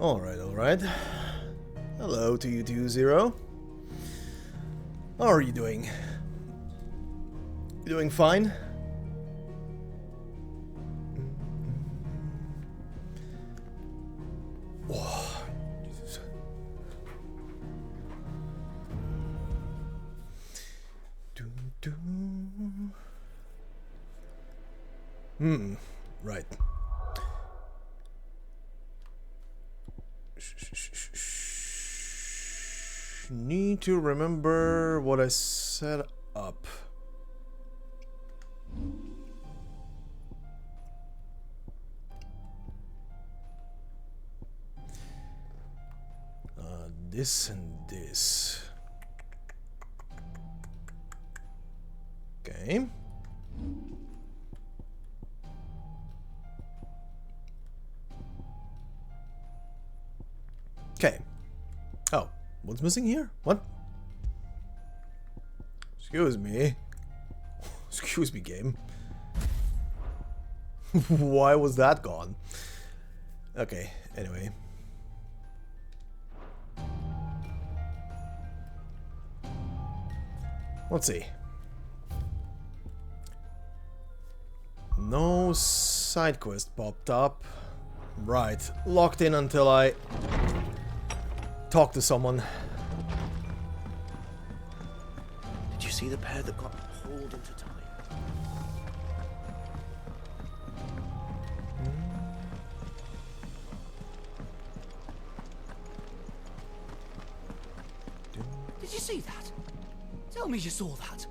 Alright. Hello to you two, Zero. How are you doing? You doing fine? Oh, Jesus. Right. Need to remember what I set up. This and this. Okay. Okay. Oh, what's missing here? What? Excuse me. Excuse me, game. Why was that gone? Okay, anyway. Let's see. No side quest popped up. Right, locked in until I talk to someone. Did you see the pair that got hauled into time? Did you see that? Tell me you saw that.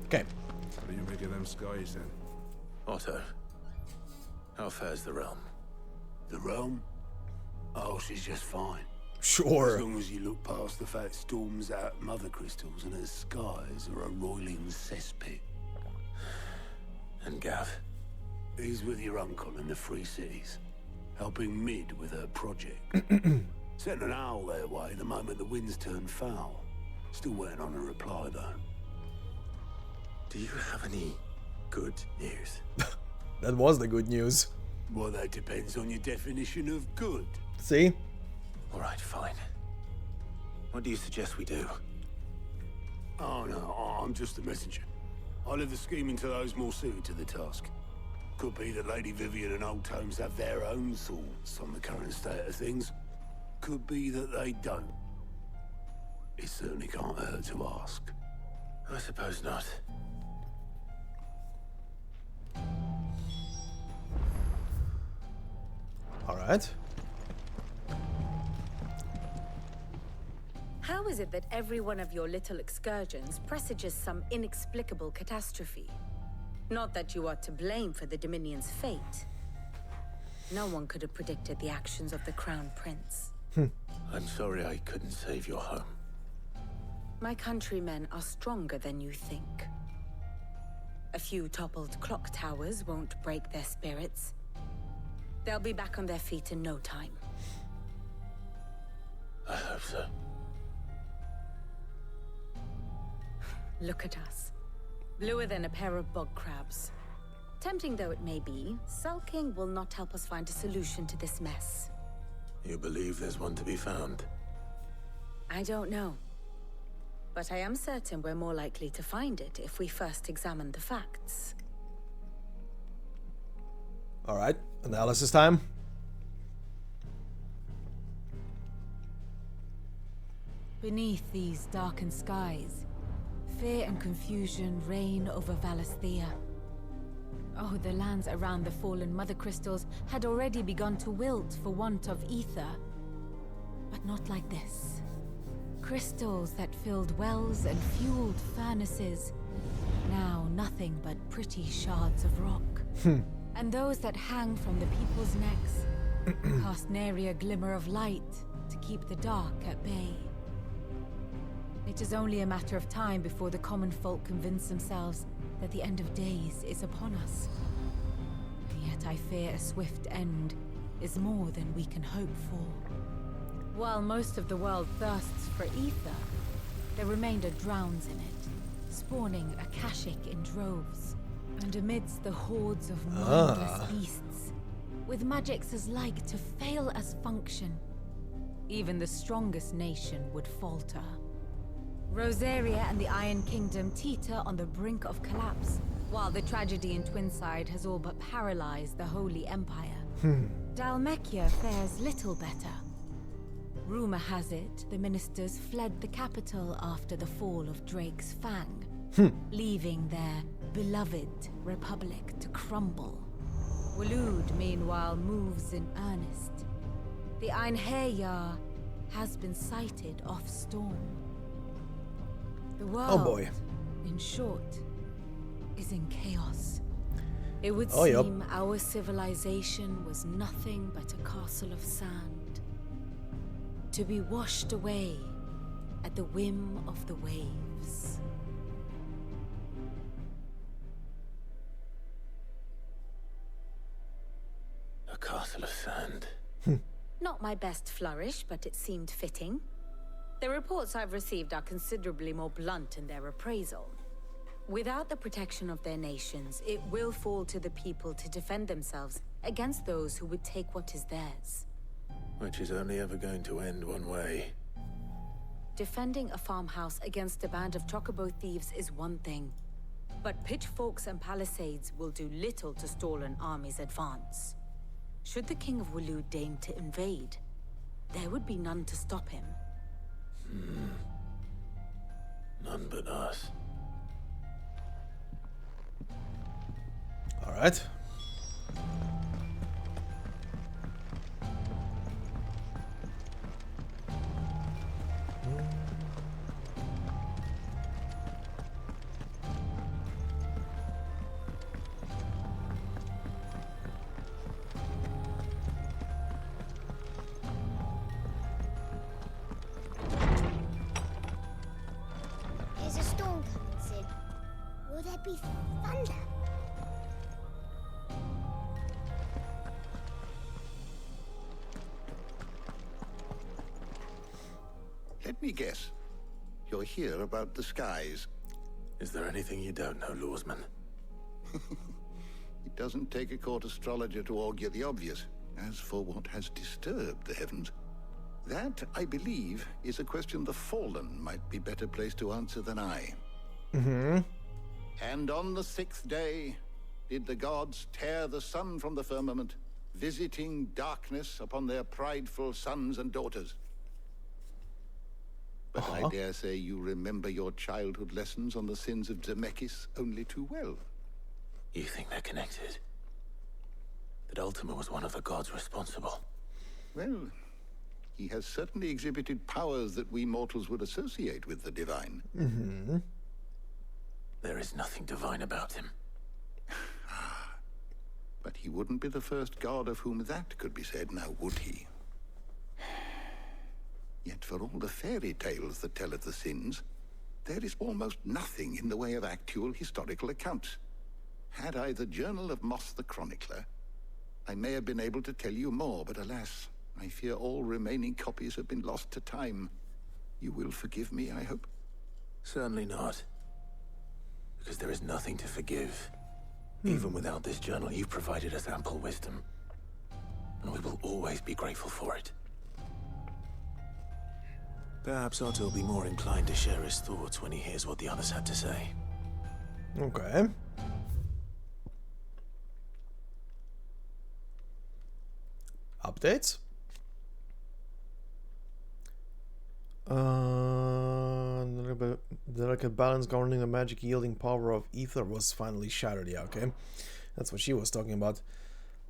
Okay. What do you make of them skies then? Otto, how fares the realm? The realm? Oh, she's just fine. As Sure. long as you look past the fact storms out mother crystals and her skies are a roiling cesspit. And Gav? He's with your uncle in the Free Cities, helping Mid with her project. Sent an owl their way the moment the winds turned foul. Still waiting on a reply, though. Do you have any good news? That was the good news. Well, that depends on your definition of good. See? All right, fine. What do you suggest we do? Oh, no, I'm just a messenger. I leave the scheming to those more suited to the task. Could be that Lady Vivian and Old Tomes have their own thoughts on the current state of things. Could be that they don't. It certainly can't hurt to ask. I suppose not. Alright. How is it that every one of your little excursions presages some inexplicable catastrophe? Not that you are to blame for the Dominion's fate. No one could have predicted the actions of the Crown Prince. I'm sorry I couldn't save your home. My countrymen are stronger than you think. A few toppled clock towers won't break their spirits. They'll be back on their feet in no time. I hope so. Look at us. Bluer than a pair of bog crabs. Tempting though it may be, sulking will not help us find a solution to this mess. You believe there's one to be found? I don't know. But I am certain we're more likely to find it if we first examine the facts. Alright. Analysis time. Beneath these darkened skies, fear and confusion reign over Valisthea. Oh, the lands around the fallen mother crystals had already begun to wilt for want of ether. But not like this. Crystals that filled wells and fueled furnaces, now nothing but pretty shards of rock. And those that hang from the people's necks cast nary a glimmer of light to keep the dark at bay. It is only a matter of time before the common folk convince themselves that the end of days is upon us. Yet I fear a swift end is more than we can hope for. While most of the world thirsts for ether, the remainder drowns in it, spawning Akashic in droves. And amidst the hordes of mindless beasts, with magics as like to fail as function, even the strongest nation would falter. Rosaria and the Iron Kingdom teeter on the brink of collapse, while the tragedy in Twinside has all but paralyzed the Holy Empire. Dalmekia fares little better. Rumor has it the ministers fled the capital after the fall of Drake's Fang, leaving their beloved republic to crumble. Waloed, meanwhile, moves in earnest. The Einherjar has been sighted off Storm. The world, in short, is in chaos. It would seem our civilization was nothing but a castle of sand, to be washed away at the whim of the waves. A castle of sand. Not my best flourish, but it seemed fitting. The reports I've received are considerably more blunt in their appraisal. Without the protection of their nations, it will fall to the people to defend themselves against those who would take what is theirs. Which is only ever going to end one way. Defending a farmhouse against a band of chocobo thieves is one thing, but pitchforks and palisades will do little to stall an army's advance. Should the King of Waloed deign to invade, there would be none to stop him. None but us. All right. There's a storm coming, Sid. Will there be thunder? Let me guess. You're here about the skies. Is there anything you don't know, Lawsman? It doesn't take a court astrologer to augur the obvious. As for what has disturbed the heavens, that, I believe, is a question the Fallen might be better placed to answer than I. And on the 6th day, did the gods tear the sun from the firmament, visiting darkness upon their prideful sons and daughters. But I dare say you remember your childhood lessons on the sins of Zemeckis only too well. You think they're connected? That Ultima was one of the gods responsible? Well, he has certainly exhibited powers that we mortals would associate with the divine. There is nothing divine about him. But he wouldn't be the first god of whom that could be said, now would he? Yet for all the fairy tales that tell of the sins, there is almost nothing in the way of actual historical accounts. Had I the Journal of Moss the Chronicler, I may have been able to tell you more, but alas, I fear all remaining copies have been lost to time. You will forgive me, I hope? Certainly not. Because there is nothing to forgive. Even without this journal, you've provided us ample wisdom. And we will always be grateful for it. Perhaps Otto will be more inclined to share his thoughts when he hears what the others had to say. Okay. Updates? The delicate balance governing the magic yielding power of ether was finally shattered. Yeah, okay. That's what she was talking about.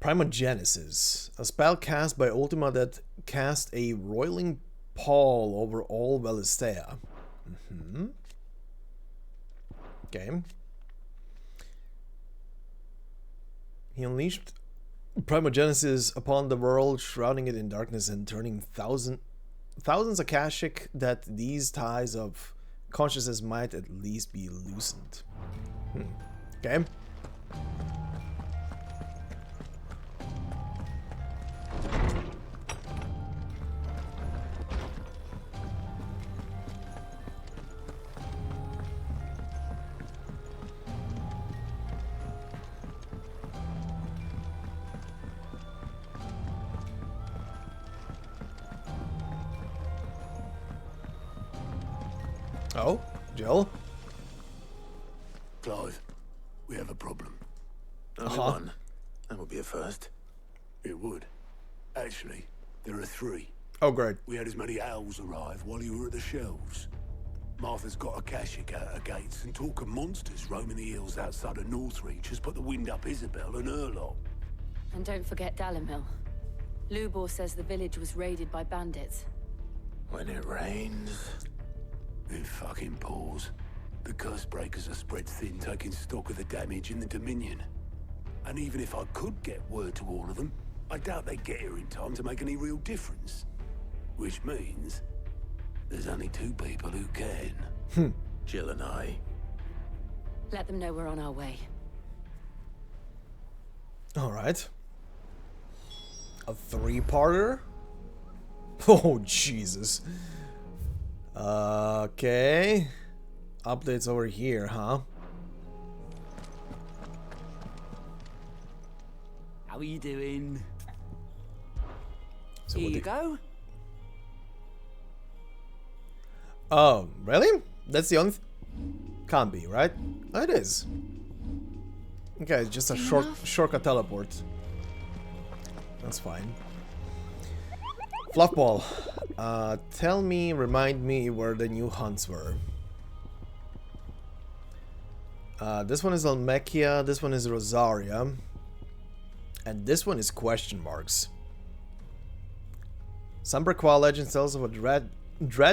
Primogenesis. A spell cast by Ultima that cast a roiling pall over all Valisthea. Okay. He unleashed Primogenesis upon the world, shrouding it in darkness and turning thousands Akashic that these ties of consciousness might at least be loosened. Okay. Oh, Jill? Clive, we have a problem. Only one. That would be a first. It would. Actually, there are 3. Oh, great. We had as many owls arrive while you were at the shelves. Martha's got a Akashic at her gates, and talk of monsters roaming the hills outside of Northreach has put the wind up Isabel and her lot. And don't forget Dalimil. Lubor says the village was raided by bandits. When it rains. It fucking pours. The curse breakers are spread thin, taking stock of the damage in the Dominion. And even if I could get word to all of them, I doubt they'd get here in time to make any real difference. Which means there's only 2 people who can. Jill and I. Let them know we're on our way. Alright. A 3-parter? Oh, Jesus. Okay. Updates over here, huh? How are you doing? So Here what you the- go. Oh, really? That's the only... Can't be, right? Oh, it is. Okay, it's just a shortcut teleport. That's fine. Fluffball. Tell me, remind me where the new hunts were. This one is Almekia, this one is Rosaria. And this one is question marks. Some Brequa legend tells of a dread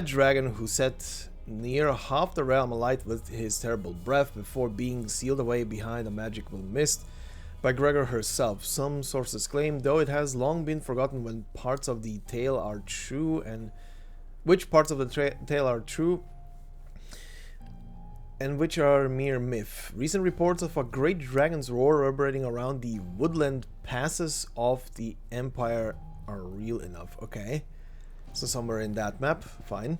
dragon who set near half the realm alight with his terrible breath before being sealed away behind a magical mist by Gregor herself. Some sources claim, though it has long been forgotten when parts of the tale are true and which parts of the tale are true and which are mere myth. Recent reports of a great dragon's roar reverberating around the woodland passes of the Empire are real enough. Okay, so somewhere in that map, fine.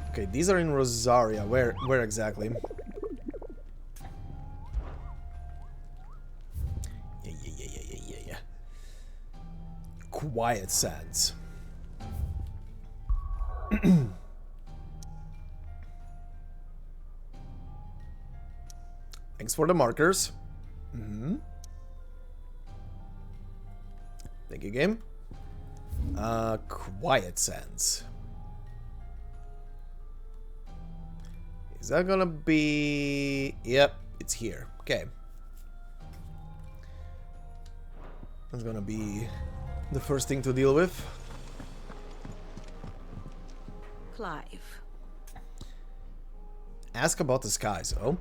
Okay, these are in Rosaria. Where exactly? Yeah. Quiet Sands. Thanks for the markers. Thank you, game. Quiet Sands. Is that gonna be... Yep, it's here. Okay. That's gonna be the first thing to deal with. Clive. Ask about the skies, oh?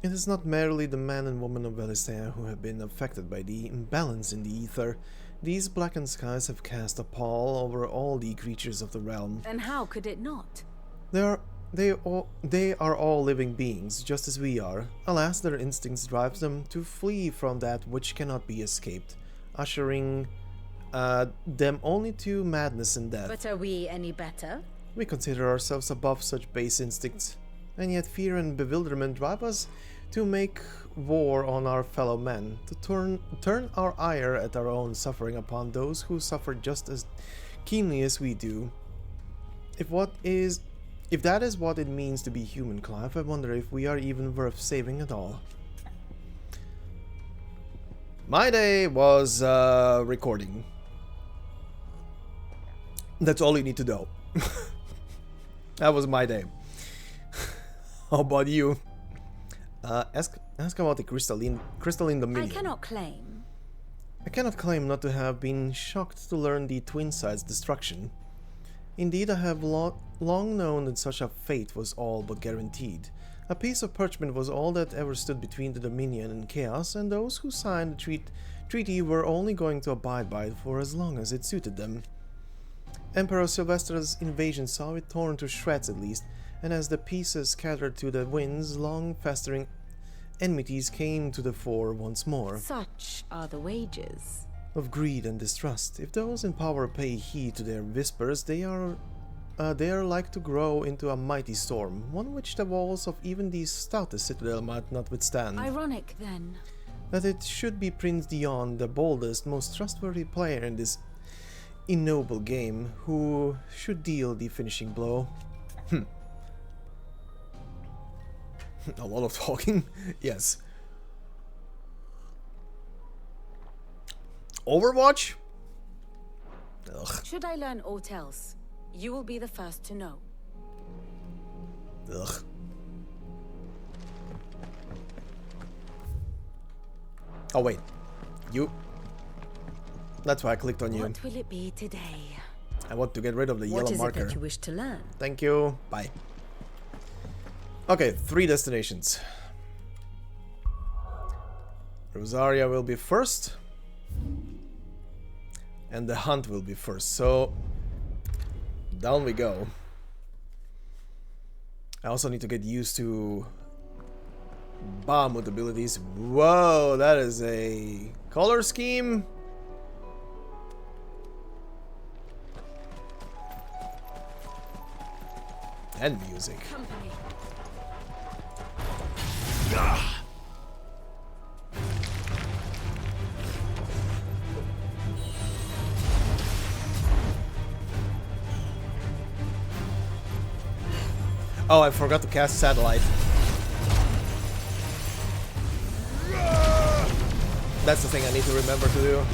It is not merely the man and woman of Valisthea who have been affected by the imbalance in the ether. These blackened skies have cast a pall over all the creatures of the realm. And how could it not? They are all living beings, just as we are. Alas, their instincts drive them to flee from that which cannot be escaped, ushering them only to madness and death. But are we any better? We consider ourselves above such base instincts, and yet fear and bewilderment drive us to make war on our fellow men, to turn our ire at our own suffering upon those who suffer just as keenly as we do. If that is what it means to be human, Clive, I wonder if we are even worth saving at all. My day was recording. That's all you need to know. That was my day. How about you? Ask about the crystalline Dominion. I cannot claim not to have been shocked to learn the Twin Sides' destruction. Indeed, I have long known that such a fate was all but guaranteed. A piece of parchment was all that ever stood between the Dominion and Chaos, and those who signed the treaty were only going to abide by it for as long as it suited them. Emperor Sylvester's invasion saw it torn to shreds at least, and as the pieces scattered to the winds, long-festering enmities came to the fore once more. Such are the wages of greed and distrust. If those in power pay heed to their whispers, they are like to grow into a mighty storm, one which the walls of even the stoutest citadel might not withstand. Ironic, then, that it should be Prince Dion, the boldest, most trustworthy player in this ignoble game. Who should deal the finishing blow? A lot of talking. Yes. Overwatch? Ugh. Should I learn aught else, you will be the first to know. Ugh. Oh wait, you. That's why I clicked on you. What will it be today? I want to get rid of the What yellow is marker. it that you wish to learn? Thank you. Bye. Okay, 3 destinations. Rosaria will be first. And the hunt will be first. So, down we go. I also need to get used to Bahamut abilities. Whoa, that is a color scheme. And music. Company. Oh, I forgot to cast Satellite. That's the thing I need to remember to do.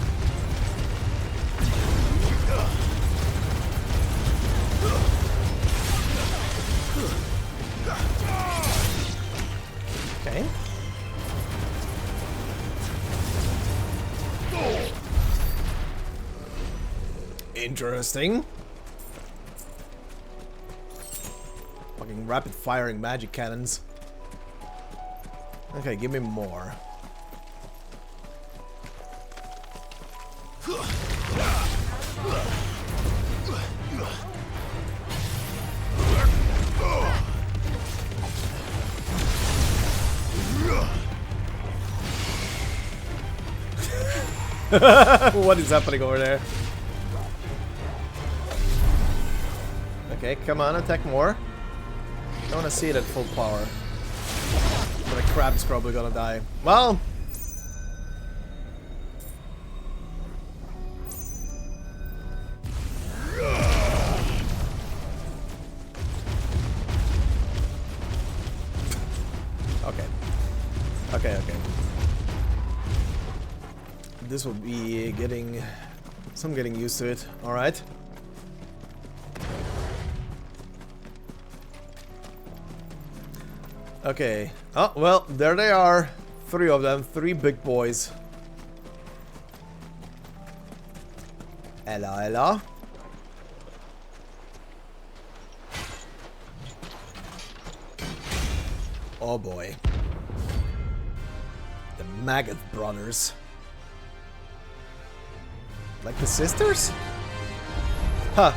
Okay. Interesting. Fucking rapid firing magic cannons. Okay, give me more. What is happening over there? Okay, come on, attack more. I want to see it at full power. But the crab's probably gonna die. Well... Okay. This will be getting... some getting used to it. Alright. Okay. Oh, well, there they are. 3 of them. 3 big boys. Ella. Oh boy. The Maggot brothers. Like the sisters? Huh.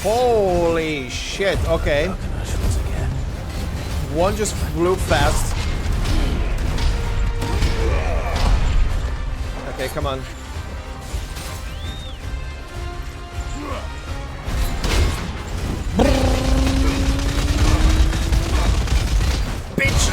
Holy shit, okay. One just flew fast. Okay, come on. Bitch!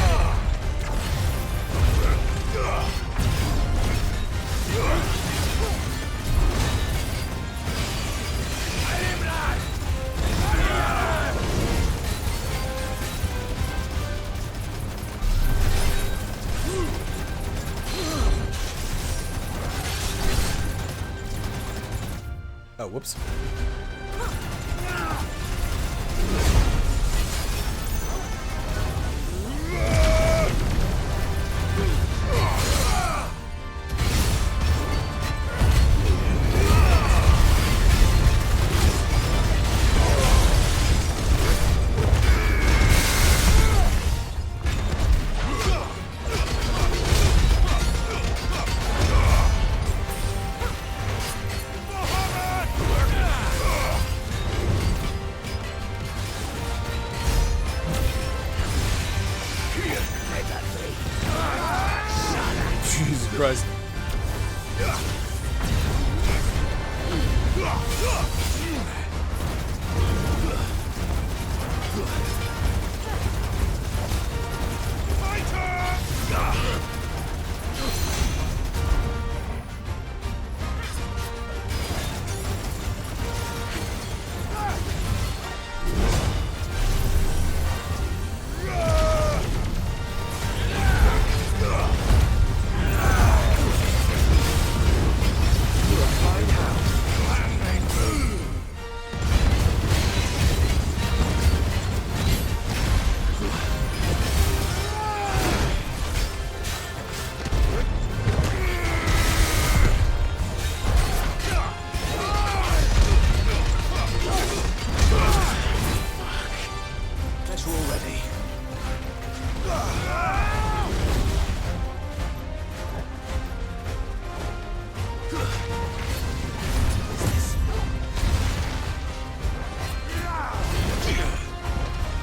Oh, whoops.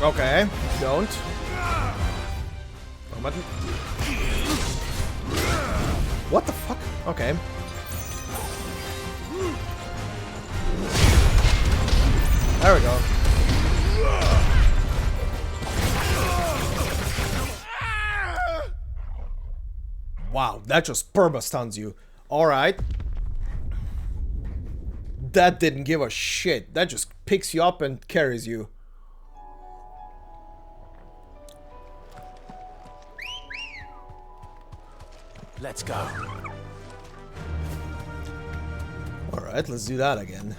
Okay, don't. Oh, button. What the fuck? Okay. There we go. Wow, that just perma stuns you. Alright. That didn't give a shit. That just picks you up and carries you. Let's go. Alright, let's do that again.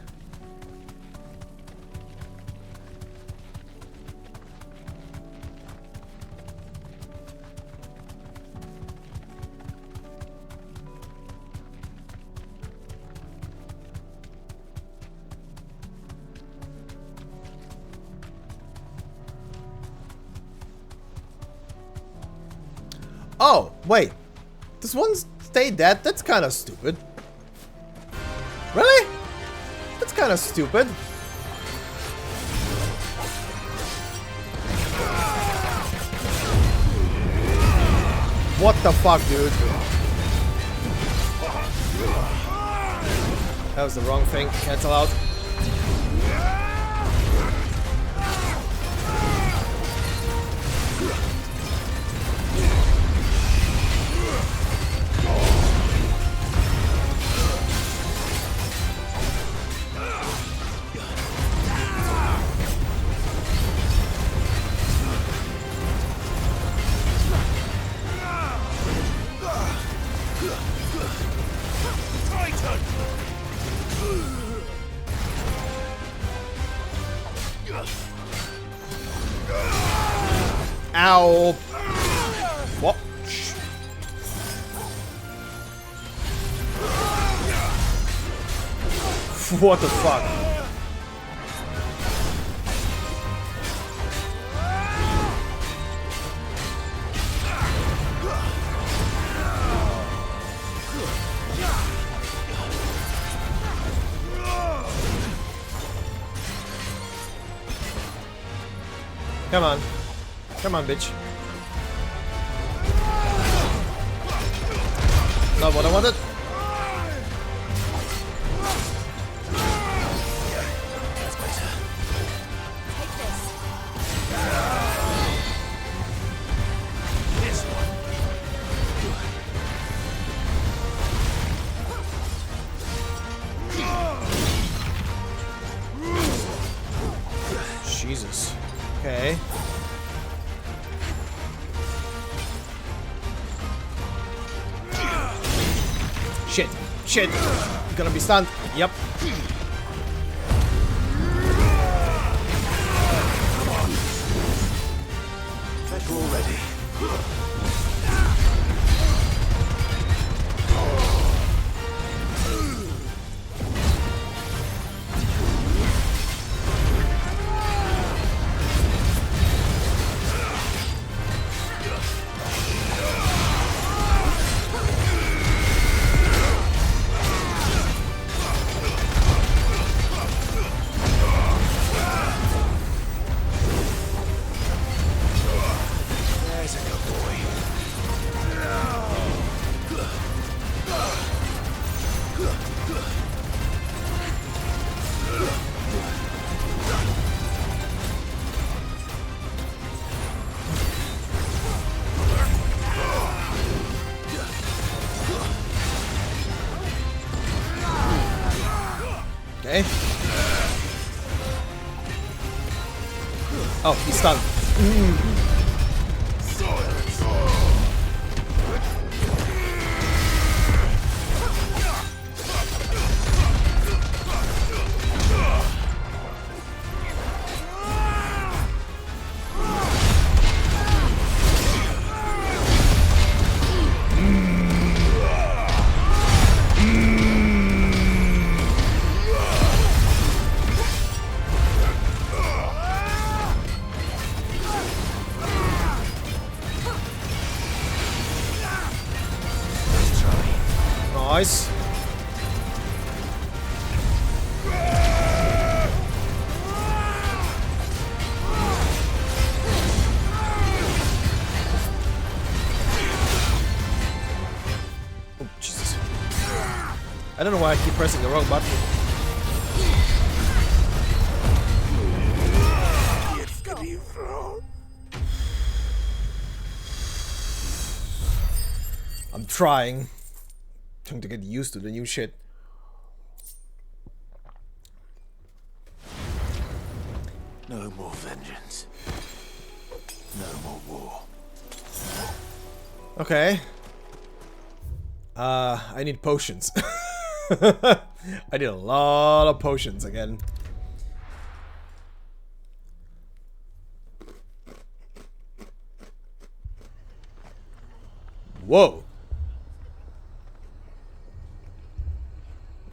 Oh, wait. Does one stay dead? That's kind of stupid. Really? That's kind of stupid. What the fuck, dude? That was the wrong thing. Cancel out. Ow! What? What the fuck? Come on. Come on, bitch. Not what I wanted. Jesus. Okay. Shit. Shit. Gonna be stunned. Yep. Better already. Okay. Oh, he's stunned. Nice. I don't know why I keep pressing the wrong button. I'm trying to get used to the new shit. No more vengeance. No more war. Okay. I need potions. I need a lot of potions again. Whoa.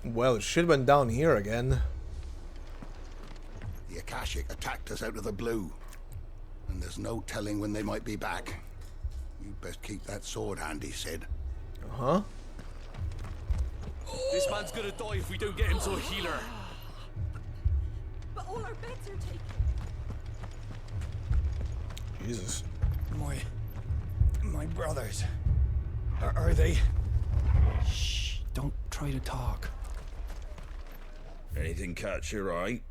Well, it should have been down here again. The Akashic attacked us out of the blue, and there's no telling when they might be back. You best keep that sword handy, Sid. Uh-huh. This man's gonna die if we don't get him to a healer. But all our beds are taken. Jesus. My brothers. Are they? Shh, don't try to talk. Anything catch your eye?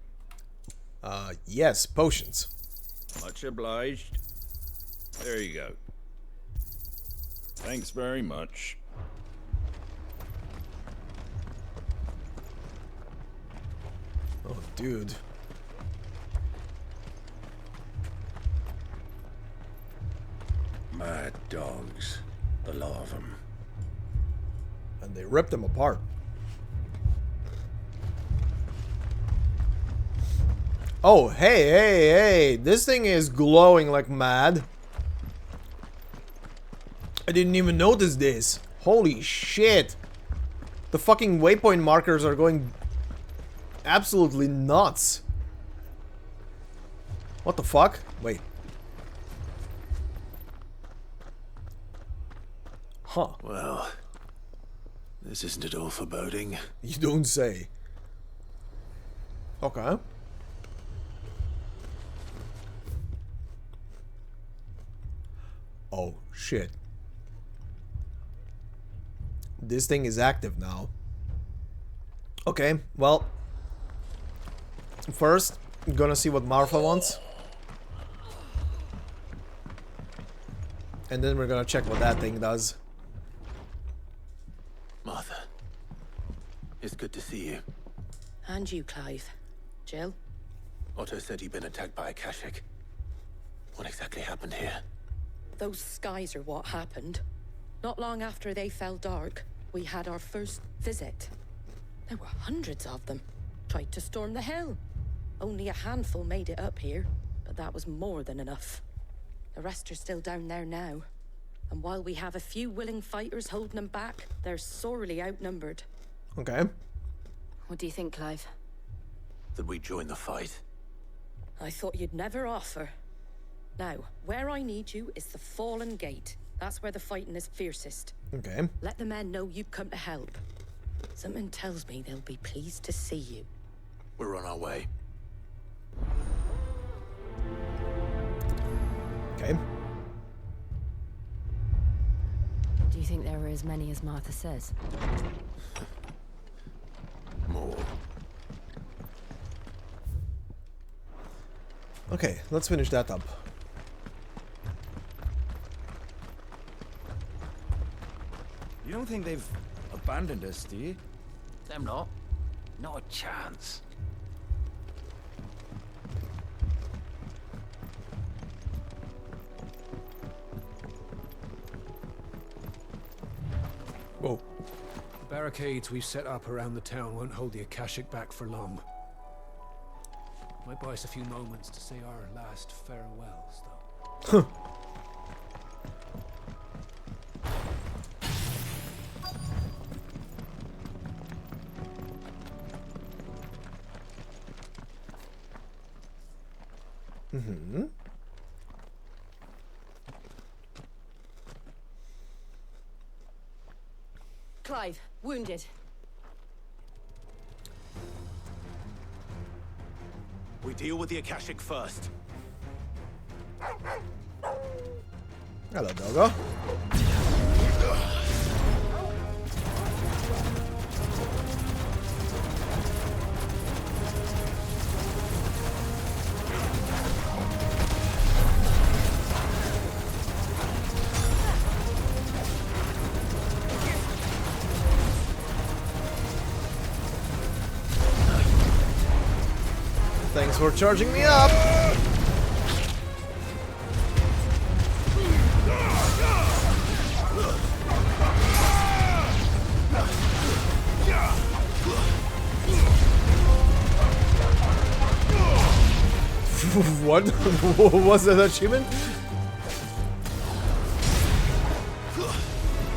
Yes, potions. Much obliged. There you go. Thanks very much. Oh, dude. Mad dogs. The lot of them. And they ripped them apart. Oh, hey. This thing is glowing like mad. I didn't even notice this. Holy shit. The fucking waypoint markers are going absolutely nuts. What the fuck? Wait. Huh. Well, this isn't at all foreboding. You don't say. Okay. Oh, shit. This thing is active now. Okay, well. First, I'm gonna see what Martha wants. And then we're gonna check what that thing does. Martha, it's good to see you. And you, Clive. Jill? Otto said you'd been attacked by Akashic. What exactly happened here? Those skies are what happened. Not long after they fell dark, we had our first visit. There were hundreds of them. Tried to storm the hill. Only a handful made it up here, but that was more than enough. The rest are still down there now. And while we have a few willing fighters holding them back, they're sorely outnumbered. Okay. What do you think, Clive? That we join the fight? I thought you'd never offer. Now, where I need you is the Fallen Gate. That's where the fighting is fiercest. Okay. Let the men know you've come to help. Something tells me they'll be pleased to see you. We're on our way. Okay. Do you think there are as many as Martha says? More. Okay, let's finish that up. You don't think they've abandoned us, do you? Them not. Not a chance. Whoa. The barricades we've set up around the town won't hold the Akashic back for long. Might buy us a few moments to say our last farewells, though. Mm-hmm. Clive, wounded. We deal with the Akashic first. Hello, doggo. Thanks for charging me up! What? Was that achievement?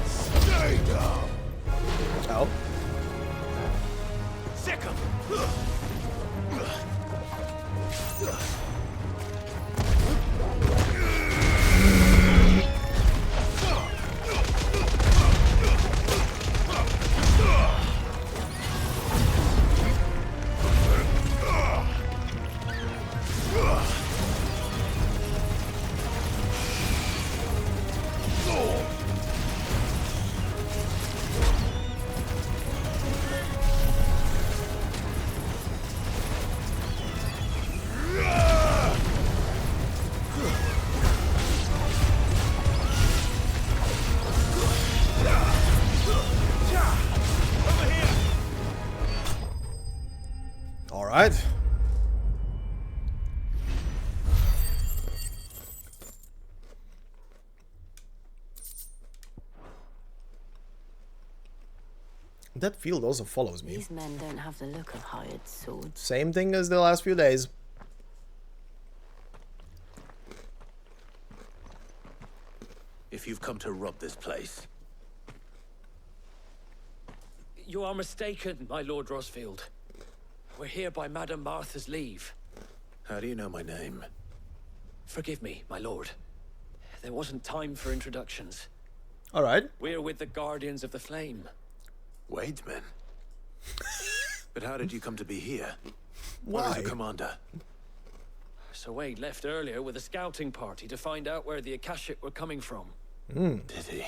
Stay down. Ow. Sick 'em. Alright. That field also follows me. These men don't have the look of hired swords. Same thing as the last few days. If you've come to rob this place, You are mistaken, my Lord Rosfield. We're here by Madame Martha's leave. how do you know my name? Forgive me, my lord. There wasn't time for introductions. Alright. We're with the Guardians of the Flame. Wade's men. But how did you come to be here? Why? Where's your commander? Sir Wade left earlier with a scouting party to find out where the Akashic were coming from. Did he?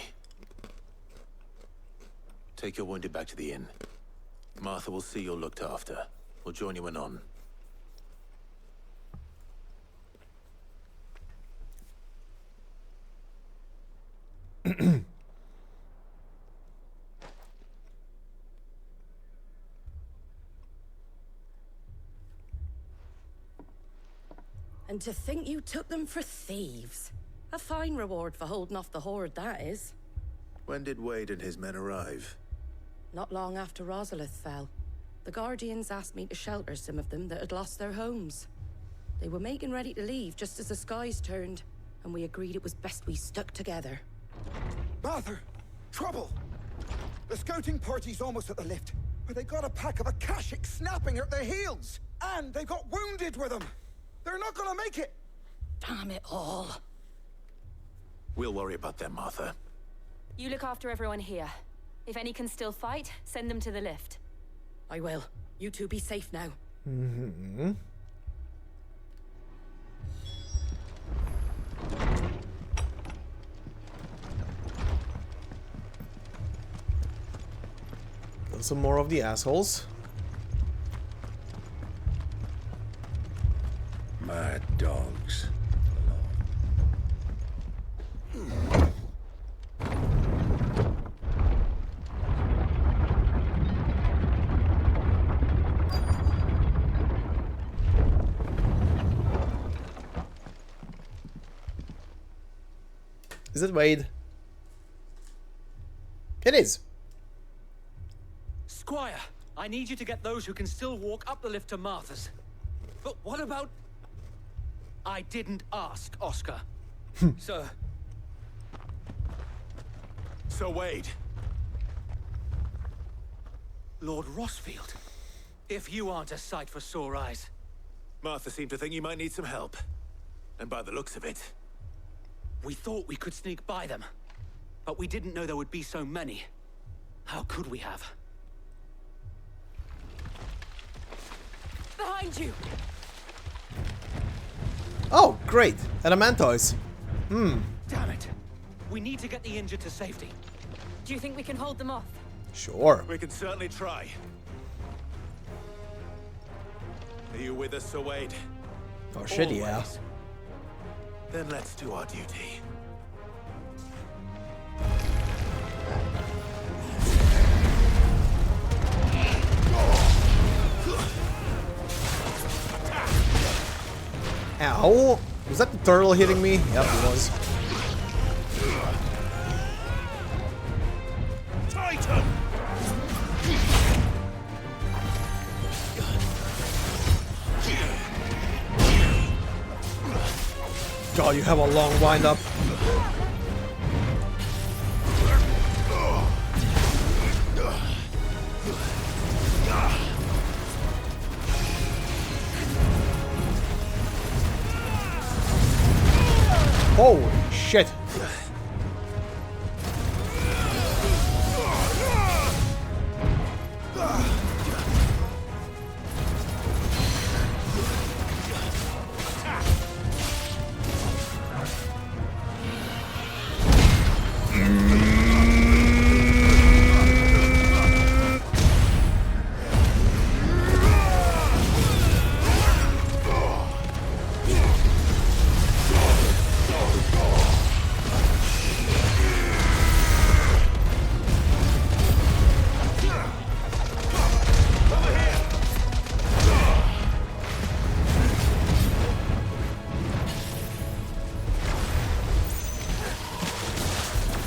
Take your wounded back to the inn. Martha will see you're looked after. We'll join you anon. And to think you took them for thieves. A fine reward for holding off the horde, that is. When did Wade and his men arrive? Not long after Rosalith fell. The Guardians asked me to shelter some of them that had lost their homes. They were making ready to leave just as the skies turned, and we agreed it was best we stuck together. Martha! Trouble! The scouting party's almost at the lift, but they got a pack of Akashic snapping at their heels! And they got wounded with them! They're not gonna make it! Damn it all. We'll worry about them, Martha. You look after everyone here. If any can still fight, send them to the lift. I will. You two be safe now. Some more of the assholes. Mad dogs. Is it Wade? It is. Squire, I need you to get those who can still walk up the lift to Martha's. But what about... I didn't ask, Oscar. Sir. Sir Wade. Lord Rosfield. If you aren't a sight for sore eyes. Martha seemed to think you might need some help. And by the looks of it... We thought we could sneak by them. But we didn't know there would be so many. How could we have? Behind you! Oh, great. Elementoids. Damn it. We need to get the injured to safety. Do you think we can hold them off? Sure. We can certainly try. Are you with us, Sir Wade? Oh shit, yeah. Always. Then let's do our duty. Ow! Was that the turtle hitting me? Yep, it was. Titan! God, you have a long wind-up. Holy shit!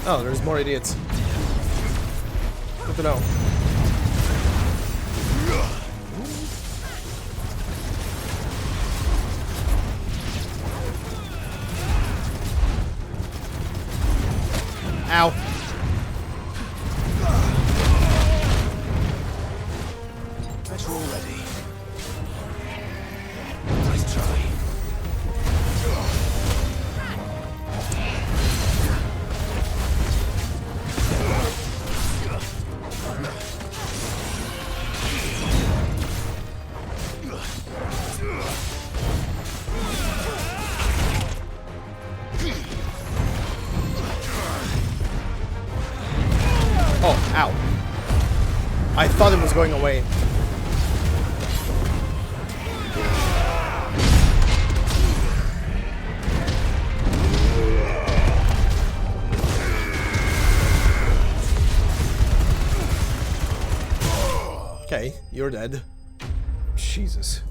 Oh, there's more idiots. Good to know. Ow. Better already. Nice try. Oh, ow. I thought it was going away. Okay, you're dead. Jesus.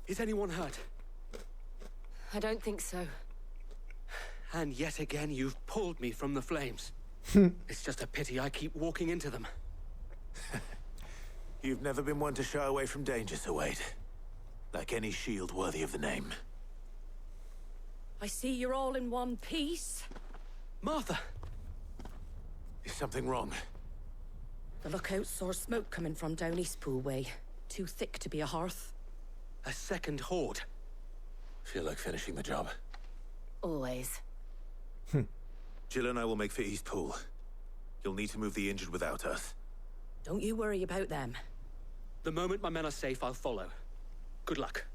Is anyone hurt? I don't think so. And yet again, you've pulled me from the flames. It's just a pity I keep walking into them. You've never been one to shy away from danger, Sir Wade. Like any shield worthy of the name. I see you're all in one piece. Martha! Is something wrong? The lookout saw smoke coming from down Eastpool way. Too thick to be a hearth. A second horde. Feel like finishing the job. Always. Jill and I will make for Eastpool. You'll need to move the injured without us. Don't you worry about them. The moment my men are safe, I'll follow. Good luck.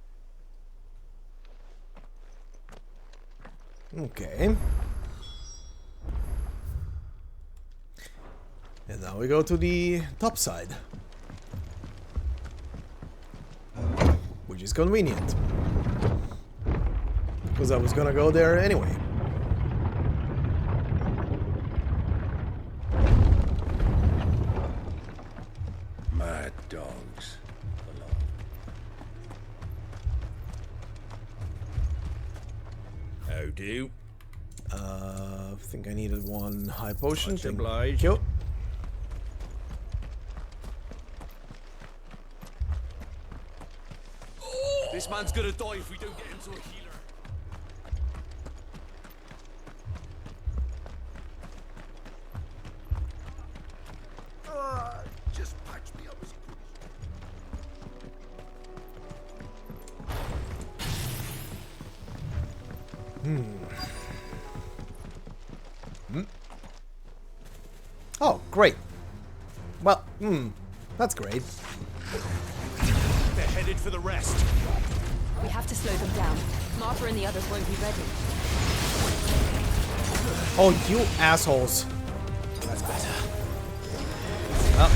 Okay. And now we go to the top side. Which is convenient. Because I was gonna go there anyway. Mad dogs. How do? I think I needed one high potion. Much Thank obliged. you. This man's gonna die if we don't get him to a healer. Just patch me up as Oh, great. Well, that's great. They're headed for the rest. We have to slow them down. Martha and the others won't be ready. Oh, you assholes. That's better. Oh.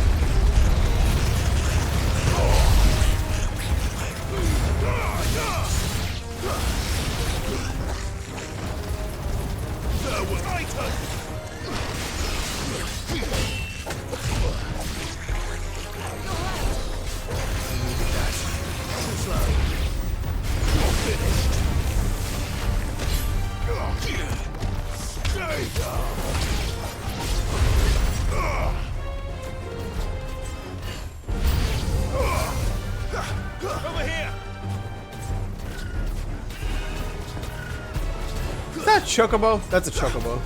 Over here. Is that a chocobo? That's a chocobo.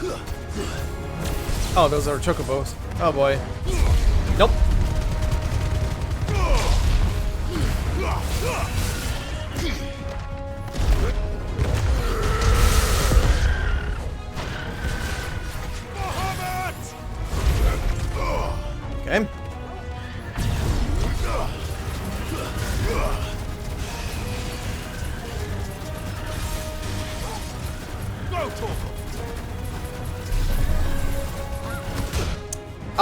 Oh, those are chocobos. Oh boy. Nope. Okay.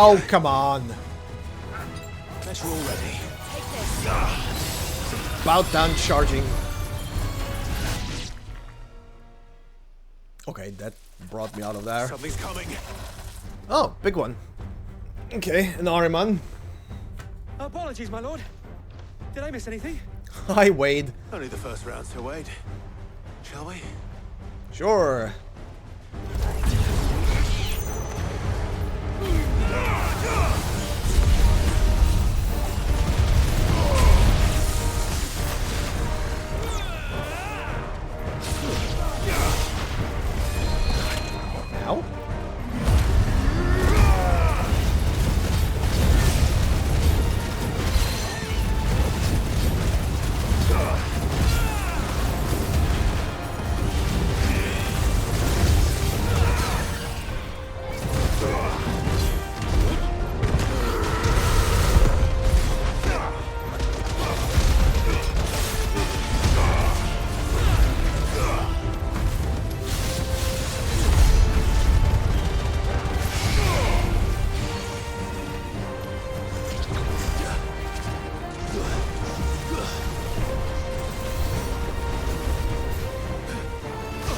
Oh, come on. Guess we're all ready. About done charging. Okay, that brought me out of there. Something's coming. Oh, big one. Okay, an Ahriman. Apologies, my lord. Did I miss anything? Hi, Wade. Only the first round, Sir Wade. Shall we? Sure. Ow.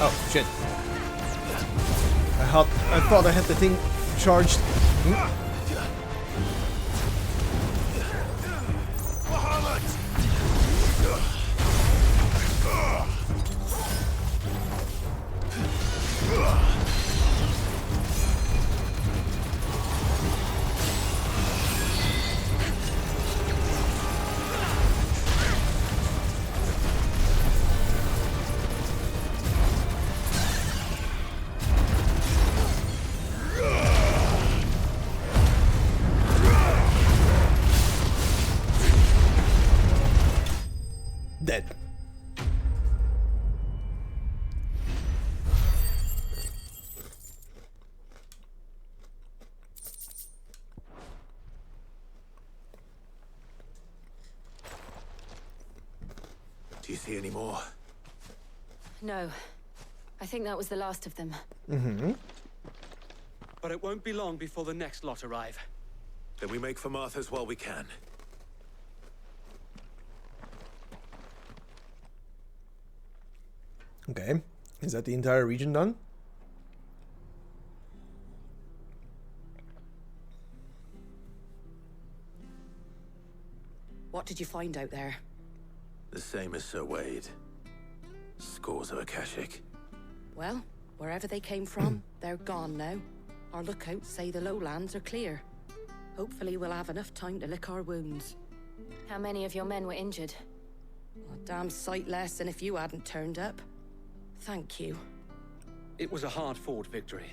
Oh, shit. I thought I had the thing charged. Dead. Do you see any more? No. I think that was the last of them. Mm-hmm. But it won't be long before the next lot arrive. Then we make for Martha's while we can. Okay. Is that the entire region done? What did you find out there? The same as Sir Wade. Scores of Akashic. Well, wherever they came from, they're gone now. Our lookouts say the lowlands are clear. Hopefully we'll have enough time to lick our wounds. How many of your men were injured? A damn sight less than if you hadn't turned up. Thank you. It was a hard-fought victory.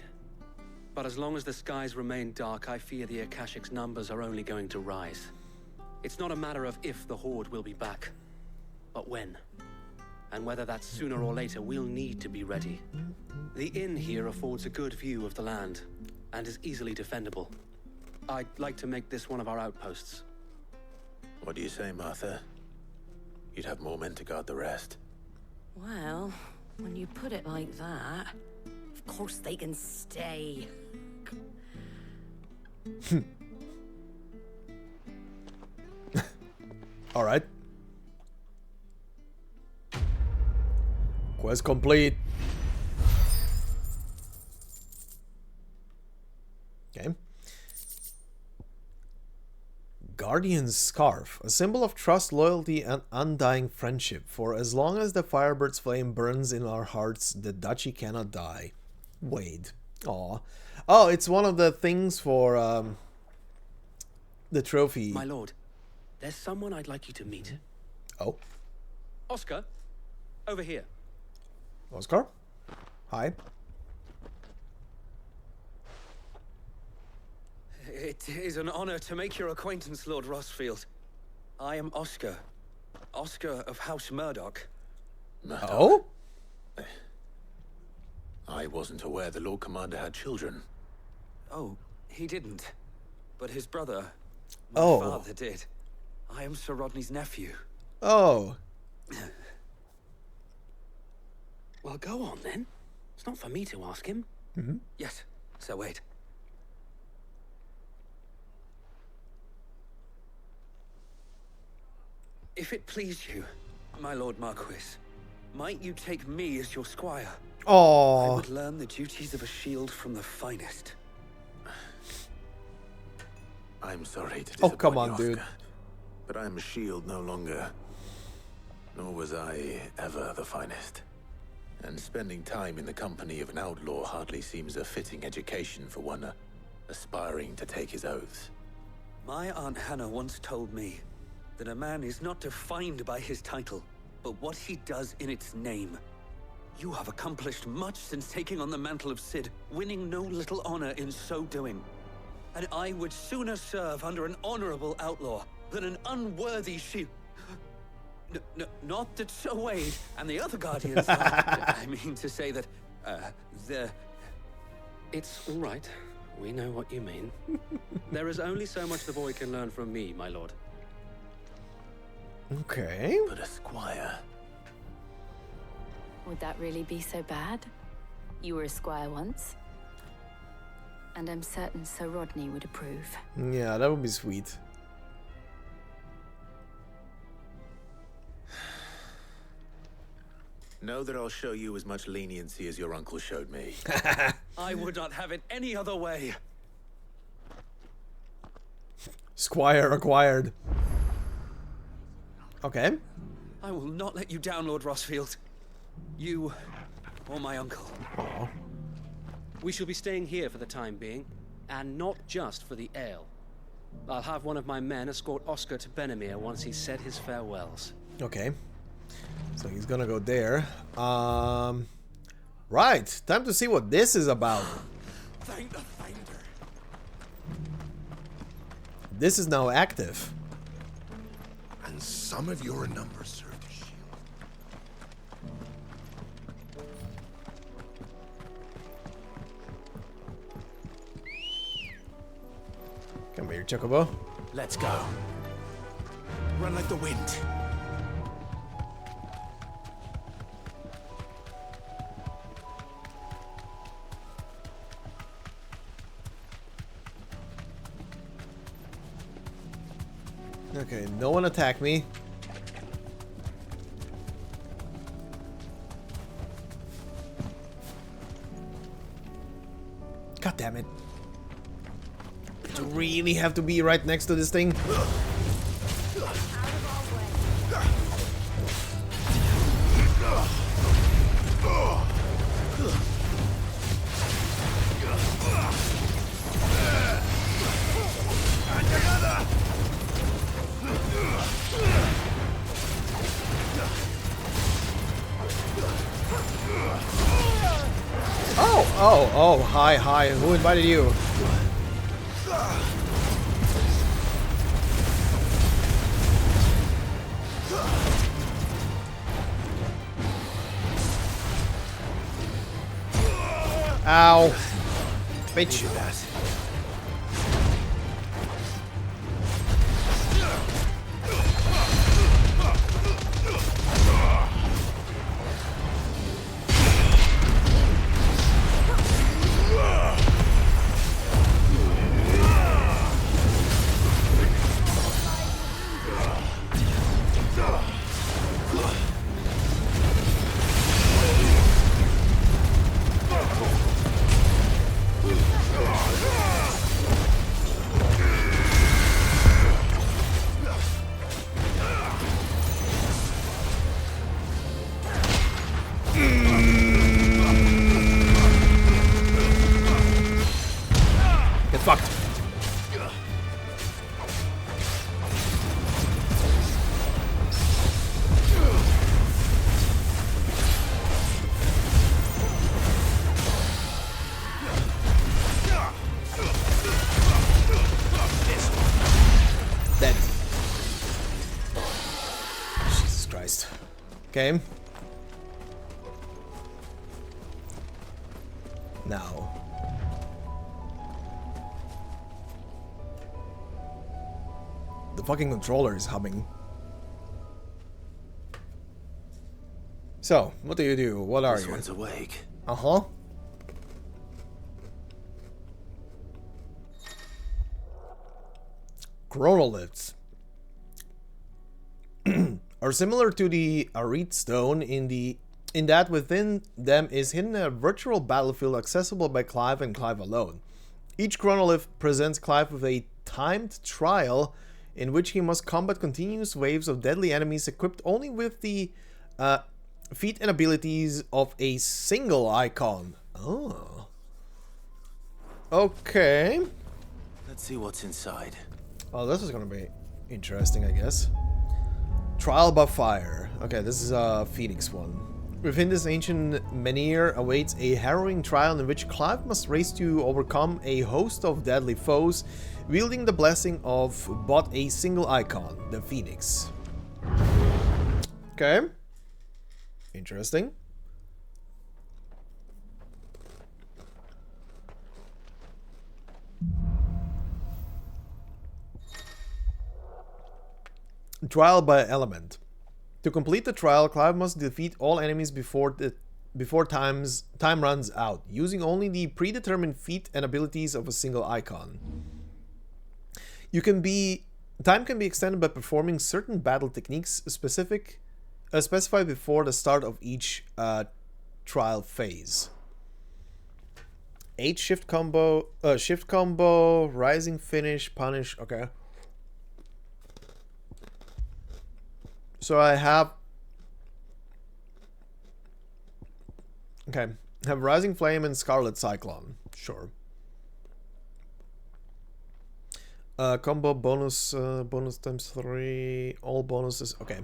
But as long as the skies remain dark, I fear the Akashic's numbers are only going to rise. It's not a matter of if the Horde will be back, but when. And whether that's sooner or later, we'll need to be ready. The inn here affords a good view of the land, and is easily defendable. I'd like to make this one of our outposts. What do you say, Martha? You'd have more men to guard the rest. Well, when you put it like that, of course they can stay. Alright. Quest complete. Okay. Guardian's Scarf, a symbol of trust, loyalty, and undying friendship. For as long as the Firebird's flame burns in our hearts, the duchy cannot die. Wade. Aw. Oh, it's one of the things for the trophy. My lord, there's someone I'd like you to meet. Oh. Oscar, over here. Oscar? Hi. It is an honor to make your acquaintance, Lord Rossfield. I am Oscar. Oscar of House Murdoch. Murdoch? Oh? I wasn't aware the Lord Commander had children. Oh, he didn't. But his brother, my father, did. I am Sir Rodney's nephew. Oh. Well, go on then. It's not for me to ask him. Mm-hmm. Yes, Sir Wade. If it please you, my Lord Marquis, might you take me as your squire? Oh. I would learn the duties of a shield from the finest. I'm sorry to Oh, disappoint come you, on, Oscar, dude. but I'm a shield no longer. Nor was I ever the finest. And spending time in the company of an outlaw hardly seems a fitting education for one aspiring to take his oaths. My Aunt Hannah once told me that a man is not defined by his title, but what he does in its name. You have accomplished much since taking on the mantle of Cid, winning no little honor in so doing. And I would sooner serve under an honorable outlaw than an unworthy shield. Not that Sir Wade and the other guardians I mean to say that, It's all right. We know what you mean. There is only so much the boy can learn from me, my lord. Okay. But a squire. Would that really be so bad? You were a squire once. And I'm certain Sir Rodney would approve. Yeah, that would be sweet. Know that I'll show you as much leniency as your uncle showed me. I would not have it any other way. Squire acquired. Okay. I will not let you down, Lord Rossfield. You or my uncle. Aww. We shall be staying here for the time being, and not just for the ale. I'll have one of my men escort Oscar to Benimir once he's said his farewells. Okay. So he's gonna go there. Right. Time to see what this is about. Thank the finder. This is now active. And some of your numbers serve the shield. Come here, Chocobo. Let's go. Run like the wind. Okay, no one attack me. God damn it. Did you really have to be right next to this thing? Oh, hi. Who invited you? Ow. Bitch. Okay. Now. The fucking controller is humming. So, what do you do? What are you? This one's awake. Uh-huh. Chronoliths are similar to the Arid Stone in that within them is hidden a virtual battlefield accessible by Clive and Clive alone. Each chronolith presents Clive with a timed trial in which he must combat continuous waves of deadly enemies equipped only with the feat and abilities of a single icon. Oh. Okay. Let's see what's inside. Oh, this is gonna be interesting, I guess. Trial by fire. Okay, this is a Phoenix one. Within this ancient menhir awaits a harrowing trial in which Clive must race to overcome a host of deadly foes, wielding the blessing of but a single icon, the Phoenix. Okay. Interesting. Trial by element. To complete the trial, Clive must defeat all enemies before time runs out, using only the predetermined feat and abilities of a single icon. Time can be extended by performing certain battle techniques specified before the start of each trial phase. 8 shift combo, rising finish, punish. Okay. So I have... Okay. I have Rising Flame and Scarlet Cyclone. Sure. Combo bonus, bonus times 3. All bonuses. Okay.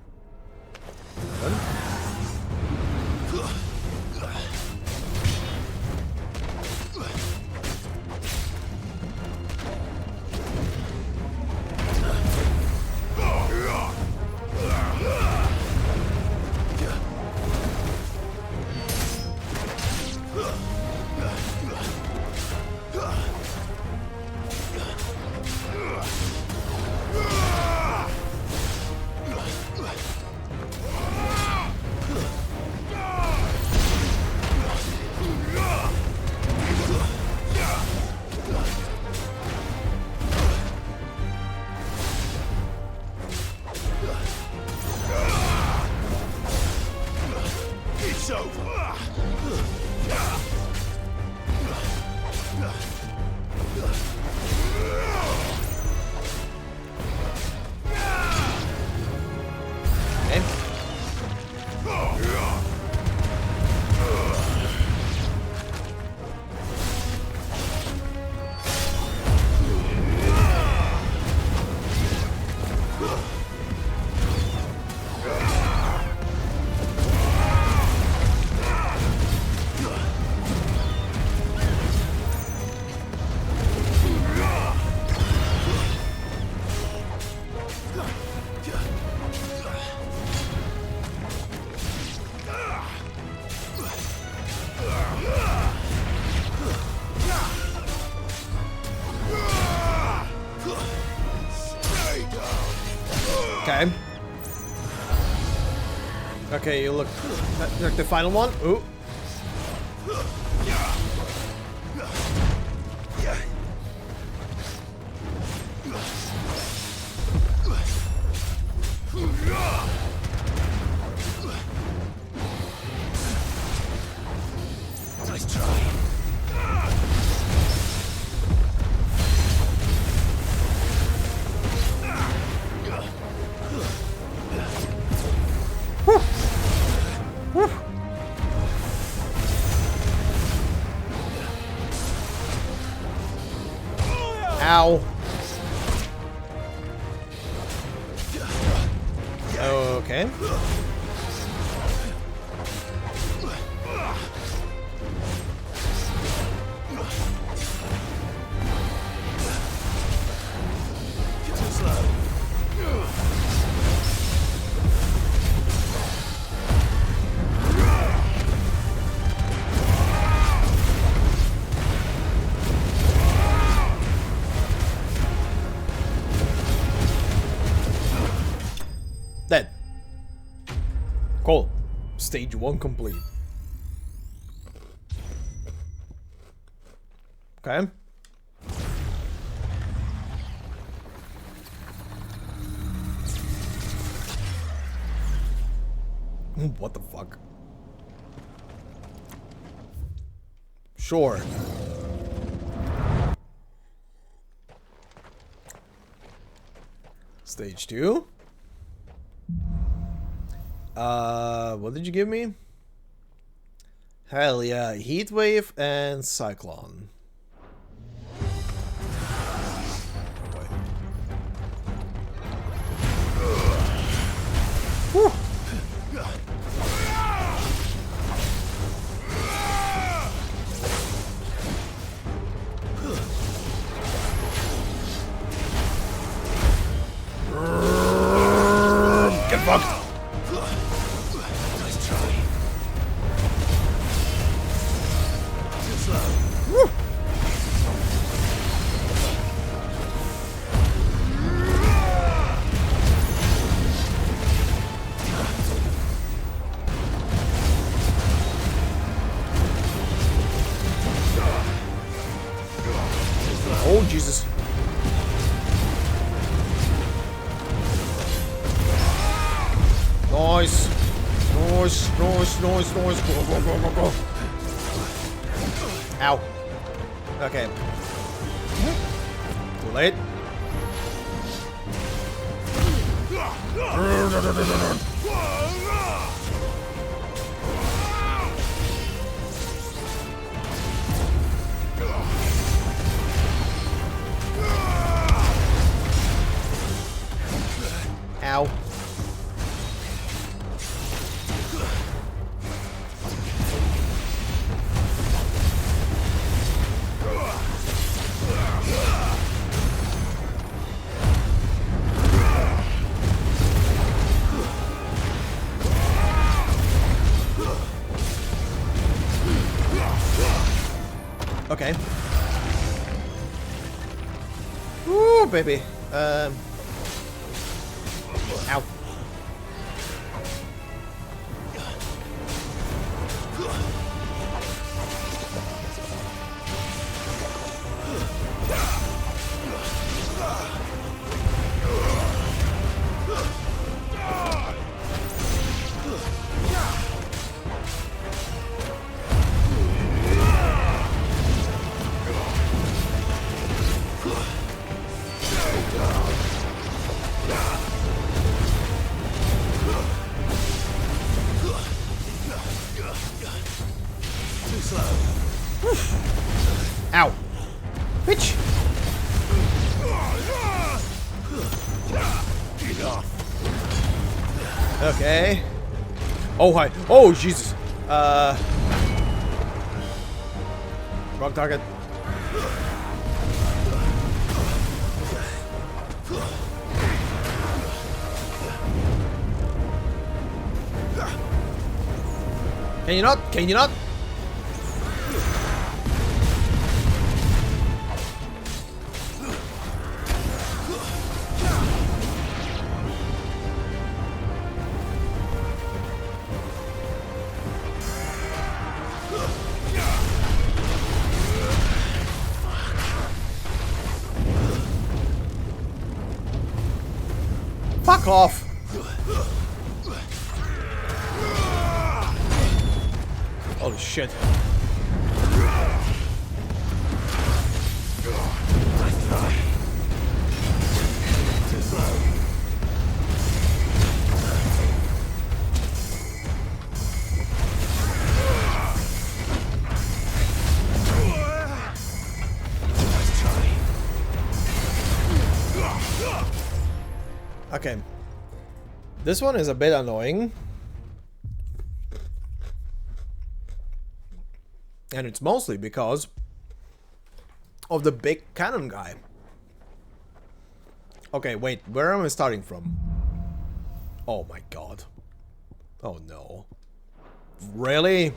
Okay. Okay, you look like the final one. Ooh. Nice try. Ow. Okay. Stage 1 complete. Okay. What the fuck? Sure. Stage 2. What did you give me? Hell yeah, Heat Wave and Cyclone. Whew. Get fucked. Nice try. Too slow. Woo. Oh, Jesus. Nice. Nice, nice, nice, nice. Go, go, go, go, go. Ow. Okay. Too late. Ow. Okay. Woo, baby. Ow. Too slow. Ow. Bitch. Okay. Oh, hi. Oh, Jesus. Wrong target. Can you not? Can you not? Fuck off. Holy shit. Okay. This one is a bit annoying. And it's mostly because of the big cannon guy. Okay, wait, where am I starting from? Oh my god. Oh no. Really?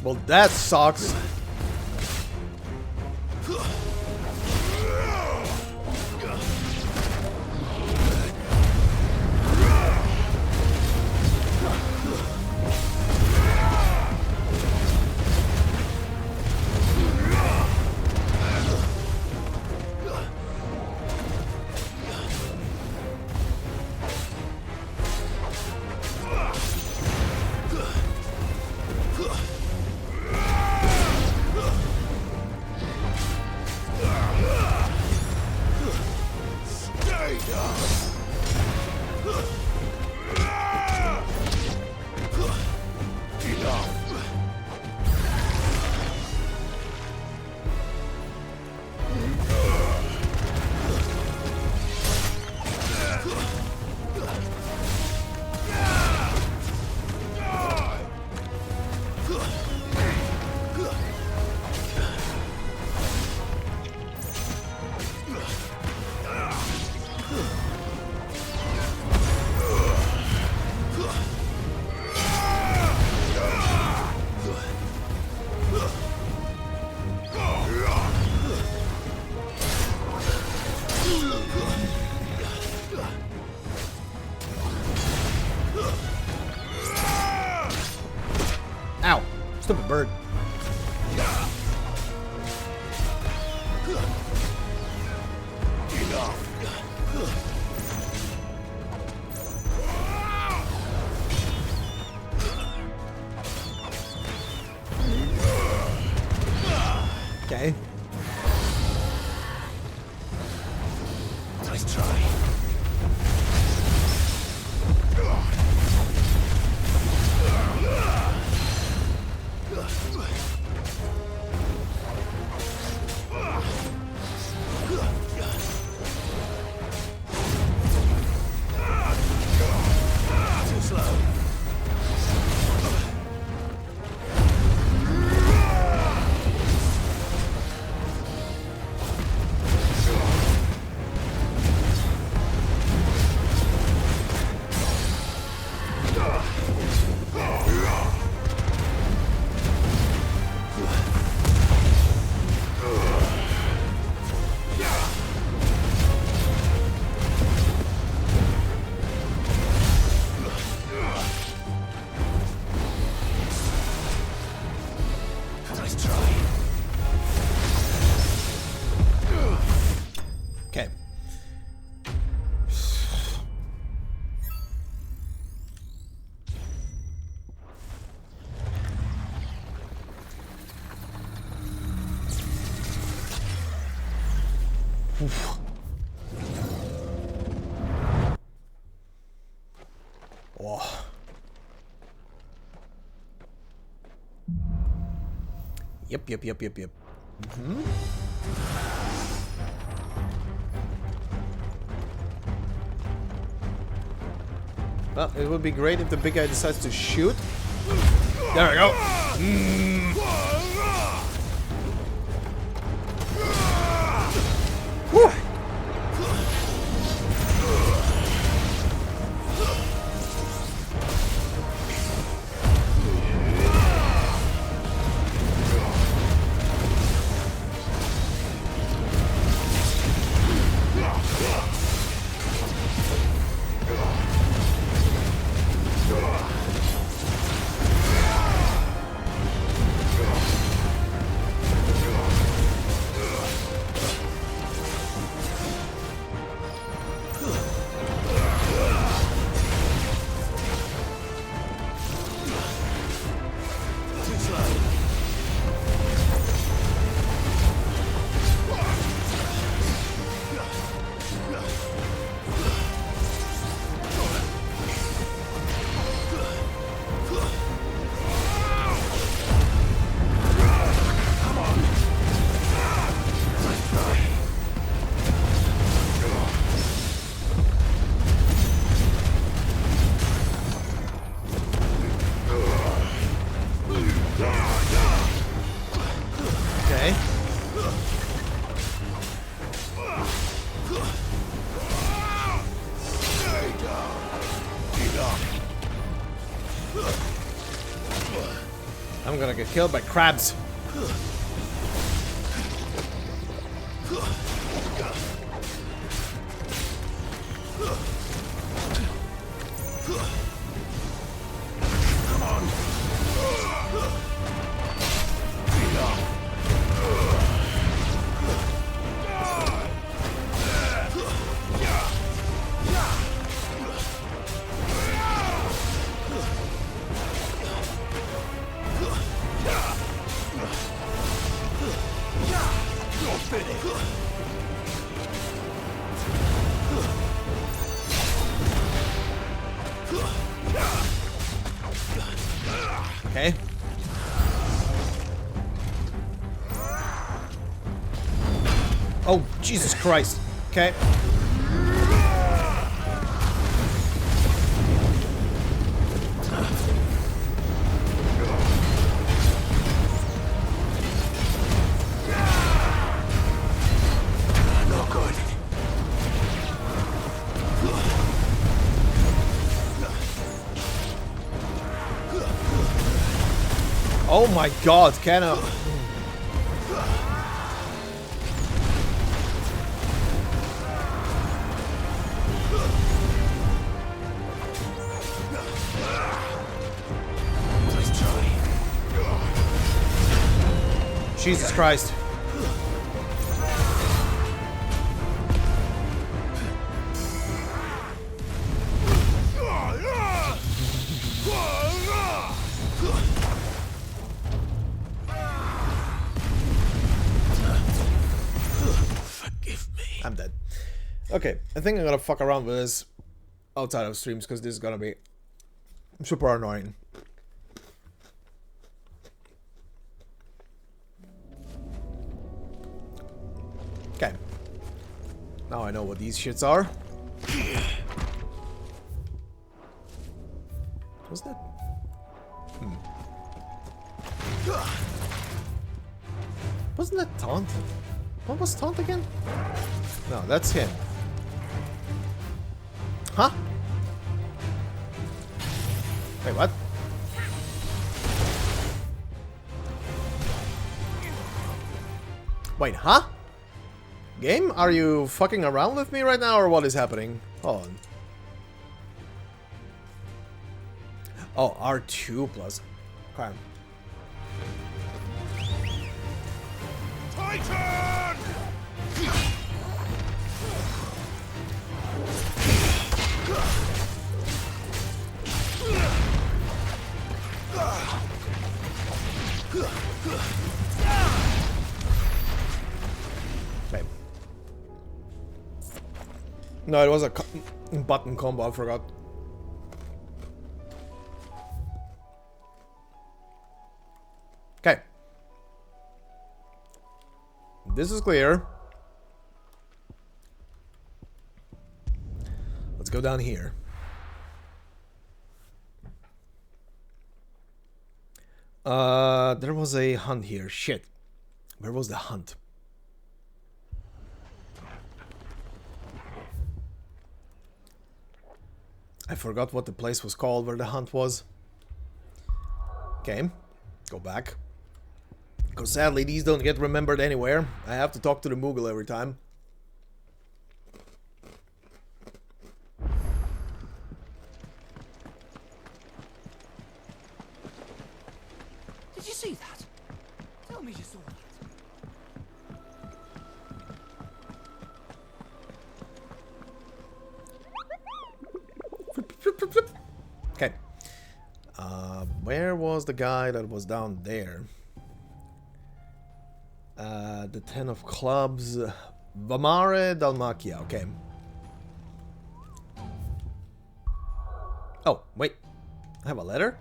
Well, that sucks. Stupid bird. Okay. Nice try. Too slow. Nice try. Okay. Oof. Oh. Yep. Mm-hmm. Well, it would be great if the big guy decides to shoot. There we go. Whew. Okay. I'm gonna get killed by crabs. Okay. Oh, Jesus Christ. Okay. Not good. Oh my God, can I? Nice try. Jesus Christ. Forgive me. I'm dead. Okay, I think I'm gonna fuck around with this outside of streams because this is gonna be super annoying. Okay. Now I know what these shits are. What's that? Wasn't that Taunt? What was Taunt again? No, that's him. Huh? Wait, what? Wait, huh? Game? Are you fucking around with me right now, or what is happening? Hold on. Oh, R2 plus. Okay. Titan! Okay. No, it was a button combo, I forgot. Okay. This is clear. Let's go down here. There was a hunt here. Shit. Where was the hunt? I forgot what the place was called where the hunt was. Okay. Go back. Because sadly, these don't get remembered anywhere. I have to talk to the Moogle every time. Did you see that? Tell me you saw that. Okay. Where was the guy that was down there? The 10 of clubs. Vamare Dalmacia. Okay. Oh, wait. I have a letter?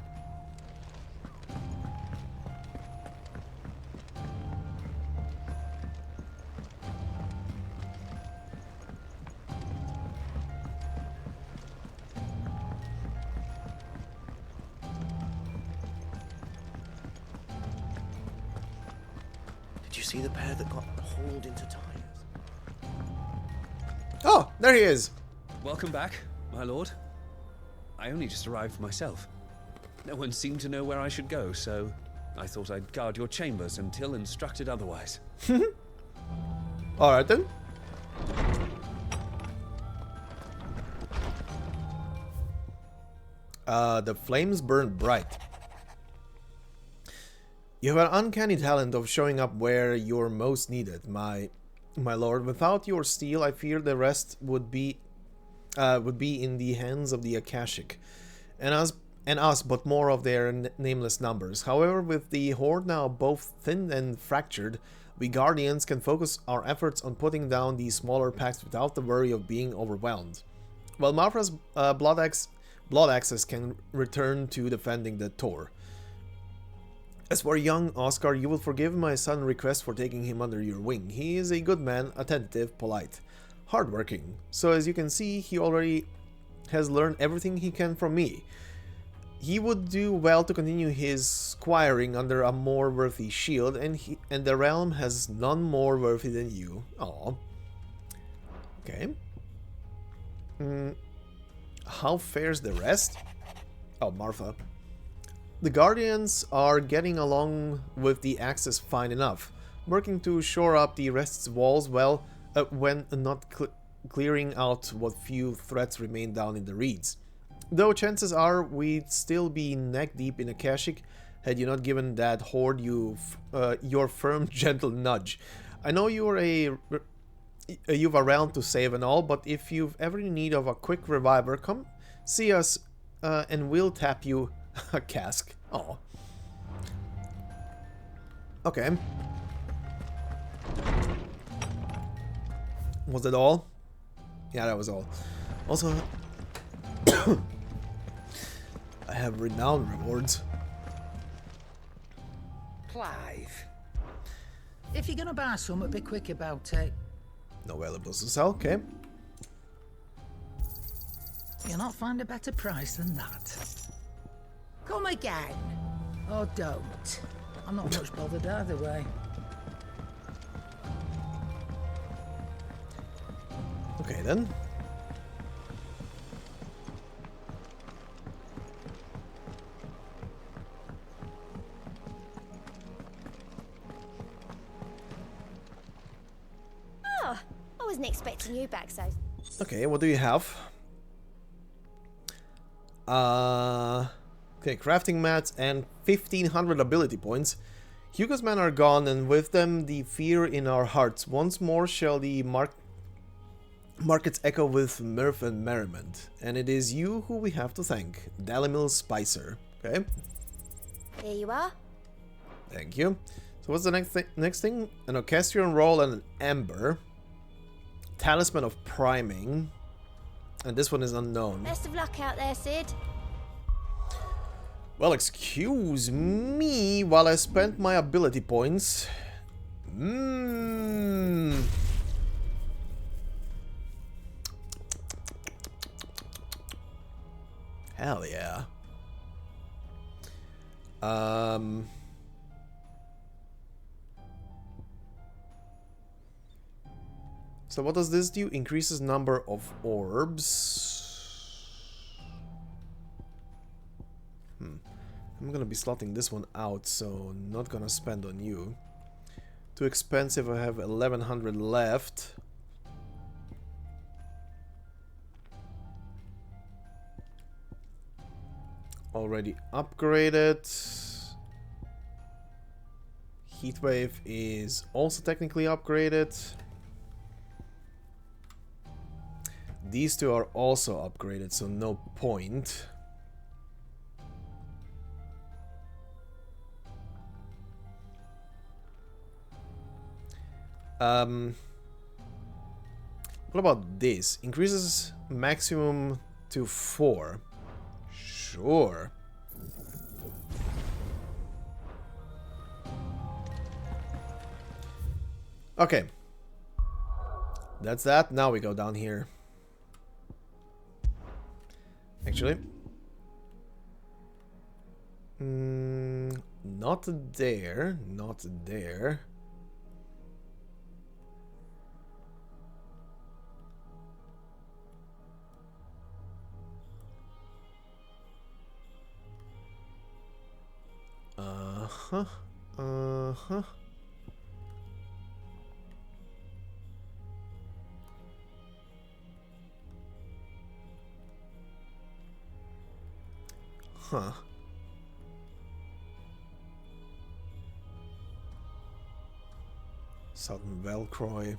Did you see the pair that got hauled into tires? Oh, there he is. Welcome back, my lord. I only just arrived myself. No one seemed to know where I should go, so I thought I'd guard your chambers until instructed otherwise. Alright then. The flames burned bright. You have an uncanny talent of showing up where you're most needed, my lord. Without your steel, I fear the rest would be in the hands of the Akashic, and us, but more of their nameless numbers. However, with the Horde now both thinned and fractured, we Guardians can focus our efforts on putting down these smaller packs without the worry of being overwhelmed. While Martha's blood axes can return to defending the Tor. As for young Oscar, you will forgive my sudden request for taking him under your wing. He is a good man, attentive, polite, hardworking. So as you can see, he already has learned everything he can from me. He would do well to continue his squiring under a more worthy shield, and the realm has none more worthy than you. Aww. Okay. How fares the rest? Oh, Martha. The Guardians are getting along with the Axis fine enough, working to shore up the rest's walls well when not clearing out what few threats remain down in the reeds. Though chances are we'd still be neck deep in Akashic, had you not given that horde your firm, gentle nudge. I know you've around to save and all, but if you've ever in need of a quick reviver, come see us and we'll tap you a cask. Oh. Okay. Was that all? Yeah, that was all. Also, I have renown rewards. Clive, if you're gonna buy something, be quick about it. No valuables to sell, okay. You'll not find a better price than that. Come again. Or don't. I'm not much bothered either way. Okay then. Oh, I wasn't expecting you back so. Okay, what do you have? Okay, crafting mats and 1500 ability points. Hugo's men are gone, and with them the fear in our hearts. Once more shall the markets echo with mirth and merriment. And it is you who we have to thank, Dalimil Spicer. Okay. Here you are. Thank you. So what's the next thing? An orchestrion roll and an ember. Talisman of priming. And this one is unknown. Best of luck out there, Sid. Well, excuse me while I spent my ability points. Hell yeah. So what does this do? Increases number of orbs. I'm gonna be slotting this one out, so not gonna spend on you. Too expensive, I have 1100 left. Already upgraded. Heatwave is also technically upgraded. These two are also upgraded, so no point. What about this? Increases maximum to 4. Sure. Okay. That's that. Now we go down here. Actually. Not there. Not there. Uh-huh. Uh-huh. Huh. Southern Velcroy.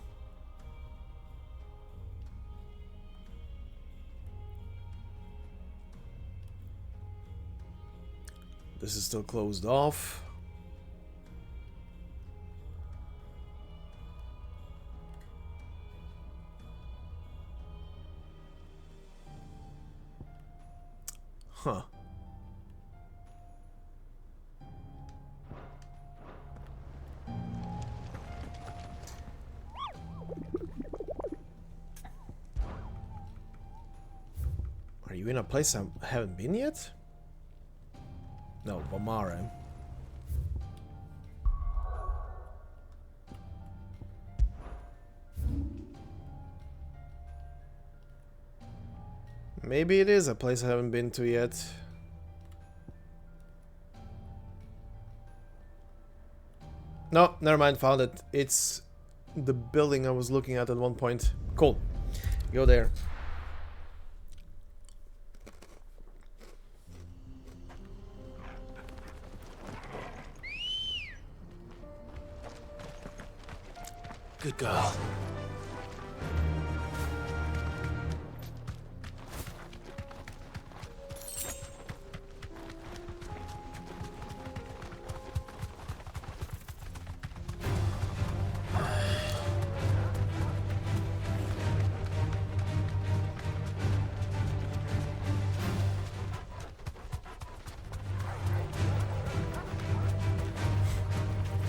This is still closed off. Huh. Are you in a place I haven't been yet? No, Vamara. Maybe it is a place I haven't been to yet. No, never mind, found it. It's the building I was looking at one point. Cool. Go there. Good girl.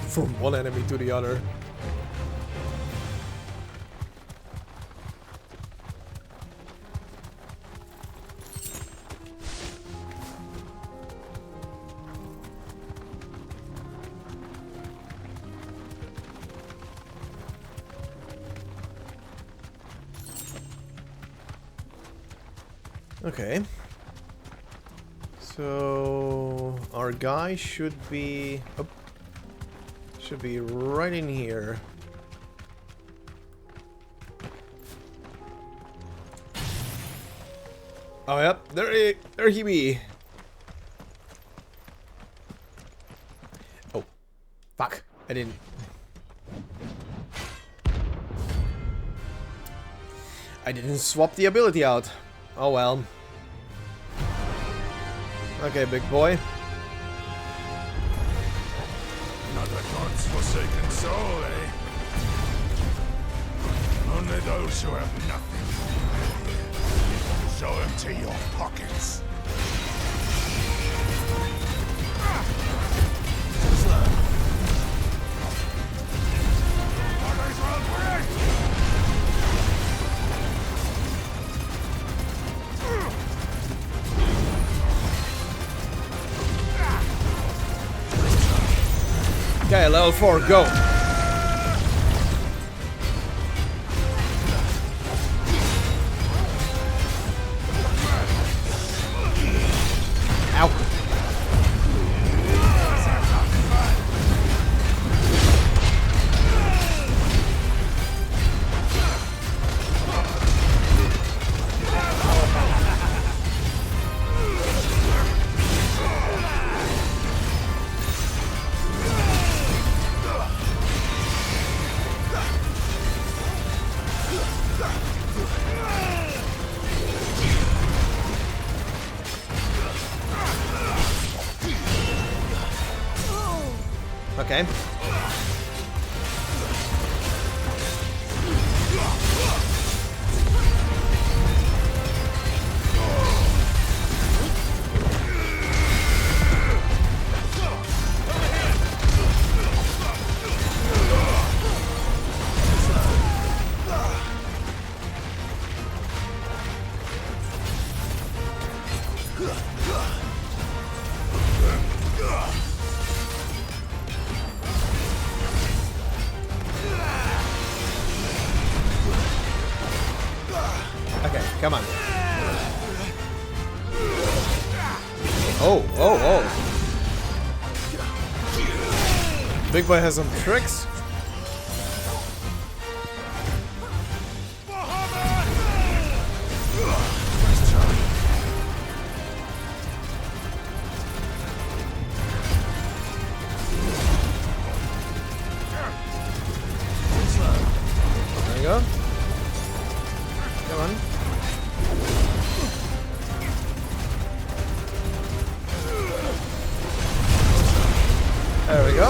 From one enemy to the other. Okay. So our guy should be right in here. Oh yep, there he be. Oh, fuck! I didn't swap the ability out. Oh well. Okay, big boy. Another god's forsaken soul, eh? Only those who have nothing. Show empty your pockets. Okay, level 4, go. Ow. Okay. Come on. Oh. Big boy has some tricks. There you go. Come on. There we go.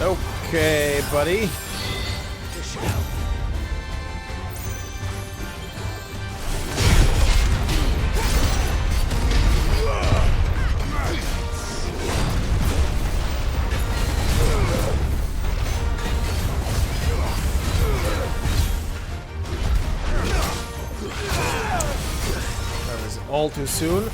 Okay, buddy. That was all too soon.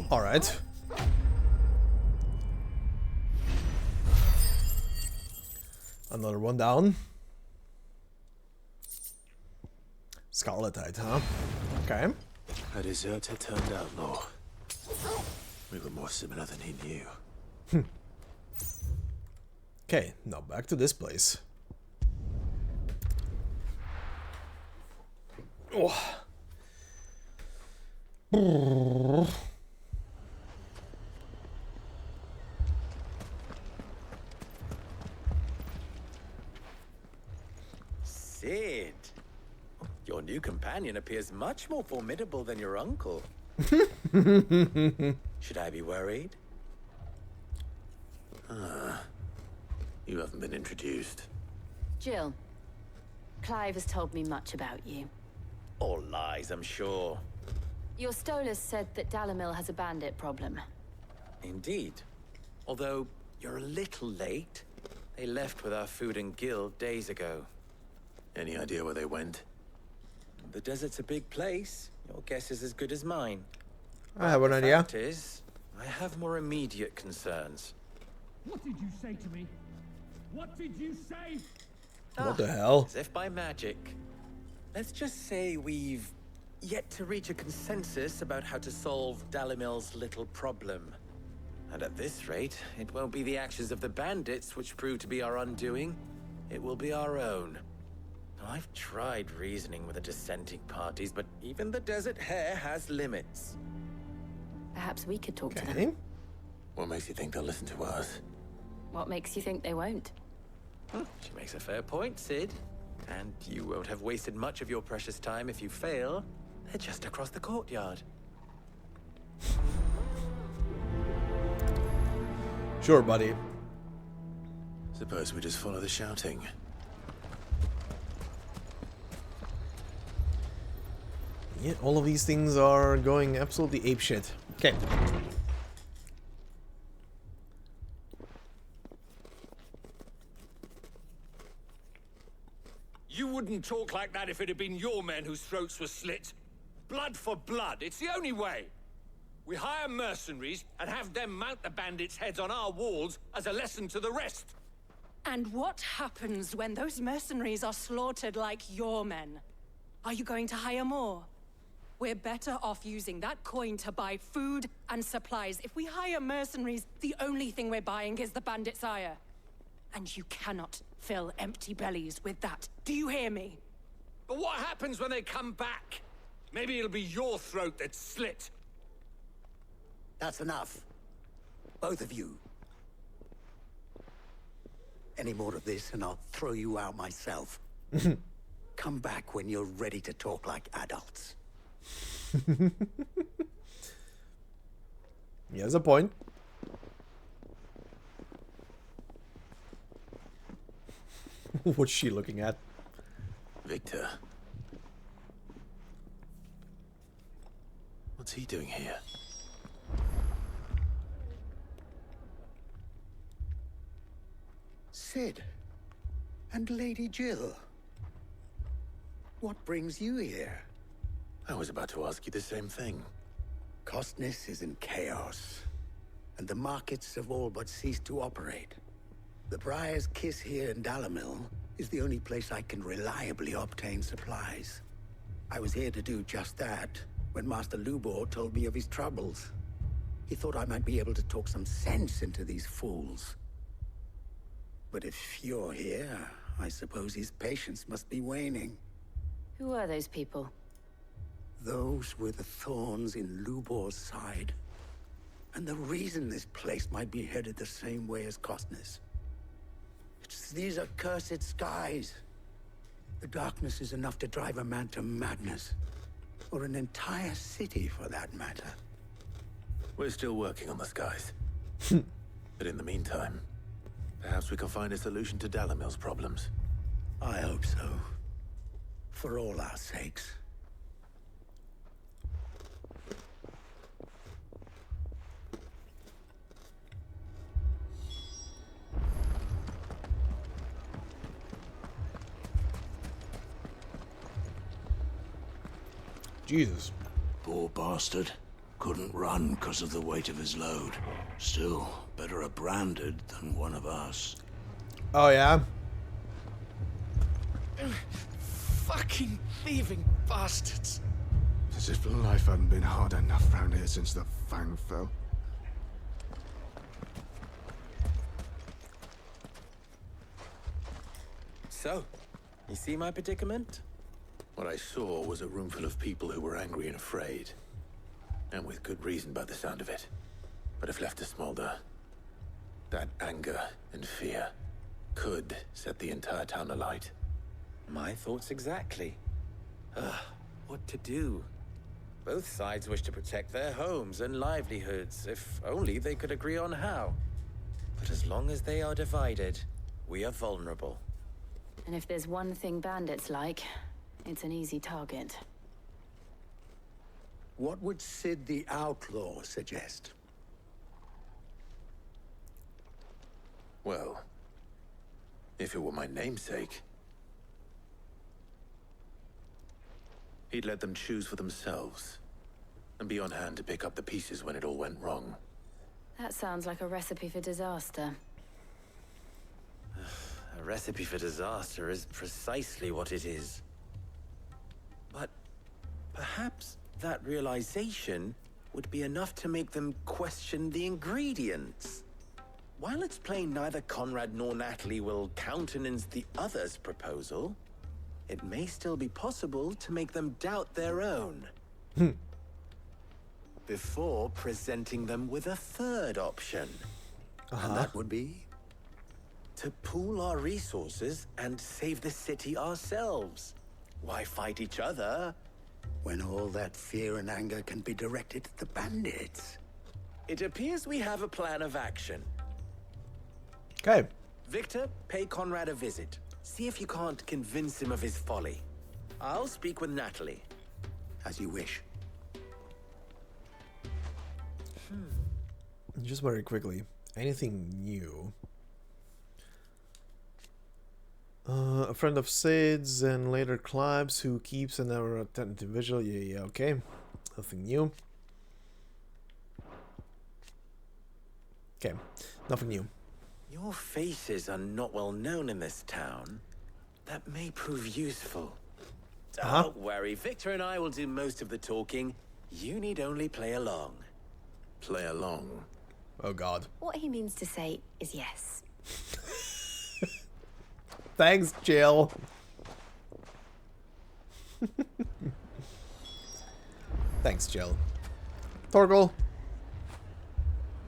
All right. Another one down. Scarletite, huh? Okay. A deserter turned outlaw. We were more similar than he knew. Okay, now back to this place. Oh. Sid, your new companion appears much more formidable than your uncle. Should I be worried? You haven't been introduced. Jill, Clive has told me much about you. All lies, I'm sure. Your Stolas said that Dalamil has a bandit problem. Indeed. Although, you're a little late. They left with our food and guild days ago. Any idea where they went? The desert's a big place. Your guess is as good as mine. I have an idea. Fact is, I have more immediate concerns. What did you say to me? What did you say? What the hell? As if by magic. Let's just say we've yet to reach a consensus about how to solve Dalamil's little problem. And at this rate, it won't be the actions of the bandits which prove to be our undoing. It will be our own. I've tried reasoning with the dissenting parties, but even the Desert Hare has limits. Perhaps we could talk to them. What makes you think they'll listen to us? What makes you think they won't? She makes a fair point, Sid. And you won't have wasted much of your precious time if you fail. They're just across the courtyard. Sure, buddy. Suppose we just follow the shouting. Yeah, all of these things are going absolutely apeshit. Okay. You wouldn't talk like that if it had been your men whose throats were slit. Blood for blood, it's the only way. We hire mercenaries and have them mount the bandits' heads on our walls as a lesson to the rest. And what happens when those mercenaries are slaughtered like your men? Are you going to hire more? We're better off using that coin to buy food and supplies. If we hire mercenaries, the only thing we're buying is the bandit's ire. And you cannot fill empty bellies with that. Do you hear me? But what happens when they come back? Maybe it'll be your throat that's slit. That's enough. Both of you. Any more of this and I'll throw you out myself. Come back when you're ready to talk like adults. He has a point. What's she looking at? Victor. What's he doing here? Sid. And Lady Jill. What brings you here? I was about to ask you the same thing. Costness is in chaos, and the markets have all but ceased to operate. The Briar's Kiss here in Dalamil is the only place I can reliably obtain supplies. I was here to do just that when Master Lubor told me of his troubles. He thought I might be able to talk some sense into these fools. But if you're here, I suppose his patience must be waning. Who are those people? Those were the thorns in Lubor's side. And the reason this place might be headed the same way as Costner's. It's these accursed skies. The darkness is enough to drive a man to madness. Or an entire city, for that matter. We're still working on the skies. But in the meantime, perhaps we can find a solution to Dalamil's problems. I hope so. For all our sakes. Jesus. Poor bastard. Couldn't run because of the weight of his load. Still, better a branded than one of us. Oh, yeah? Fucking thieving bastards. As if life hadn't been hard enough round here since the Fang fell. So, you see my predicament? What I saw was a room full of people who were angry and afraid. And with good reason by the sound of it. But if left to smolder, that anger and fear could set the entire town alight. My thoughts exactly. What to do? Both sides wish to protect their homes and livelihoods, if only they could agree on how. But as long as they are divided, we are vulnerable. And if there's one thing bandits like, it's an easy target. What would Sid the Outlaw suggest? Well, if it were my namesake, he'd let them choose for themselves and be on hand to pick up the pieces when it all went wrong. That sounds like a recipe for disaster. A recipe for disaster is precisely what it is. But perhaps that realization would be enough to make them question the ingredients. While it's plain neither Conrad nor Natalie will countenance the other's proposal, it may still be possible to make them doubt their own. Before presenting them with a third option. And that would be? To pool our resources and save the city ourselves. Why fight each other? When all that fear and anger can be directed at the bandits. It appears we have a plan of action. Okay. Victor, pay Conrad a visit. See if you can't convince him of his folly. I'll speak with Natalie. As you wish. Just very quickly, anything new? A friend of Sid's and later Clive's who keeps an ever attentive visual. Yeah, okay. Nothing new. Okay, nothing new. Your faces are not well known in this town. That may prove useful. Don't worry, Victor and I will do most of the talking. You need only play along. Play along? Oh god. What he means to say is yes. Thanks, Jill. Thanks, Jill. Torgal.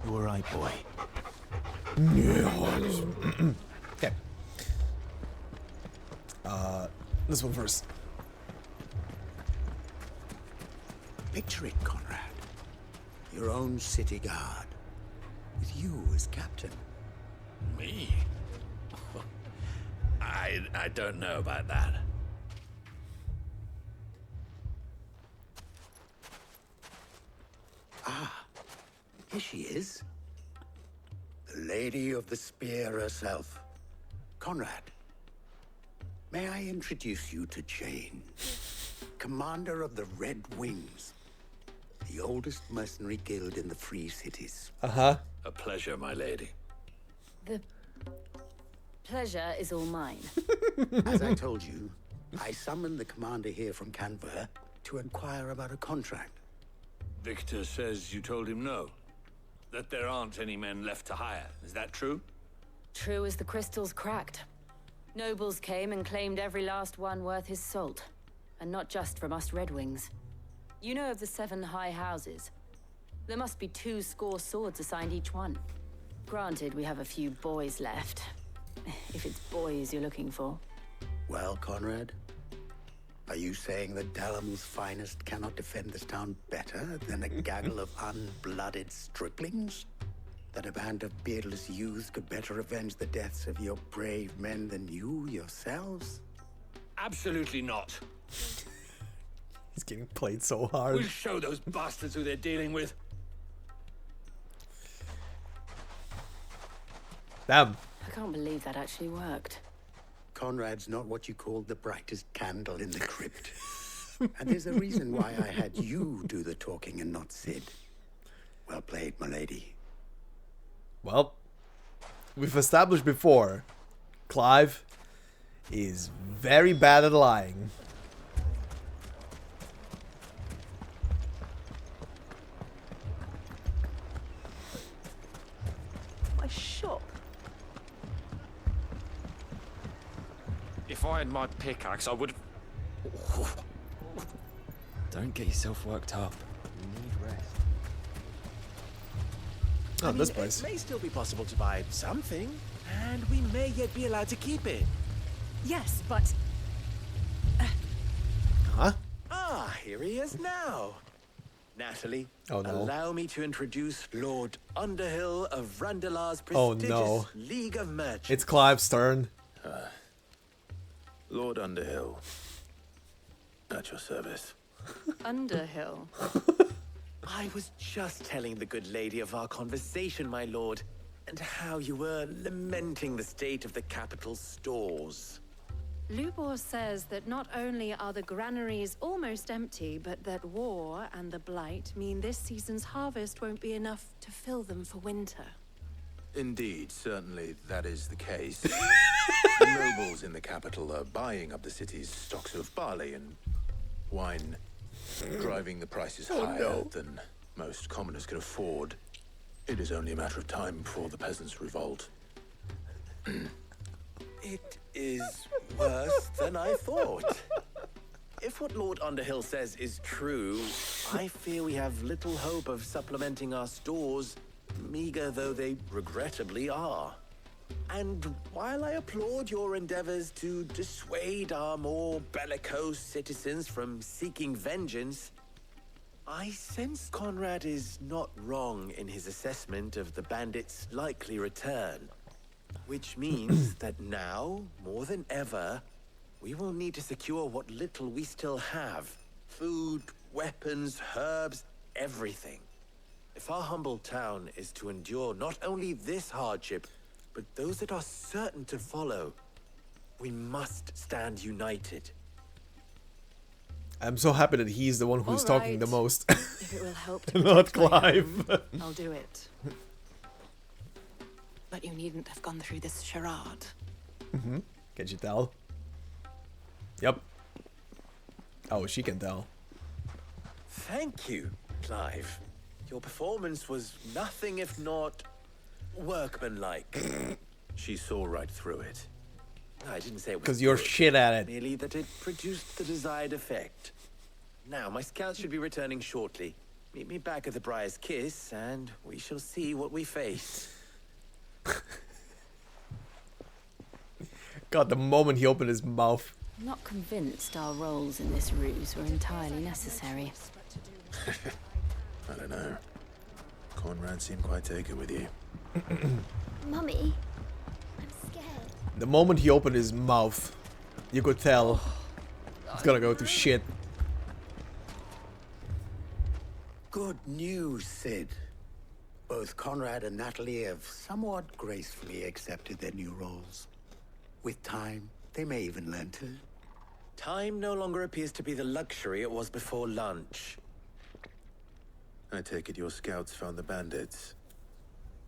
You were right, boy. Okay. This one first. Picture it, Conrad. Your own city guard. With you as captain. Me? I don't know about that. Ah, here she is. The Lady of the Spear herself. Conrad, may I introduce you to Jane, commander of the Red Wings, the oldest mercenary guild in the Free Cities. Uh-huh. A pleasure, my lady. The pleasure is all mine. As I told you, I summoned the commander here from Canberra to inquire about a contract. Victor says you told him no. that there aren't any men left to hire. Is that true? True as the crystals cracked. Nobles came and claimed every last one worth his salt. And not just from us Red Wings. You know of the 7 high houses. There must be 2 swords assigned each one. Granted, we have a few boys left. If it's boys you're looking for. Well, Conrad, are you saying that Dalamil's finest cannot defend this town better than a gaggle of unblooded striplings? That a band of beardless youths could better avenge the deaths of your brave men than you yourselves? Absolutely not. He's getting played so hard. We'll show those bastards who they're dealing with. Damn. I can't believe that actually worked. Conrad's not what you call the brightest candle in the crypt. And there's a reason why I had you do the talking and not Sid. Well played, my lady. Well, we've established before, Clive is very bad at lying. My shop. If I had my pickaxe, I would have... Don't get yourself worked up. You need rest. Oh, this place. It may still be possible to buy something, and we may yet be allowed to keep it. Yes, but... Huh? Ah, here he is now. Natalie, Oh, no. allow me to introduce Lord Underhill of Randalar's Oh, prestigious no. League of Merchants. It's Clive's turn. Lord Underhill, at your service. Underhill. I was just telling the good lady of our conversation, my lord, and how you were lamenting the state of the capital's stores. Lubor says that not only are the granaries almost empty, but that war and the blight mean this season's harvest won't be enough to fill them for winter. Indeed, certainly that is the case. The nobles in the capital are buying up the city's stocks of barley and wine, driving the prices higher than most commoners can afford. It is only a matter of time before the peasants revolt. It is worse than I thought. If what Lord Underhill says is true, I fear we have little hope of supplementing our stores, meager though they regrettably are. And while I applaud your endeavors to dissuade our more bellicose citizens from seeking vengeance, I sense Conrad is not wrong in his assessment of the bandits' likely return. Which means that now, more than ever, we will need to secure what little we still have. Food, weapons, herbs, everything. If our humble town is to endure not only this hardship, but those that are certain to follow, we must stand united. I'm so happy that he's the one who's talking the most. If it will help to Not protect my Clive. home, I'll do it. But you needn't have gone through this charade. Can you tell? Yep. Oh, she can tell. Thank you, Clive. Your performance was nothing if not workmanlike. She saw right through it. I didn't say it was 'Cause you're good, shit at it. Merely that it produced the desired effect. Now, my scouts should be returning shortly. Meet me back at the Briar's Kiss, and we shall see what we face. God, the moment he opened his mouth. I'm not convinced our roles in this ruse were entirely necessary. I don't know. Conrad seemed quite taken with you. Mummy, I'm scared. The moment he opened his mouth, you could tell it's gonna go to shit. Good news, Sid. Both Conrad and Natalie have somewhat gracefully accepted their new roles. With time, they may even learn to. Time no longer appears to be the luxury it was before lunch. I take it your scouts found the bandits.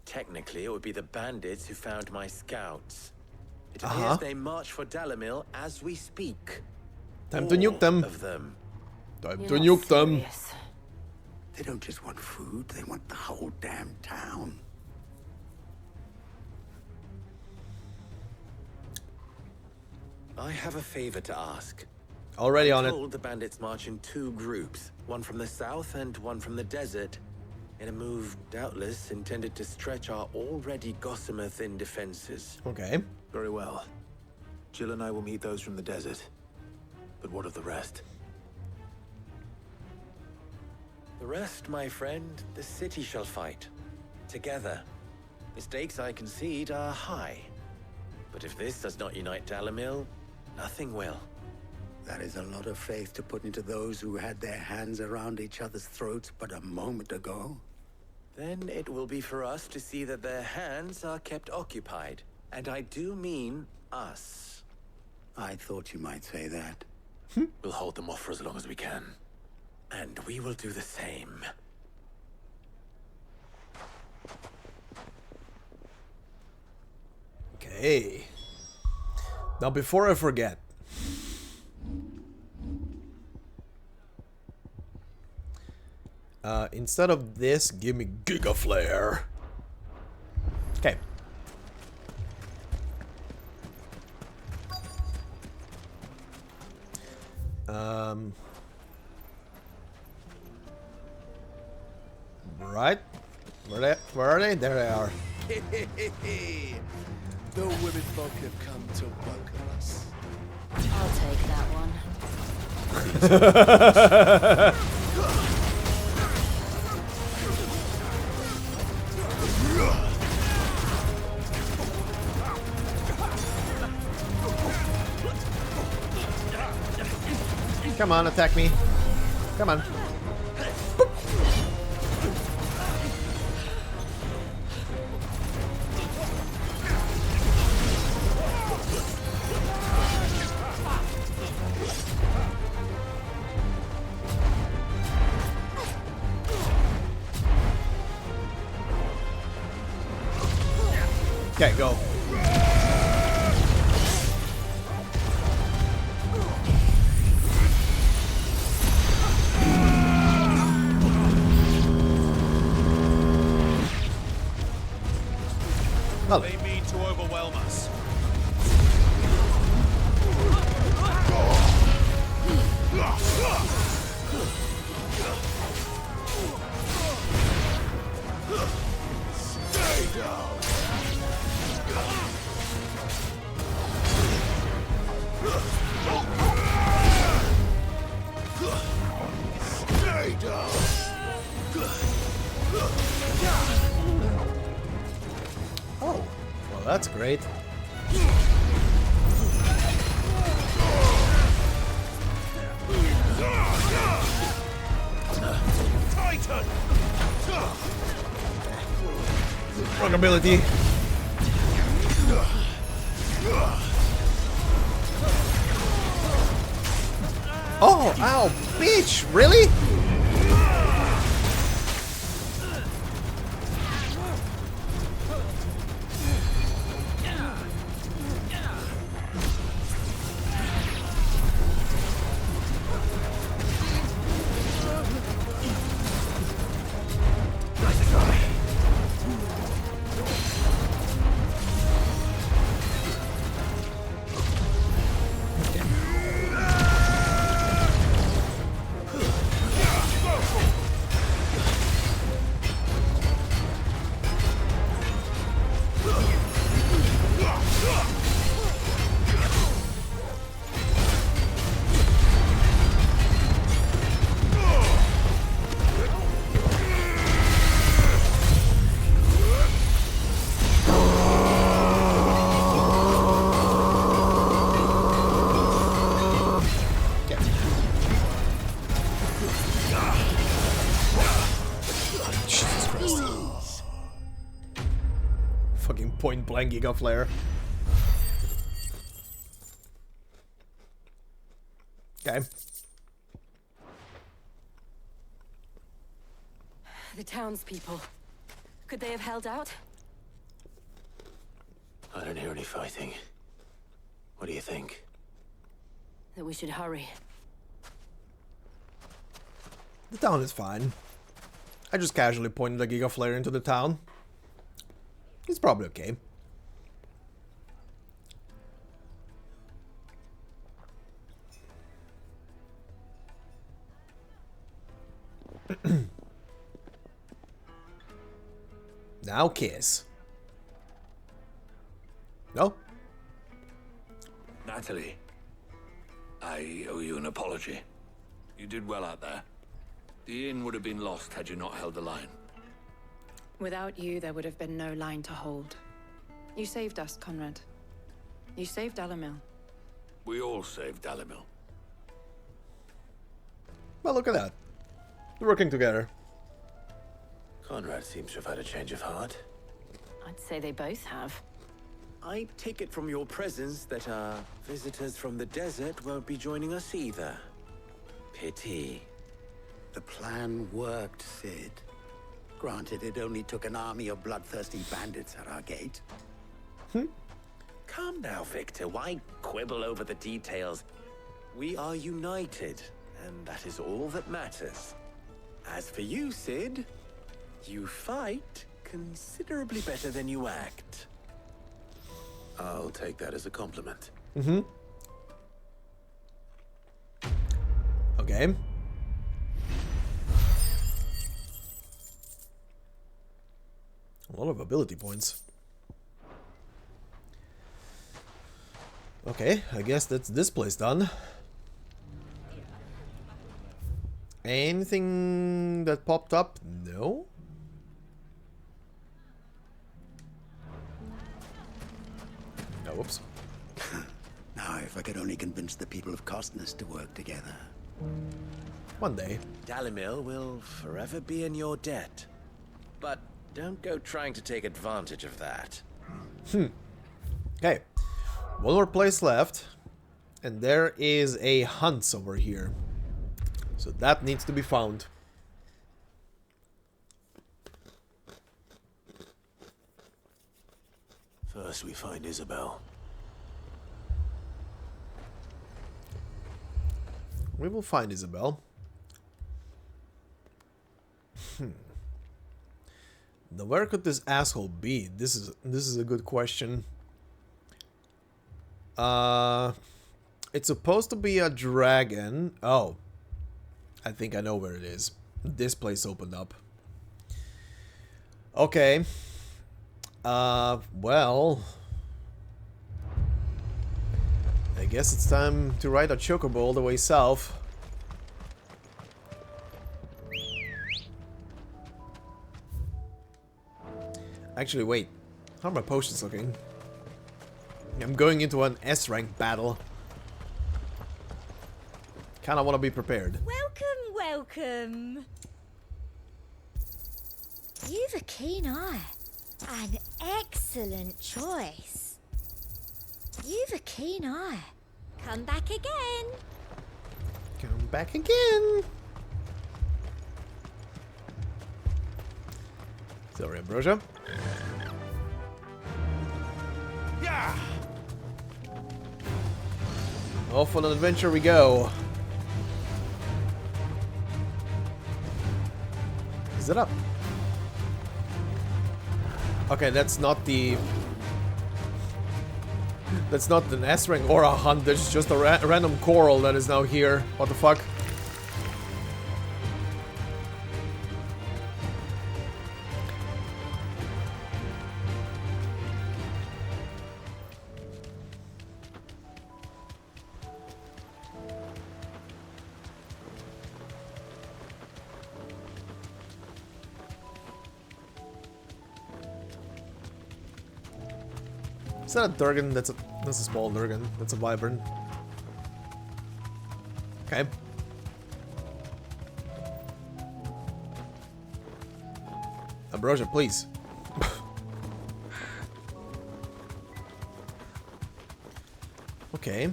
Technically, it would be the bandits who found my scouts. It appears they march for Dalamil as we speak. Time to nuke them. Of them. Time to nuke them. They don't just want food, they want the whole damn town. I have a favor to ask. Already on it. I'm told the bandits march in 2 groups, one from the south and one from the desert, in a move doubtless intended to stretch our already gossamer-thin defenses. Okay. Very well. Jill and I will meet those from the desert. But what of the rest? The rest, my friend, the city shall fight. Together. The stakes, I concede, are high. But if this does not unite Dalamil, nothing will. That is a lot of faith to put into those who had their hands around each other's throats but a moment ago. Then it will be for us to see that their hands are kept occupied. And I do mean us. I thought you might say that. We'll hold them off for as long as we can. And we will do the same. Okay. Now, before I forget, instead of this, give me Giga Flare. Okay. Right. Where are they? There they are. The women folk have come to welcome us. I'll take that one. Come on, attack me. Come on. Okay, go. They mean to overwhelm us. Stay down. Stay down. Oh, well, that's great. Titan. Wrong ability. Oh, ow, bitch, really? Fucking point blank Giga Flare. Okay. The townspeople. Could they have held out? I don't hear any fighting. What do you think? That we should hurry. The town is fine. I just casually pointed a Giga Flare into the town. It's probably okay. Now kiss. No? Natalie, I owe you an apology. You did well out there. The inn would have been lost had you not held the line. Without you, there would have been no line to hold. You saved us, Conrad. You saved Dalamil. We all saved Dalamil. Well, look at that. They're working together. Conrad seems to have had a change of heart. I'd say they both have. I take it from your presence that our visitors from the desert won't be joining us either. Pity. The plan worked, Sid. Granted, it only took an army of bloodthirsty bandits at our gate. Calm now, Victor. Why quibble over the details? We are united, and that is all that matters. As for you, Sid, you fight considerably better than you act. I'll take that as a compliment. Okay. A lot of ability points. Okay, I guess that's this place done. Anything that popped up? No? No, whoops. Now, if I could only convince the people of Costness to work together. One day. Dalamil will forever be in your debt. But don't go trying to take advantage of that. Okay. One more place left. And there is a Hunts over here. So that needs to be found. First we find Isabel. We will find Isabel. Now where could this asshole be? This is a good question. It's supposed to be a dragon. Oh. I think I know where it is. This place opened up. Okay. Well, I guess it's time to ride a chocobo all the way south. Actually, wait. How are my potions looking? I'm going into an S-rank battle. Kinda wanna be prepared. Welcome, welcome. You've a keen eye. An excellent choice. You've a keen eye. Come back again. Come back again. Sorry, Ambrosia. Yeah. Off on an adventure we go. Is it up? Okay, that's not the... That's not an S-rank or a hunt, that's just a random coral that is now here. What the fuck? Is that a Durgan? That's a small Durgan. That's a Wyvern. Okay. Ambrosia, please. Okay.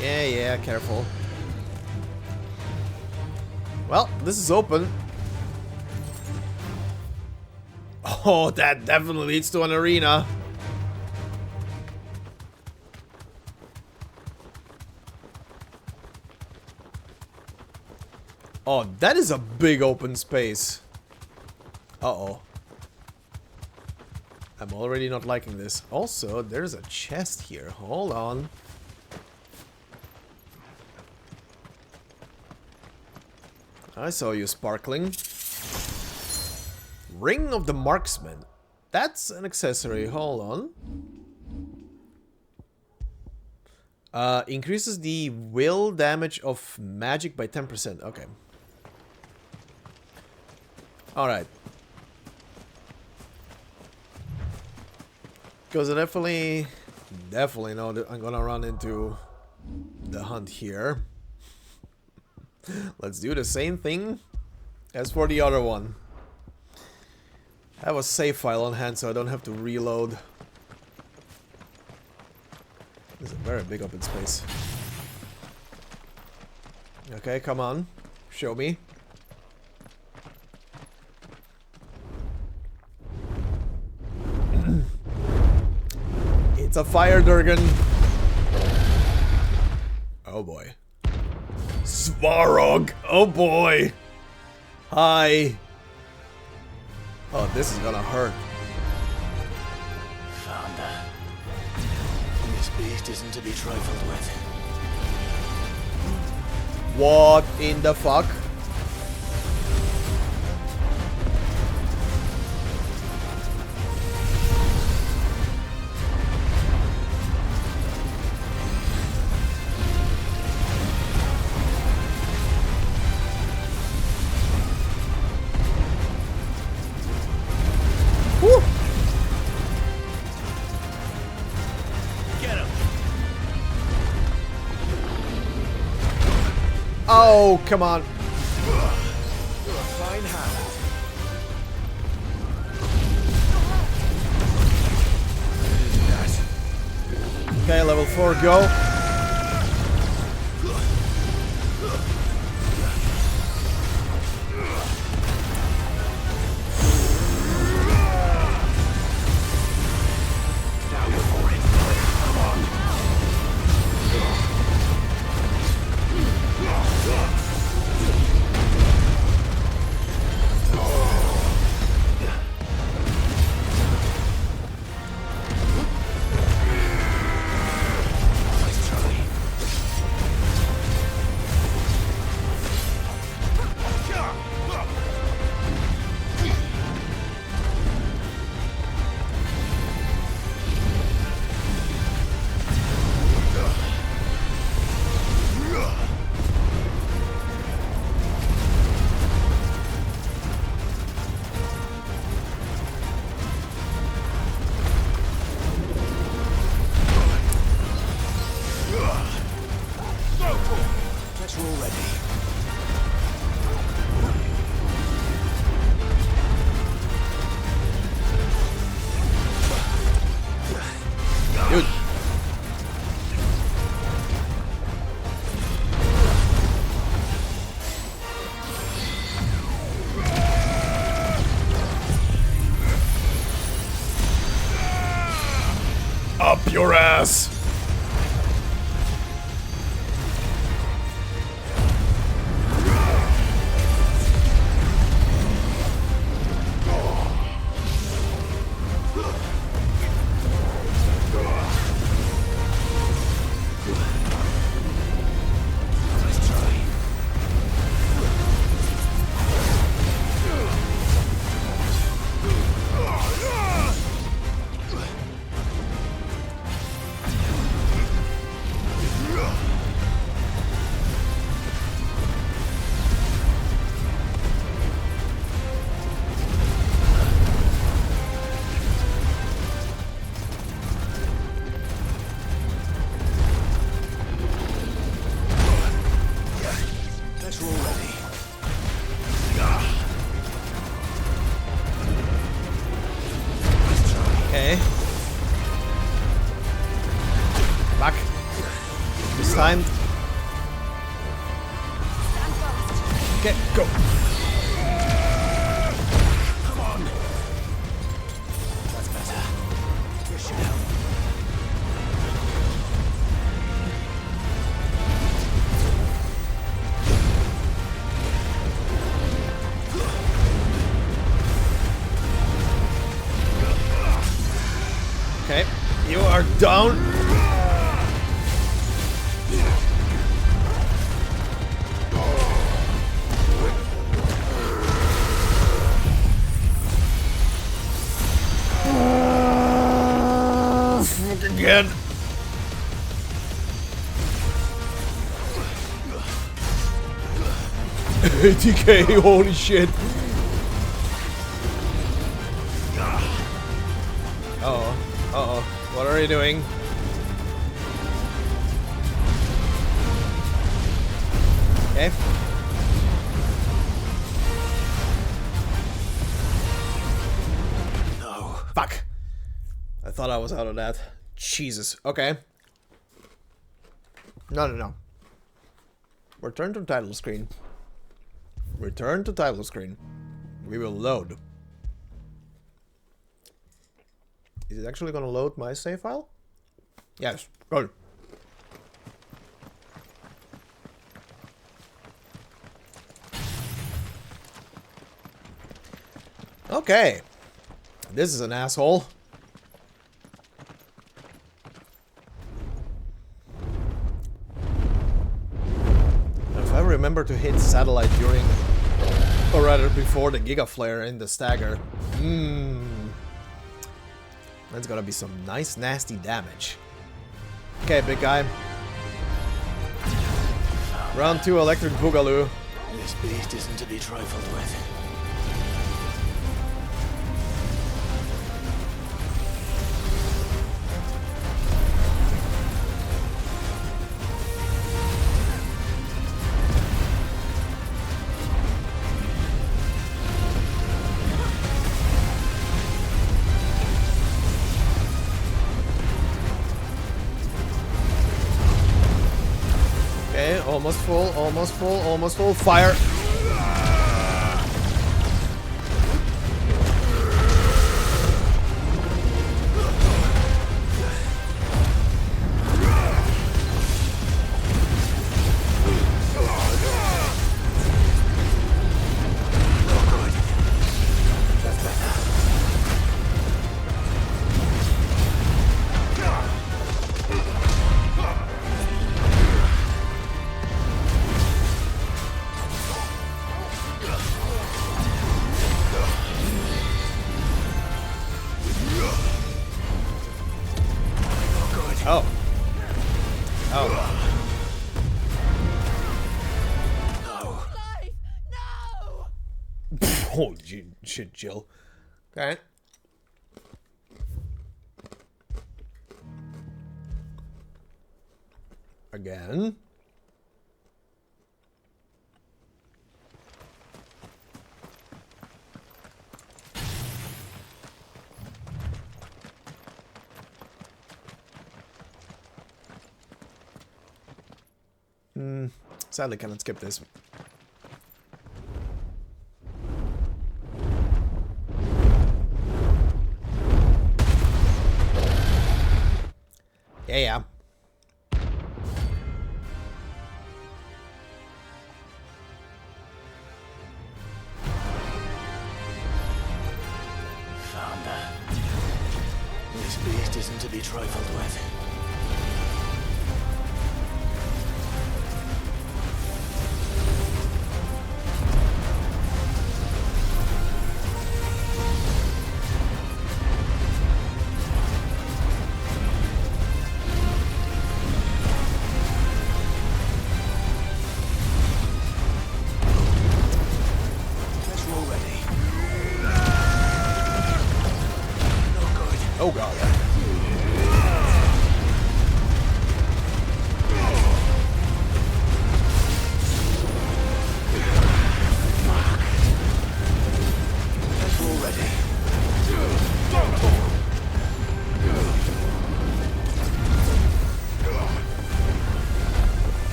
Yeah, careful. Well, this is open. Oh, that definitely leads to an arena. Oh, that is a big open space. Uh-oh. I'm already not liking this. Also, there's a chest here. Hold on. I saw you sparkling. Ring of the Marksman. That's an accessory. Hold on. Increases the will damage of magic by 10%. Okay. Alright. Because I definitely know that I'm gonna run into the hunt here. Let's do the same thing as for the other one. I have a save file on hand so I don't have to reload. This is a very big open space. Okay, come on. Show me. It's a fire Durgan. Oh boy. Svarog! Oh boy! Hi! Oh, this is gonna hurt. Found her. This beast isn't to be trifled with. What in the fuck? Oh, come on. Fine hand. Okay, level 4, go. Dude. Up your ass. Guard down. Fucking again. TK, holy shit. Uh-oh. Uh-oh. What are you doing? Okay. No. Fuck. I thought I was out of that. Jesus. Okay. No. Return to title screen. Return to title screen. We will load. Is it actually gonna load my save file? Yes. Good. Okay. This is an asshole. If I remember to hit satellite during, or rather before the Giga Flare in the stagger. That's gotta be some nice nasty damage. Okay, big guy. Round 2 electric boogaloo. This beast isn't to be trifled with. Okay, almost full, almost full, almost full. Fire! Oh. Oh. No. Holy shit, Jill. Okay. Again. Sadly cannot skip this. Yeah. Found her. This beast isn't to be trifled with. Oh god.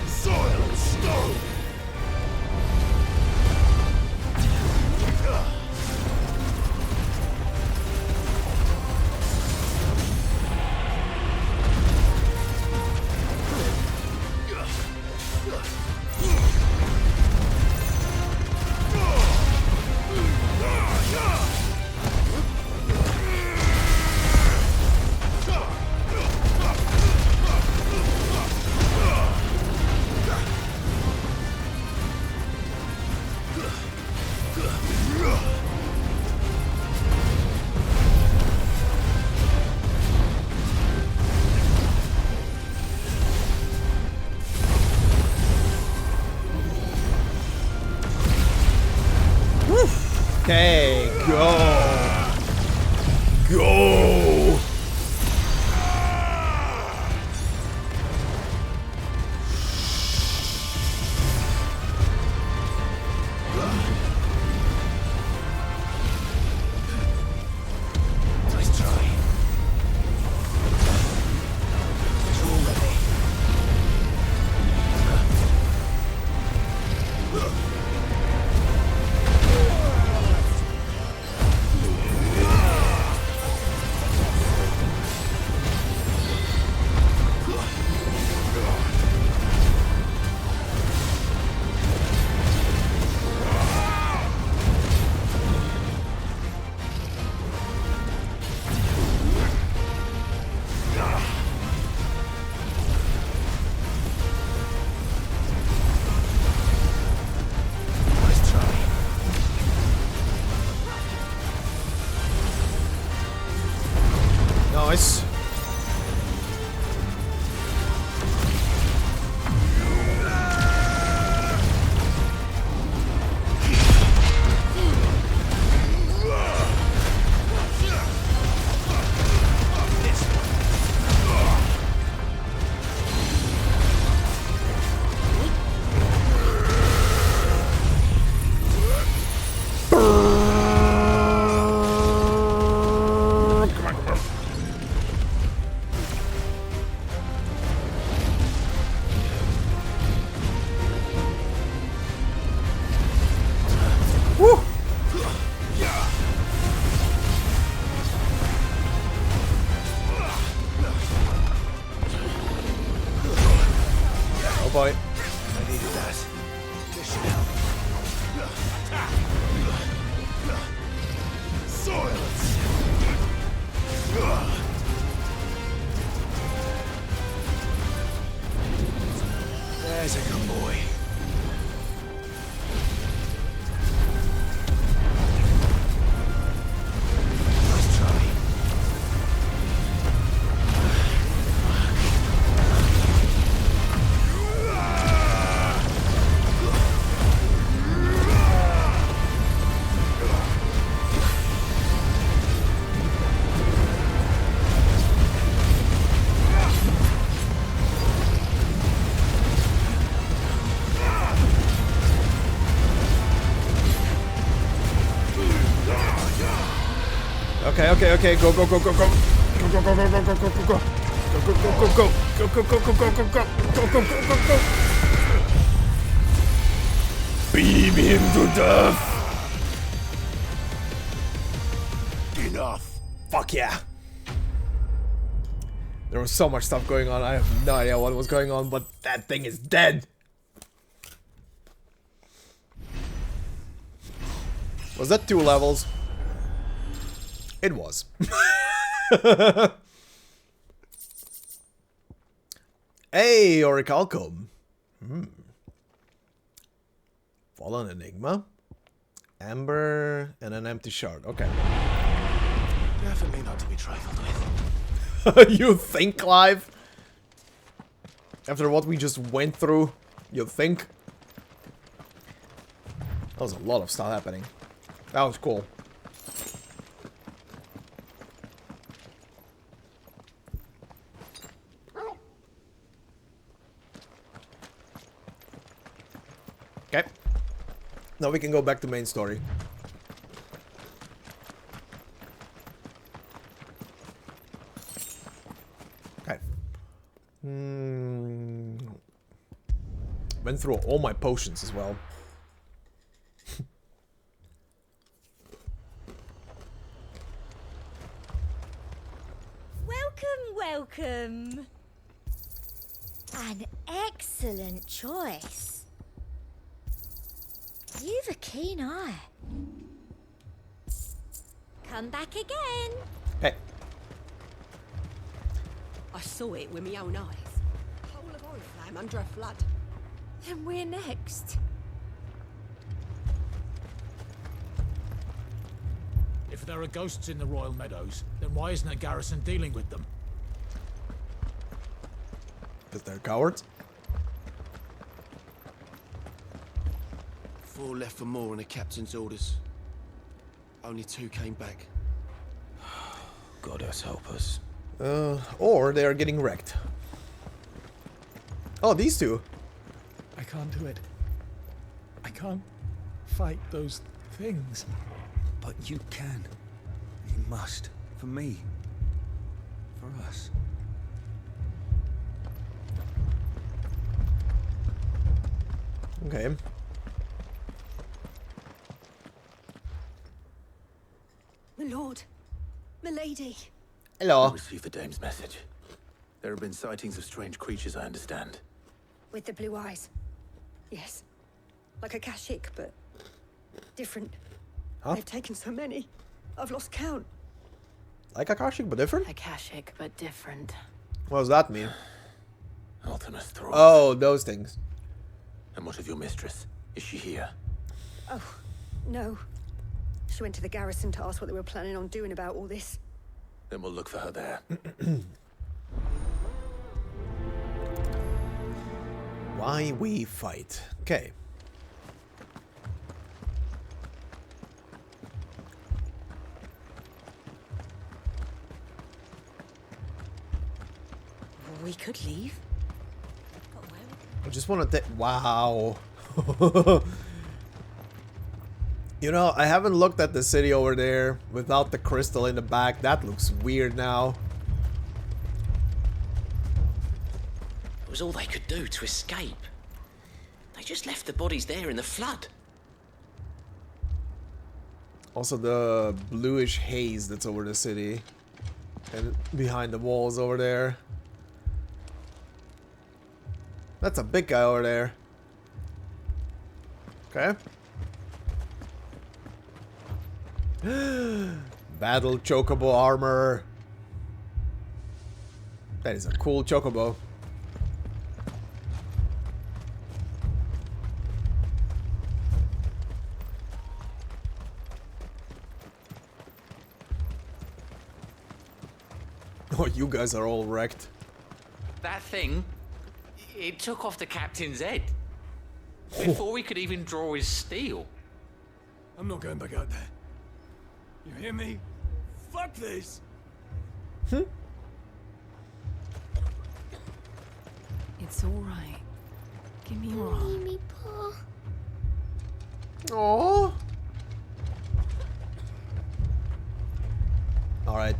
Soil and stone! Okay, go. Go. Nice try. Tool ready. Nice try. Nice. Woo! Oh boy. I needed that. This should help. Silence! There's a good boy. Nice try. Okay, go, go, go, go, go. Go, go, go, go, go, go, go, go, go. Go, go, go, go, go. Go, go, go, go, go, go, go. Go, go, go, go, go. Beam him to death. Enough. Fuck yeah. There was so much stuff going on. I have no idea what was going on, but that thing is dead. Was that 2 levels? It was. Hey, Orichalcum. Fallen Enigma. Amber and an empty shard. Okay. Definitely not to be trifled with. You think, Clive? After what we just went through, you think? That was a lot of stuff happening. That was cool. Okay. Now we can go back to main story. Went through all my potions as well. Welcome. An excellent choice. You've a keen eye. Come back again. Hey. I saw it with my own eyes. A whole of Oriflamme under a flood. Then we're next. If there are ghosts in the Royal Meadows, then why isn't a garrison dealing with them? Because they're cowards. 4 left for more on the captain's orders. Only 2 came back. God help us. Or they are getting wrecked. Oh, these two. I can't do it. I can't fight those things. But you can. You must. For me. For us. Okay. My lord. My lady. Hello. I received the dame's message. There have been sightings of strange creatures, I understand. With the blue eyes. Yes. Like a Kashik, but different. Huh? They've taken so many. I've lost count. Like Akashic, but different? Akashic, but different. What does that mean? Ultimus Thrall. Oh, those things. And what of your mistress? Is she here? Oh, no. She went to the garrison to ask what they were planning on doing about all this. Then we'll look for her there. Why we fight. Okay. We could leave. I just want to take... Wow. You know, I haven't looked at the city over there without the crystal in the back. That looks weird now. It was all they could do to escape. They just left the bodies there in the flood. Also the bluish haze that's over the city. And behind the walls over there. That's a big guy over there. Okay. Battle chocobo armor. That is a cool chocobo. Oh, you guys are all wrecked. That thing, it took off the captain's head. Before we could even draw his steel. I'm not going back out there. You hear me? Fuck this! It's all right. Give me your arm. Me, Paul. Aww. Alright.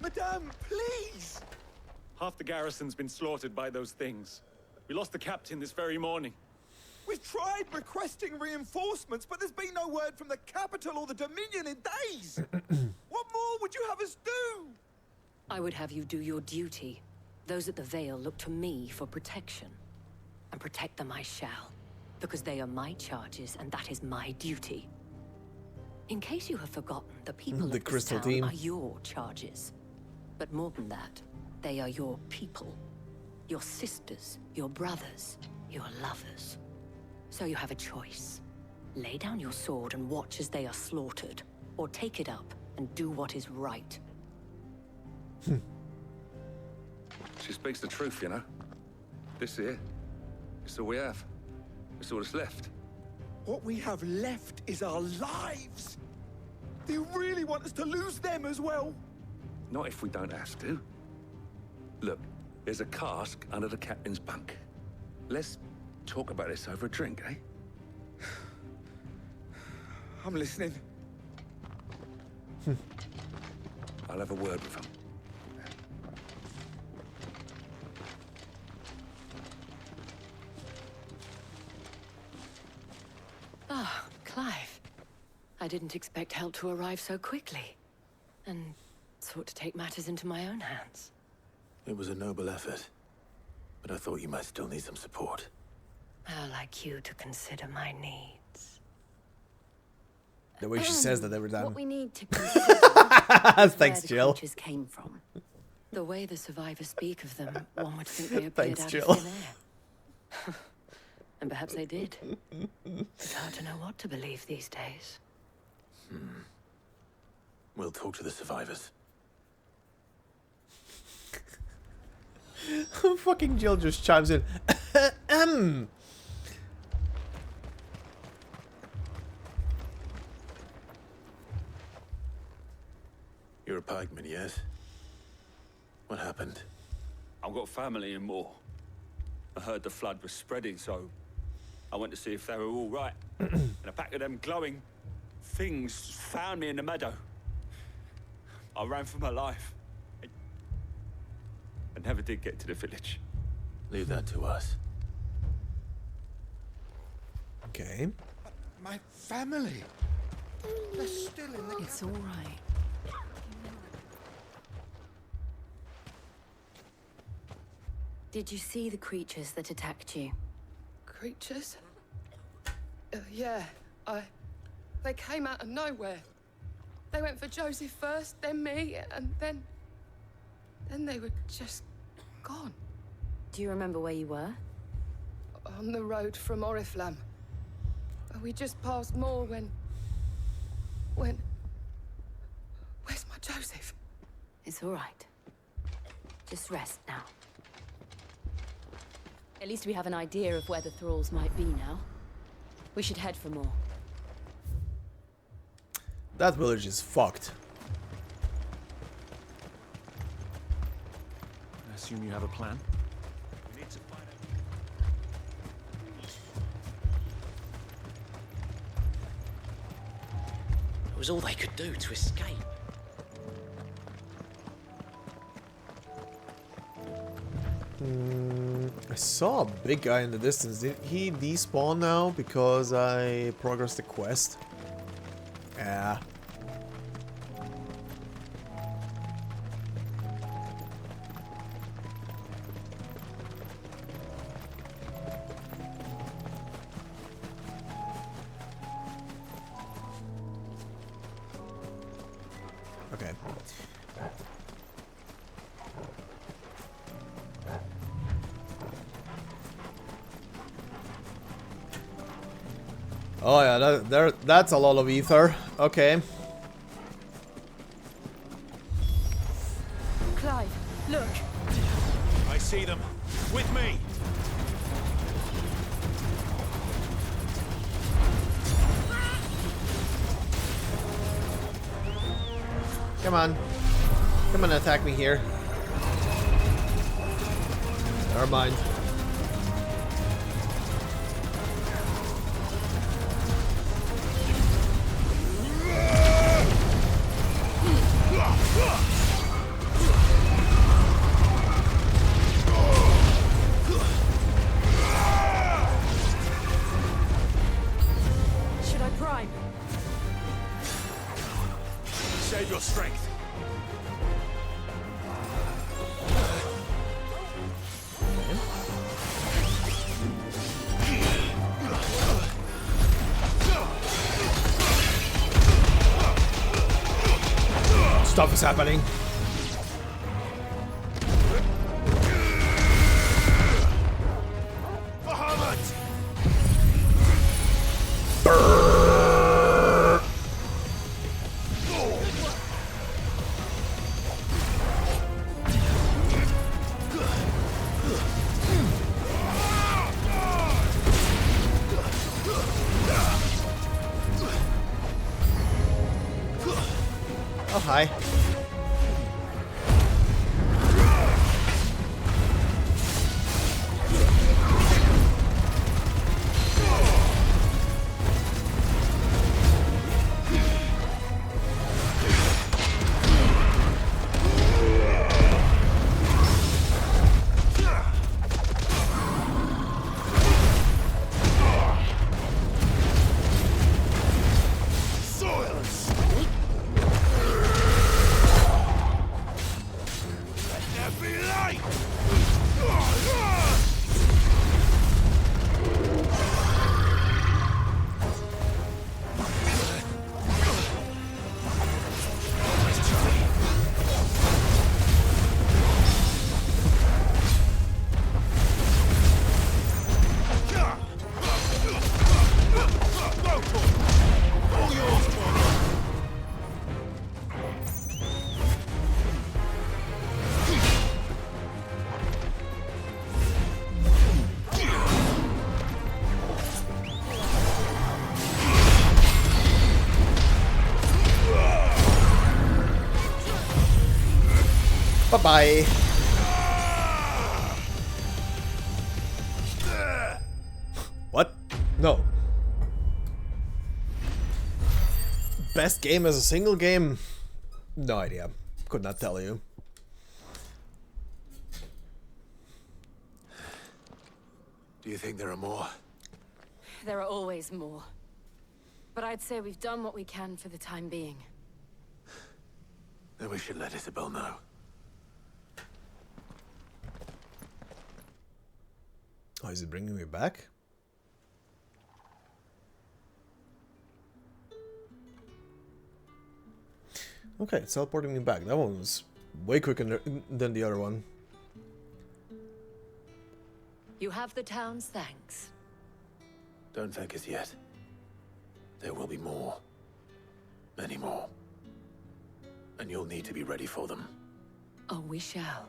Madame, please! Half the garrison's been slaughtered by those things. We lost the captain this very morning. We've tried requesting reinforcements, but there's been no word from the capital or the Dominion in days. What more would you have us do? I would have you do your duty. Those at the Vale look to me for protection. And protect them I shall. Because they are my charges, and that is my duty. In case you have forgotten, the people The of this Crystal town Team. are your charges. But more than that, they are your people. Your sisters, your brothers, your lovers. So you have a choice. Lay down your sword and watch as they are slaughtered, or take it up and do what is right. She speaks the truth, you know. This here, it's all we have. It's all that's left. What we have left is our lives. Do you really want us to lose them as well? Not if we don't have to. Look, there's a cask under the captain's bunk. Let's talk about this over a drink, eh? I'm listening. I'll have a word with him. Ah, Clive. I didn't expect help to arrive so quickly. And sought to take matters into my own hands. It was a noble effort, but I thought you might still need some support. How like you to consider my needs. The way she says that every time. What we need to consider is Thanks, where the Jill. creatures came from. The way the survivors speak of them, one would think they appeared Thanks, out Jill. of thin air. And perhaps they did. It's hard to know what to believe these days. We'll talk to the survivors. Fucking Jill just chimes in. You're a pikeman, yes? What happened? I've got family in Moor. I heard the flood was spreading, so I went to see if they were all right. And a pack of them glowing things found me in the meadow. I ran for my life. I never did get to the village. Leave that to us. Okay. My family. They're still in the... It's all right. Did you see the creatures that attacked you? Creatures? Yeah, they came out of nowhere. They went for Joseph first, then me, and then they were just gone. Do you remember where you were? On the road from Oriflamme. We just passed Moor when... Where's my Joseph? It's all right. Just rest now. At least we have an idea of where the thralls might be now. We should head for more. That village is fucked. I assume you have a plan? We need to find out. It was all they could do to escape. I saw a big guy in the distance. Did he despawn now because I progressed the quest? Yeah. Okay. Oh yeah, that's a lot of ether. Okay. Clive, look. I see them. With me. Come on. Come on, attack me here. Never mind. Should I prime? Save your strength. Stuff is happening. Oh, hi. Bye-bye. What? No. Best game as a single game? No idea. Could not tell you. Do you think there are more? There are always more. But I'd say we've done what we can for the time being. Then we should let Isabel know. Oh, is it bringing me back? Okay, it's teleporting me back. That one was way quicker than the other one. You have the town's thanks. Don't thank us yet. There will be more. Many more. And you'll need to be ready for them. Oh, we shall.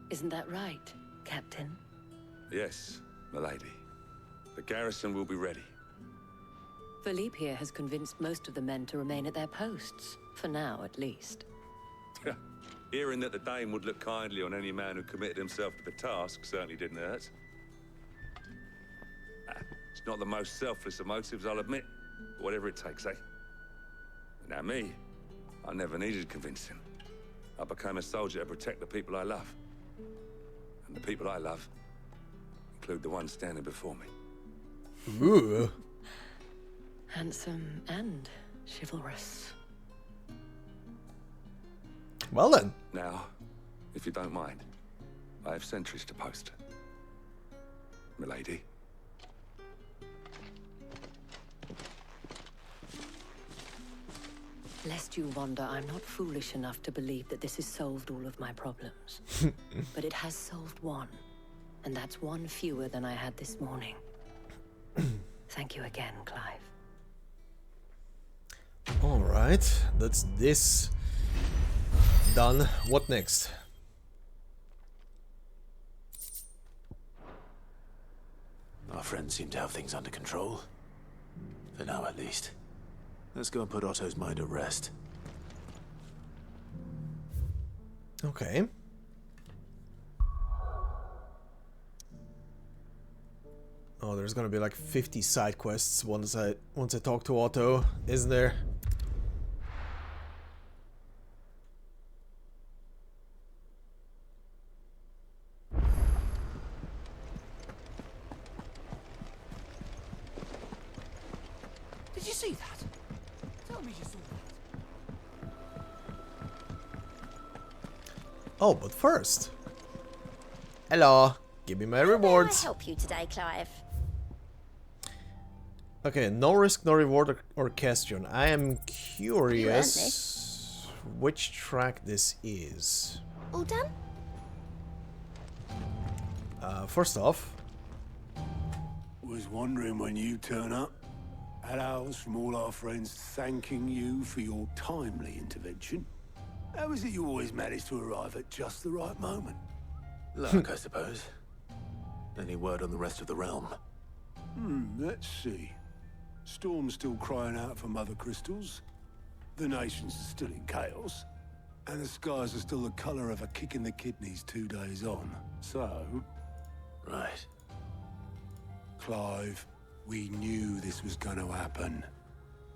Isn't that right, Captain? Yes, milady. The garrison will be ready. Philippe here has convinced most of the men to remain at their posts. For now, at least. Hearing that the Dame would look kindly on any man who committed himself to the task certainly didn't hurt. It's not the most selfless of motives, I'll admit. But whatever it takes, eh? Now me, I never needed convincing. I became a soldier to protect the people I love. And the people I love include the one standing before me. Ooh. Handsome and chivalrous. Well then. Now, if you don't mind, I have sentries to post. Milady. Lest you wonder, I'm not foolish enough to believe that this has solved all of my problems. But it has solved one. And that's one fewer than I had this morning. Thank you again, Clive. Alright, that's this done. What next? Our friends seem to have things under control. For now, at least. Let's go and put Otto's mind at rest. Okay. Oh, there's gonna be like 50 side quests once I talk to Otto, isn't there? Did you see that? Tell me you saw that. Oh, but first. Hello. Give me my rewards. How may I help you today, Clive? Okay, no risk, no reward or question. I am curious which track this is. All done? First off, Was wondering when you turn up. Hellos from all our friends thanking you for your timely intervention. How is it you always manage to arrive at just the right moment? Luck, I suppose. Any word on the rest of the realm? Let's see. Storm's still crying out for mother crystals. The nations are still in chaos. And the skies are still the color of a kick in the kidneys 2 days on. So... Right. Clive, we knew this was going to happen.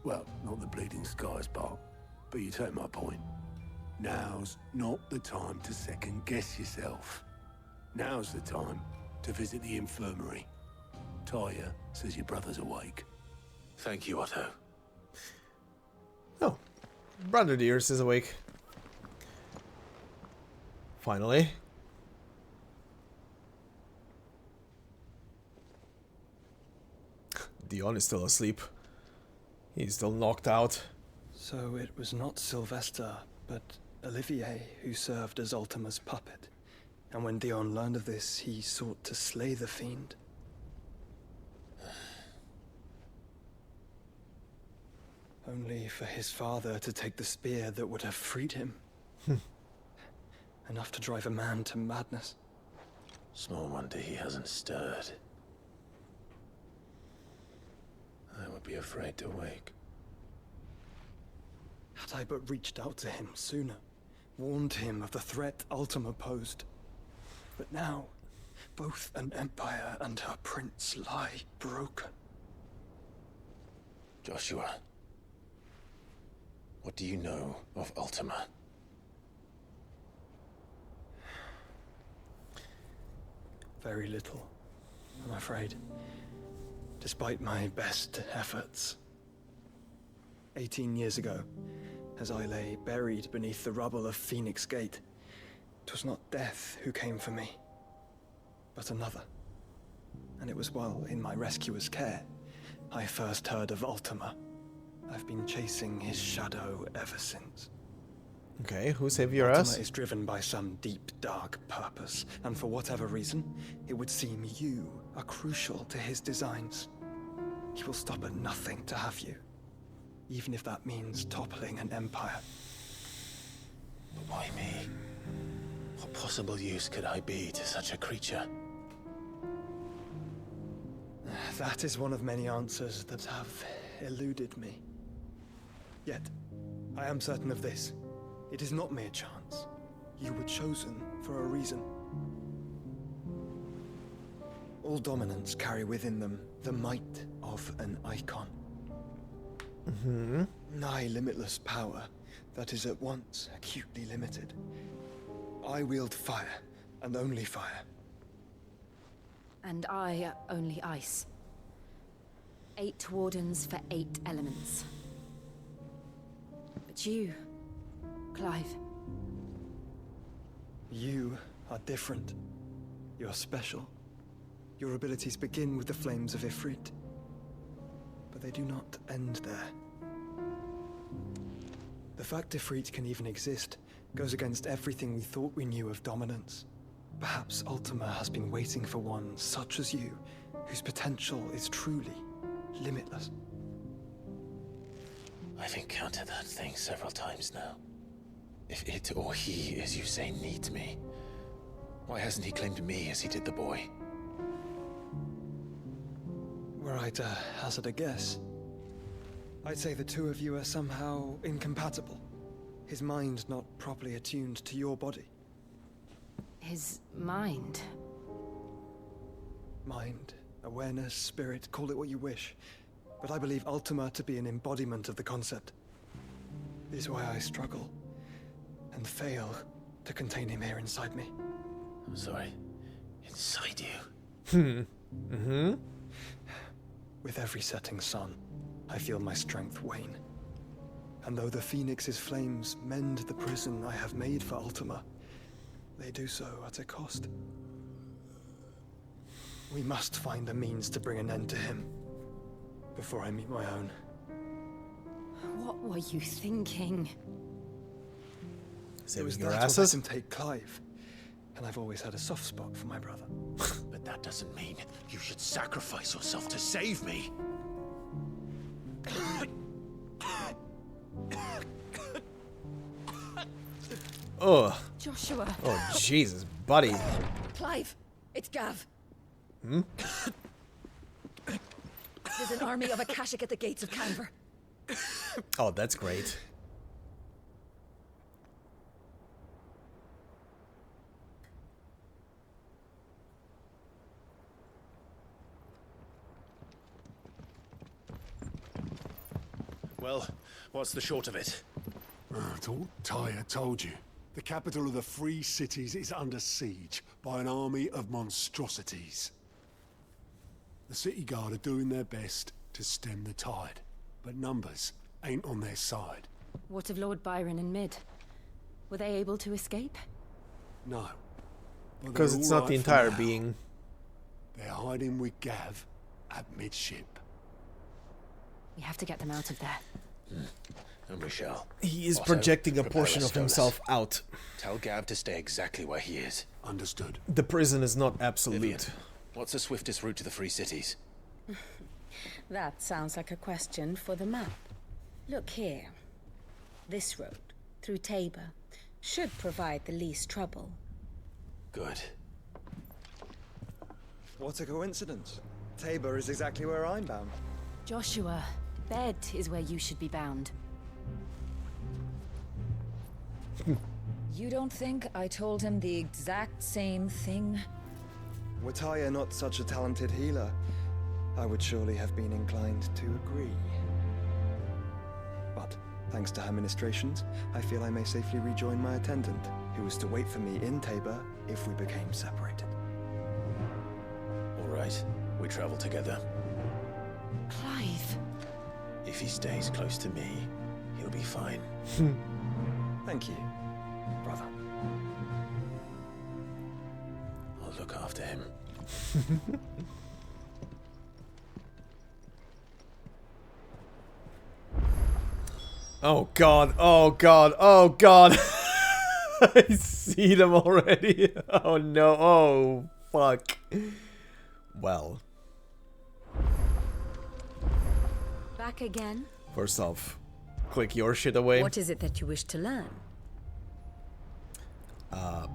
Well, not the bleeding skies part, but you take my point. Now's not the time to second guess yourself. Now's the time to visit the infirmary. Talia says your brother's awake. Thank you, Otto. oh, Brother Deers is awake. Finally. Dion is still asleep. He's still knocked out. So it was not Sylvester, but Olivier who served as Ultima's puppet. And when Dion learned of this, he sought to slay the fiend. Only for his father to take the spear that would have freed him. Enough to drive a man to madness. Small wonder he hasn't stirred. I would be afraid to wake. Had I but reached out to him sooner, warned him of the threat Ultima posed. But now, both an empire and her prince lie broken. Joshua, what do you know of Ultima? Very little, I'm afraid. Despite my best efforts. 18 years ago, as I lay buried beneath the rubble of Phoenix Gate, 'twas not death who came for me, but another. And it was while in my rescuer's care, I first heard of Ultima. I've been chasing his shadow ever since. Okay, who saved your Ultima ass? is driven by some deep, dark purpose, and for whatever reason, it would seem you are crucial to his designs. He will stop at nothing to have you, even if that means toppling an empire. But why me? What possible use could I be to such a creature? That is one of many answers that have eluded me. Yet, I am certain of this. It is not mere chance. You were chosen for a reason. All dominants carry within them the might of an icon. Nigh limitless power that is at once acutely limited. I wield fire, and only fire. And I only ice. 8 wardens for 8 elements. But you, Clive. You are different. You're special. Your abilities begin with the flames of Ifrit. But they do not end there. The fact Ifrit can even exist goes against everything we thought we knew of dominance. Perhaps Ultima has been waiting for one such as you, whose potential is truly limitless. I've encountered that thing several times now. If it or he, as you say, needs me, why hasn't he claimed me as he did the boy? Were I to hazard a guess, I'd say the two of you are somehow incompatible. His mind not properly attuned to your body. His mind? Mind, awareness, spirit, call it what you wish. But I believe Ultima to be an embodiment of the concept. This is why I struggle and fail to contain him here inside me. I'm sorry. Inside you? With every setting sun, I feel my strength wane. And though the Phoenix's flames mend the prison I have made for Ultima, they do so at a cost. We must find a means to bring an end to him before I meet my own. What were you thinking? It was your that or asses? let him take Clive. And I've always had a soft spot for my brother. But that doesn't mean you should sacrifice yourself to save me. Ugh. Joshua. Oh, Jesus, buddy. Clive, it's Gav. Hmm? There's an army of Akashic at the gates of Canver. Oh, that's great. Well, what's the short of it? I thought Tyre told you. The capital of the Free Cities is under siege by an army of monstrosities. The city guard are doing their best to stem the tide, but numbers ain't on their side. What of Lord Byron and Mid? Were they able to escape? No. But Because they're it's all not the right for entire now. being. They're hiding with Gav at midship. We have to get them out of there. And we shall. He is Also, projecting a prepare portion of Astonis. himself out. Tell Gav to stay exactly where he is. Understood. The prison is not absolute. Vivian, what's the swiftest route to the Free Cities? That sounds like a question for the map. Look here. This road, through Tabor, should provide the least trouble. Good. What a coincidence. Tabor is exactly where I'm bound. Joshua, bed is where you should be bound. You don't think I told him the exact same thing? Were Tyre not such a talented healer, I would surely have been inclined to agree. But, thanks to her ministrations, I feel I may safely rejoin my attendant, who was to wait for me in Tabor if we became separated. All right, we travel together. Clive. If he stays close to me, he'll be fine. Thank you, brother. I'll look after him. Oh god, oh god, oh god. I see them already. Oh no, oh fuck. Well. Back again? First off, click your shit away. What is it that you wish to learn?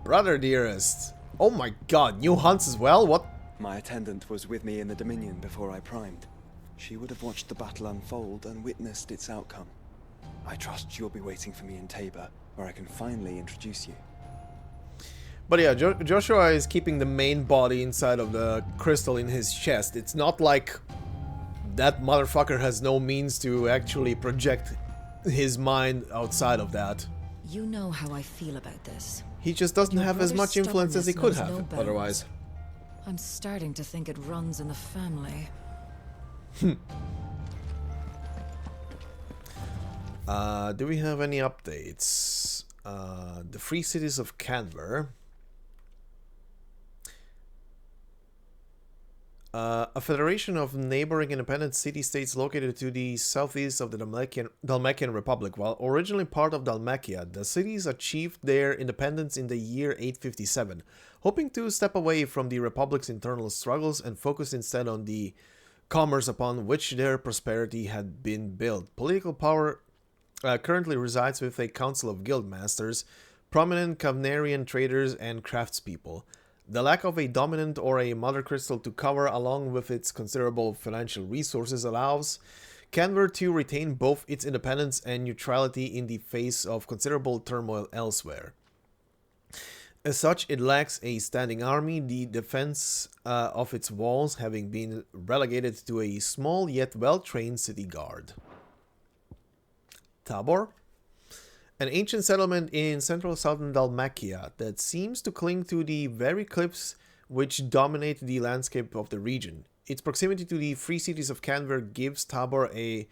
Brother dearest. Oh my god, new hunts as well? What? My attendant was with me in the Dominion before I primed. She would have watched the battle unfold and witnessed its outcome. I trust you'll be waiting for me in Tabor, where I can finally introduce you. But yeah, Joshua is keeping the main body inside of the crystal in his chest. It's not like that motherfucker has no means to actually project his mind outside of that. You know how I feel about this. He just doesn't have as much influence as he could have, otherwise. I'm starting to think it runs in the family. Do we have any updates? The Free Cities of Canver. A federation of neighboring independent city-states located to the southeast of the Dalmacian Republic. While originally part of Dalmacia, the cities achieved their independence in the year 857, hoping to step away from the Republic's internal struggles and focus instead on the commerce upon which their prosperity had been built. Political power currently resides with a council of guildmasters, prominent Kavnarian traders, and craftspeople. The lack of a dominant or a mother crystal to cover, along with its considerable financial resources, allows Canver to retain both its independence and neutrality in the face of considerable turmoil elsewhere. As such, it lacks a standing army, the defense of its walls having been relegated to a small yet well-trained city guard. Tabor? An ancient settlement in central southern Dalmacia that seems to cling to the very cliffs which dominate the landscape of the region. Its proximity to the Free Cities of Canver gives Tabor a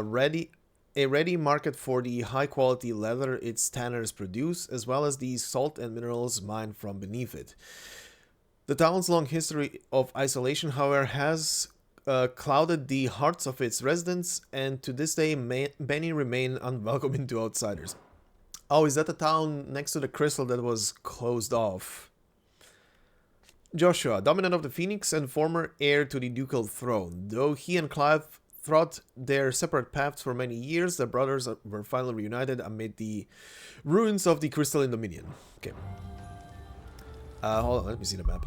ready market for the high-quality leather its tanners produce, as well as the salt and minerals mined from beneath it. The town's long history of isolation, however, has clouded the hearts of its residents, and to this day many remain unwelcoming to outsiders. Oh, is that the town next to the crystal that was closed off? Joshua, dominant of the Phoenix and former heir to the ducal throne. Though he and Clive trod their separate paths for many years, the brothers were finally reunited amid the ruins of the crystalline dominion. Okay. Hold on, let me see the map.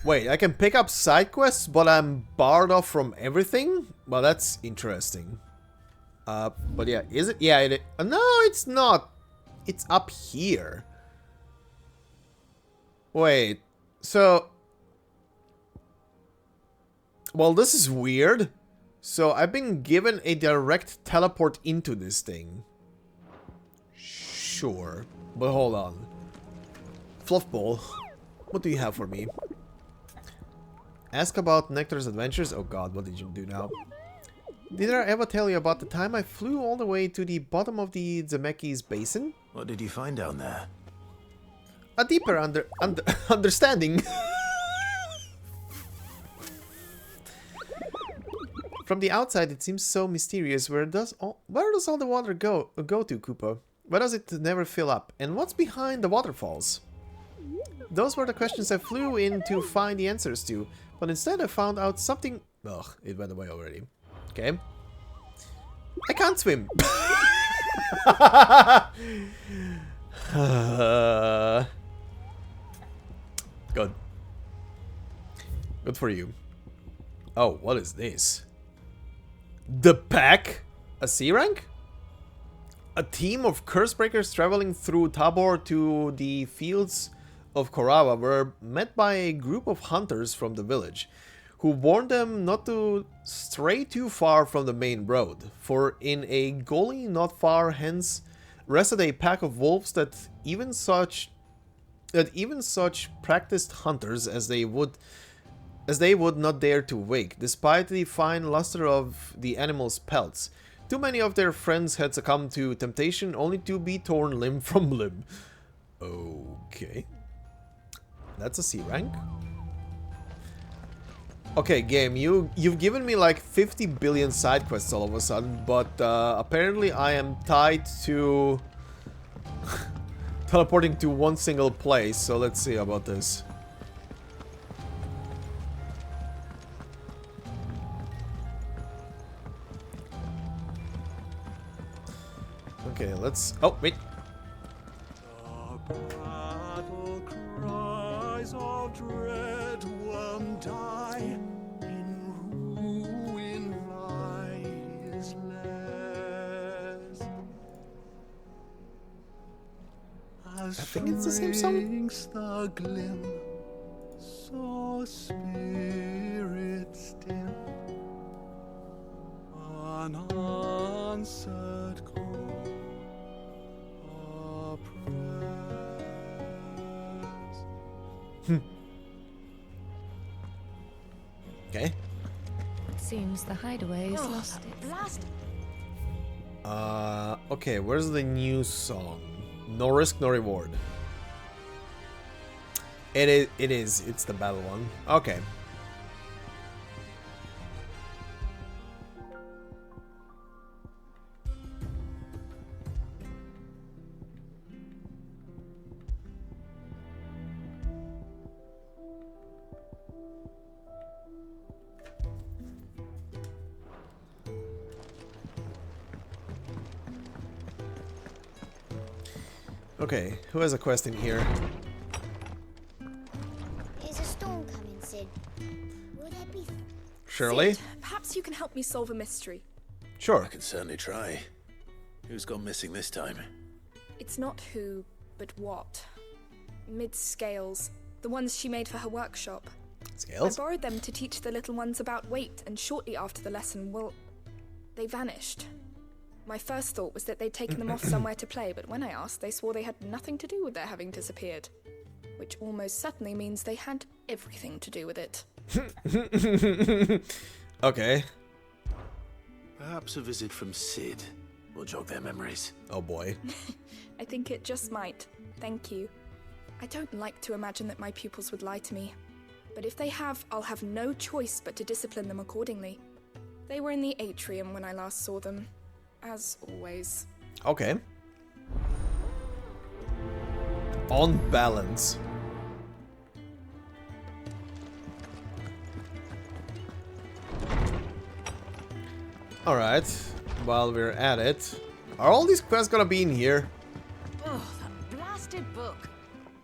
Wait, I can pick up side quests, but I'm barred off from everything? Well, that's interesting. But yeah, is it? Yeah, it. No, it's not. It's up here. Wait, so... Well, this is weird. So, I've been given a direct teleport into this thing. Sure, but hold on. Fluffball, what do you have for me? Ask about Nectar's adventures. Oh god, what did you do now? Did I ever tell you about the time I flew all the way to the bottom of the Zemeckis basin? What did you find down there? A deeper understanding. From the outside, it seems so mysterious. Where does all the water go to, Koopa? Why does it never fill up? And what's behind the waterfalls? Those were the questions I flew in to find the answers to, but instead I found out something... Ugh, it went away already. Okay. I can't swim! Good. Good for you. Oh, what is this? The pack? A C rank? A team of Cursebreakers traveling through Tabor to the fields of Korava were met by a group of hunters from the village, who warned them not to stray too far from the main road, for in a gully not far hence rested a pack of wolves that even such practiced hunters as they would not dare to wake, despite the fine luster of the animals' pelts. Too many of their friends had succumbed to temptation only to be torn limb from limb. Okay. That's a C rank. Okay, game, you've given me like 50 billion side quests all of a sudden, but apparently I am tied to teleporting to one single place, so let's see about this. Okay, let's... Oh, wait. The battle cries of dread one die, in ruin lies less. I think it's the same song. The glim, so spirits dim, unanswered call. Okay. Seems the hideaway's lost it. Blast! Okay, where's the new song? No risk, no reward. It's the battle one. Okay. Okay, who has a quest in here? Is a storm coming, Sid? Will there be... Shirley? Sid, perhaps you can help me solve a mystery. Sure. I can certainly try. Who's gone missing this time? It's not who, but what. Mid-scales. The ones she made for her workshop. Scales? I borrowed them to teach the little ones about weight, and shortly after the lesson, well, they vanished. My first thought was that they'd taken them off somewhere to play, but when I asked, they swore they had nothing to do with their having disappeared. Which almost certainly means they had everything to do with it. Okay. Perhaps a visit from Sid will jog their memories. Oh boy. I think it just might. Thank you. I don't like to imagine that my pupils would lie to me. But if they have, I'll have no choice but to discipline them accordingly. They were in the atrium when I last saw them. As always. Okay. On balance. Alright, while we're at it, are all these quests gonna be in here? Oh, that blasted book.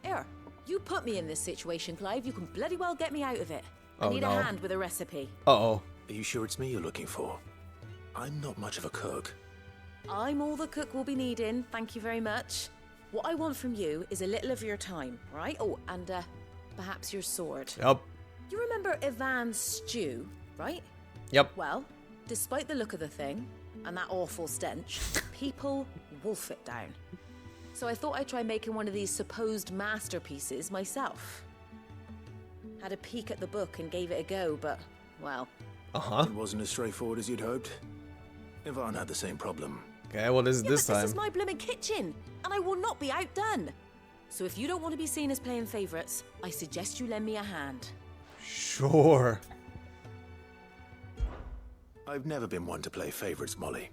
Here, you put me in this situation, Clive. You can bloody well get me out of it. I need a hand with a recipe. Uh-oh. Are you sure it's me you're looking for? I'm not much of a cook. I'm all the cook will be needing, thank you very much. What I want from you is a little of your time, right? Oh, and perhaps your sword. Yep. You remember Ivan's stew, right? Yep. Well, despite the look of the thing, and that awful stench, people wolf it down. So I thought I'd try making one of these supposed masterpieces myself. Had a peek at the book and gave it a go, but, well... It wasn't as straightforward as you'd hoped. Ivan had the same problem. Okay, what is it this time? This is my blooming kitchen, and I will not be outdone. So if you don't want to be seen as playing favourites, I suggest you lend me a hand. Sure. I've never been one to play favourites, Molly.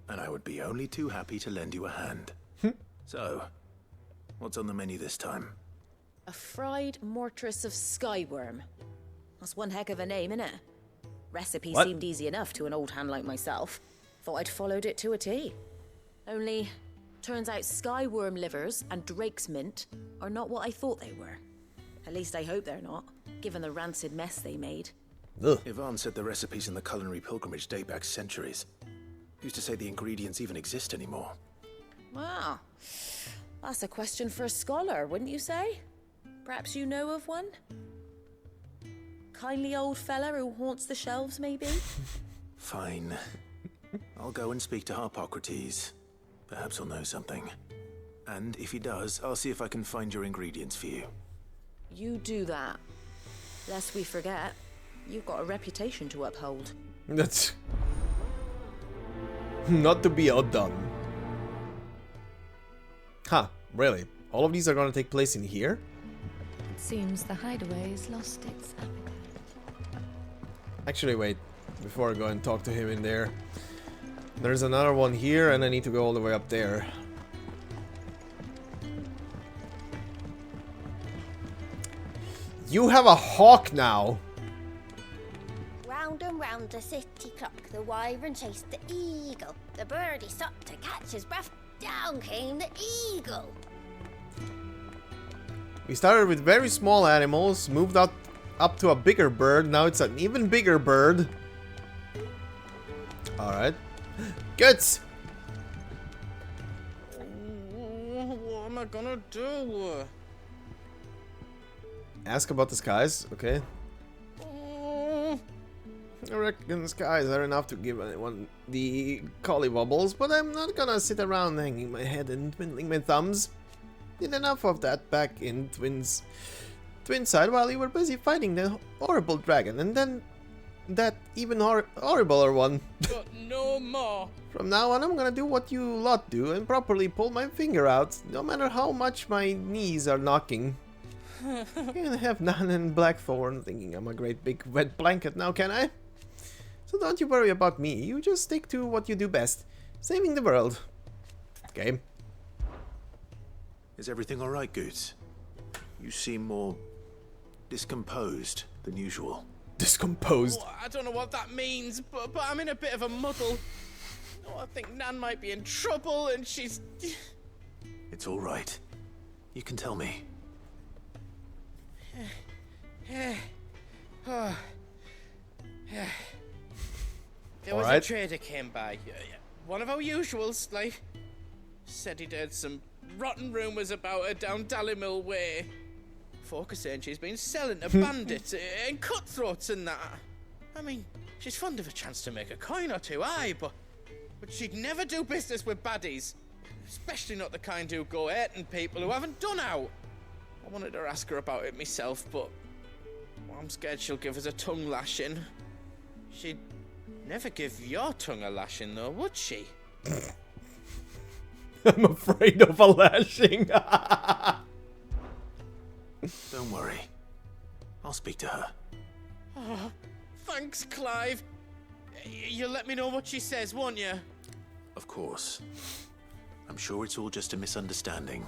And I would be only too happy to lend you a hand. So, what's on the menu this time? A fried mortress of skyworm. That's one heck of a name, innit? Recipe seemed easy enough to an old hand like myself. Thought I'd followed it to a T. Only, turns out skyworm livers and drake's mint are not what I thought they were. At least I hope they're not, given the rancid mess they made. Ugh. Ivan said the recipes in the culinary pilgrimage date back centuries. Used to say the ingredients even exist anymore. Ah, that's a question for a scholar, wouldn't you say? Perhaps you know of one? Kindly old fella who haunts the shelves, maybe? Fine. I'll go and speak to Harpocrates. Perhaps he'll know something. And if he does, I'll see if I can find your ingredients for you. You do that. Lest we forget, you've got a reputation to uphold. That's not to be outdone. Huh, really? All of these are gonna take place in here? It seems the hideaway's lost its appetite. Actually, wait. Before I go and talk to him in there. There's another one here, and I need to go all the way up there. You have a hawk now! Round and round the city clock, the wyvern chased the eagle. The birdie stopped to catch his breath. Down came the eagle. We started with very small animals, moved up to a bigger bird, now it's an even bigger bird. Alright. Good! What am I gonna do? Ask about the skies, okay. I reckon the skies are enough to give anyone the collywobbles, but I'm not gonna sit around hanging my head and twiddling my thumbs. Did enough of that back in Twinside while you were busy fighting the horrible dragon, and then that even horribler one. But no more. From now on, I'm gonna do what you lot do and properly pull my finger out, no matter how much my knees are knocking. Can't have Nan and Blackthorn thinking I'm a great big wet blanket now, can I? So don't you worry about me, you just stick to what you do best, saving the world. Okay. Is everything alright, Goots? You seem more discomposed than usual. Discomposed? Oh, I don't know what that means, but I'm in a bit of a muddle. Oh, I think Nan might be in trouble and she's... It's alright. You can tell me. There was a trader came by. One of our usuals, like, said he'd heard some rotten rumours about her down Dallymill Way. Folk are saying she's been selling to bandits and cutthroats and that. I mean, she's fond of a chance to make a coin or two, aye, but she'd never do business with baddies. Especially not the kind who go hurting people who haven't done out. I wanted to ask her about it myself, but I'm scared she'll give us a tongue lashing. She'd never give your tongue a lashing, though, would she? I'm afraid of a lashing. Don't worry. I'll speak to her. Oh, thanks, Clive. You'll let me know what she says, won't you? Of course. I'm sure it's all just a misunderstanding.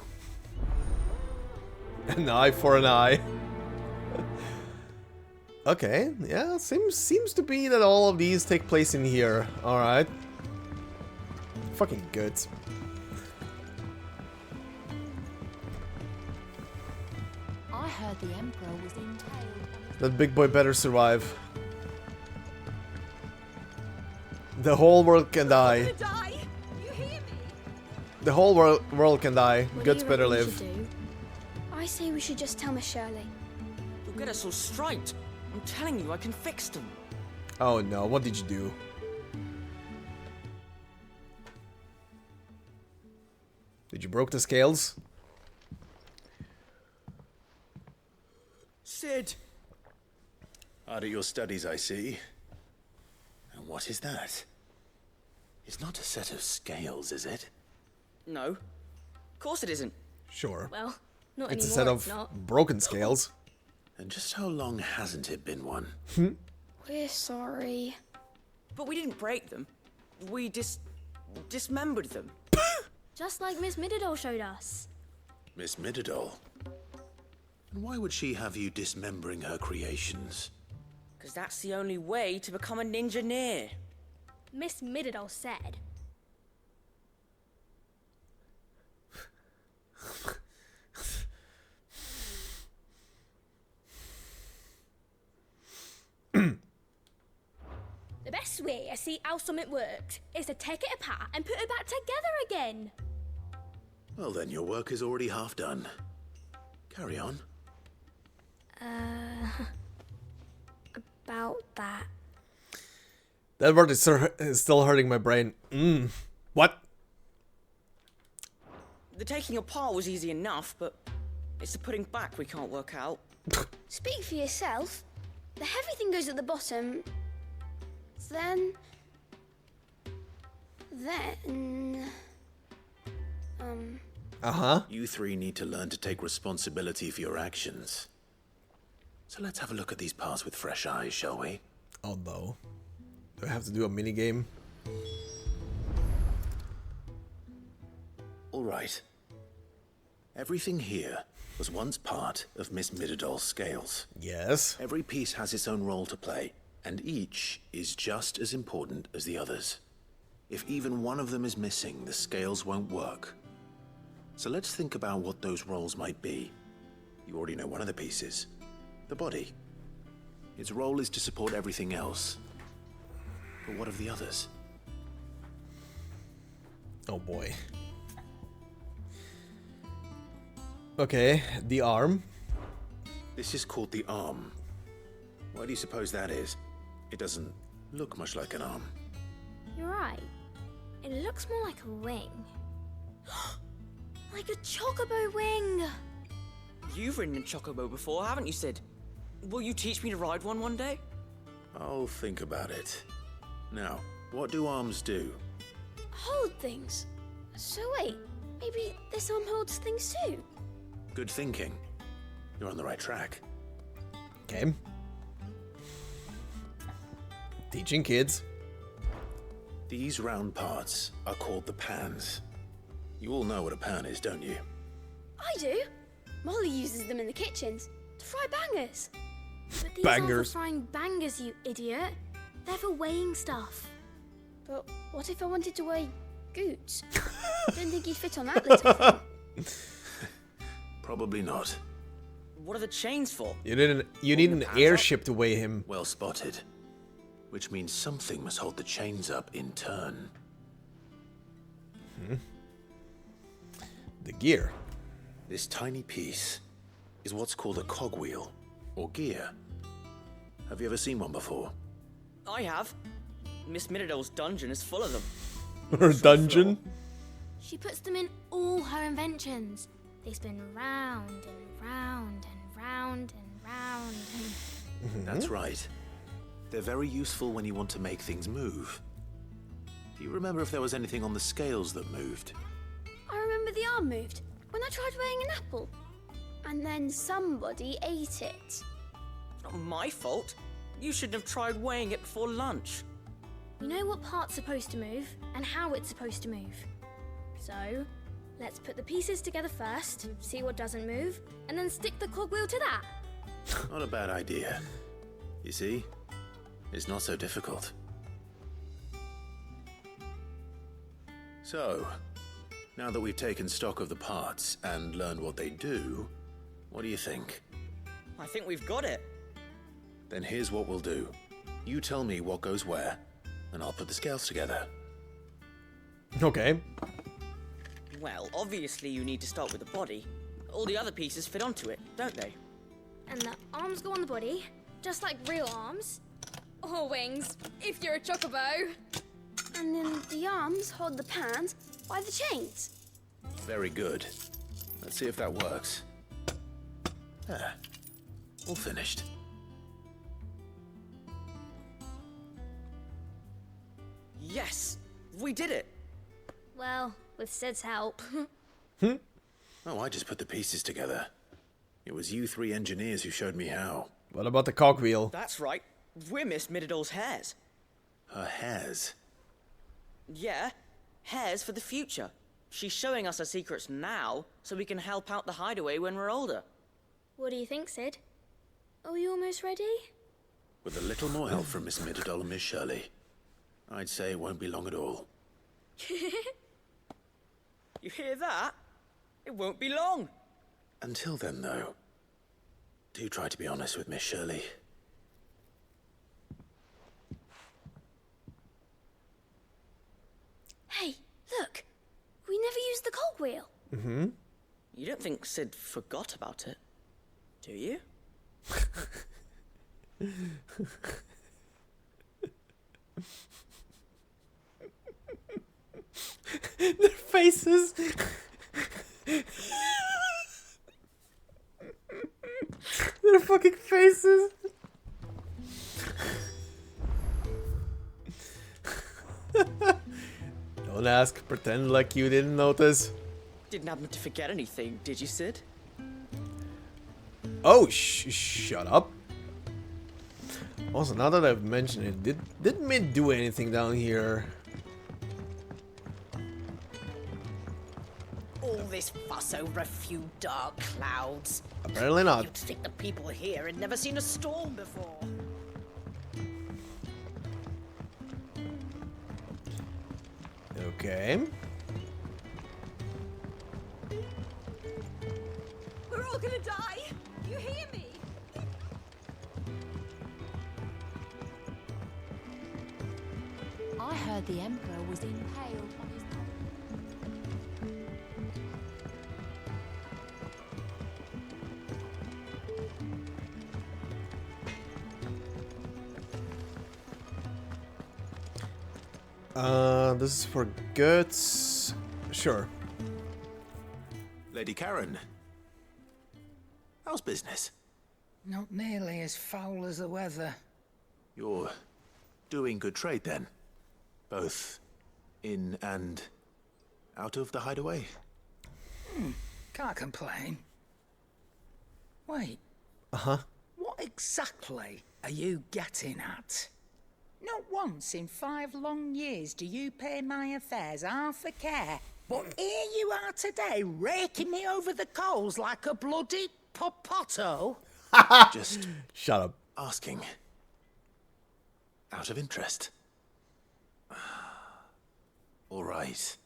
An eye for an eye. Okay, yeah, seems to be that all of these take place in here. Alright. Fucking good. I heard the Emperor was entailed. That big boy better survive. The whole world can die. The whole world can die. Guts better live. I say we should just tell Miss Shirley. You'll get us all straight. I'm telling you, I can fix them. Oh no, what did you do? Did you broke the scales? Sid! Hard at your studies, I see. And what is that? It's not a set of scales, is it? No. Of course it isn't. Sure. Well, not It's a anymore, set it's of not. broken scales. And just how long hasn't it been one? We're sorry. But we didn't break them. We dismembered them. Just like Miss Mididol showed us. Miss Mididol? And why would she have you dismembering her creations? Because that's the only way to become a ninja-neer. Miss Mididol said. The best way to see how something works is to take it apart and put it back together again. Well then, your work is already half done. Carry on. About that. That word is still hurting my brain. What? The taking apart was easy enough, but it's the putting back we can't work out. Speak for yourself. The heavy thing goes at the bottom. Then... Uh-huh. You three need to learn to take responsibility for your actions. So let's have a look at these parts with fresh eyes, shall we? Oh no. Do I have to do a minigame? Alright. Everything here was once part of Miss Midadol's scales. Yes. Every piece has its own role to play, and each is just as important as the others. If even one of them is missing, the scales won't work. So let's think about what those roles might be. You already know one of the pieces. The body. Its role is to support everything else. But what of the others? Oh boy. Okay, the arm. This is called the arm. Why do you suppose that is? It doesn't look much like an arm. You're right. It looks more like a wing. Like a chocobo wing! You've ridden a chocobo before, haven't you, Sid? Will you teach me to ride one day? I'll think about it. Now, what do arms do? Hold things. So wait, maybe this arm holds things too? Good thinking. You're on the right track. Okay. Teaching kids. These round parts are called the pans. You all know what a pan is, don't you? I do. Molly uses them in the kitchens to fry bangers. But these Bangers. aren't for frying bangers, you idiot. They're for weighing stuff. But what if I wanted to weigh goots? Don't think you'd fit on that little thing. Probably not. What are the chains for? You need an airship to weigh him. Well spotted. Which means something must hold the chains up in turn. The gear. This tiny piece is what's called a cogwheel, or gear. Have you ever seen one before? I have. Miss Midadol's dungeon is full of them. Her dungeon? She puts them in all her inventions. They spin round and round and round and round. That's right. They're very useful when you want to make things move. Do you remember if there was anything on the scales that moved? I remember the arm moved when I tried weighing an apple. And then somebody ate it. Not my fault. You shouldn't have tried weighing it before lunch. We know what part's supposed to move and how it's supposed to move. So, let's put the pieces together first, see what doesn't move, and then stick the cogwheel to that. Not a bad idea. You see? It's not so difficult. So, now that we've taken stock of the parts and learned what they do, what do you think? I think we've got it. Then here's what we'll do. You tell me what goes where, and I'll put the scales together. Okay. Well, obviously you need to start with the body. All the other pieces fit onto it, don't they? And the arms go on the body, just like real arms. Or wings, if you're a chocobo. And then the arms hold the pans by the chains. Very good. Let's see if that works. There. All finished. Yes! We did it! Well, with Sid's help. Oh, I just put the pieces together. It was you three engineers who showed me how. What about the cogwheel? That's right. We're Miss Midadol's hairs. Her hairs? Yeah, hairs for the future. She's showing us her secrets now, so we can help out the hideaway when we're older. What do you think, Sid? Are we almost ready? With a little more help from Miss Midadol and Miss Shirley, I'd say it won't be long at all. You hear that? It won't be long. Until then, though, do try to be honest with Miss Shirley. Hey, look! We never used the cogwheel. Mm-hmm. You don't think Sid forgot about it, do you? Their faces. Their fucking faces. Don't ask. Pretend like you didn't notice. Didn't happen to forget anything, did you, Sid? Oh, shut up. Also, now that I've mentioned it, did Mid do anything down here? All this fuss over a few dark clouds. Apparently not. You'd think the people here had never seen a storm before. Okay. We're all gonna die! You hear me? I heard the Emperor was impaled on his... This is for Guts. Sure. Lady Karen, how's business? Not nearly as foul as the weather. You're doing good trade then? Both in and out of the hideaway? Can't complain. Wait, Uh-huh. what exactly are you getting at? Not once in 5 long years do you pay my affairs half a care. But here you are today, raking me over the coals like a bloody popoto. Just shut up. Asking. Out of interest. All right.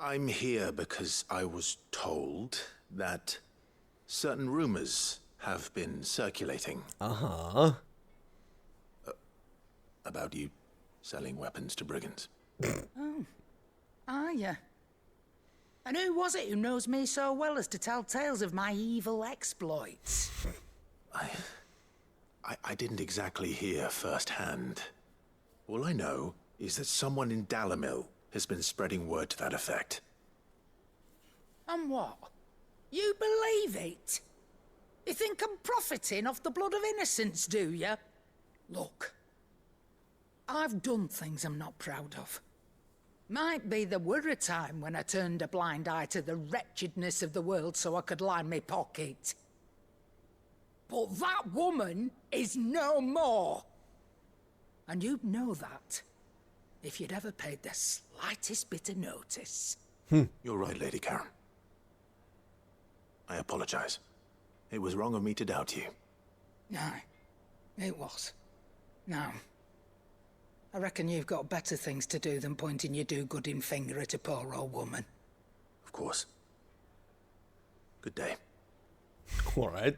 I'm here because I was told that certain rumors have been circulating. Uh-huh. About you selling weapons to brigands. Oh, are ya? And who was it who knows me so well as to tell tales of my evil exploits? I didn't exactly hear firsthand. All I know is that someone in Dalamil has been spreading word to that effect. And what? You believe it? You think I'm profiting off the blood of innocents, do you? Look, I've done things I'm not proud of. Might be there were a time when I turned a blind eye to the wretchedness of the world so I could line my pocket. But that woman is no more. And you'd know that if you'd ever paid the slightest bit of notice. You're right, Lady Karen. I apologize. It was wrong of me to doubt you. Aye, it was. Now, I reckon you've got better things to do than pointing your do-gooding finger at a poor old woman. Of course. Good day. All right.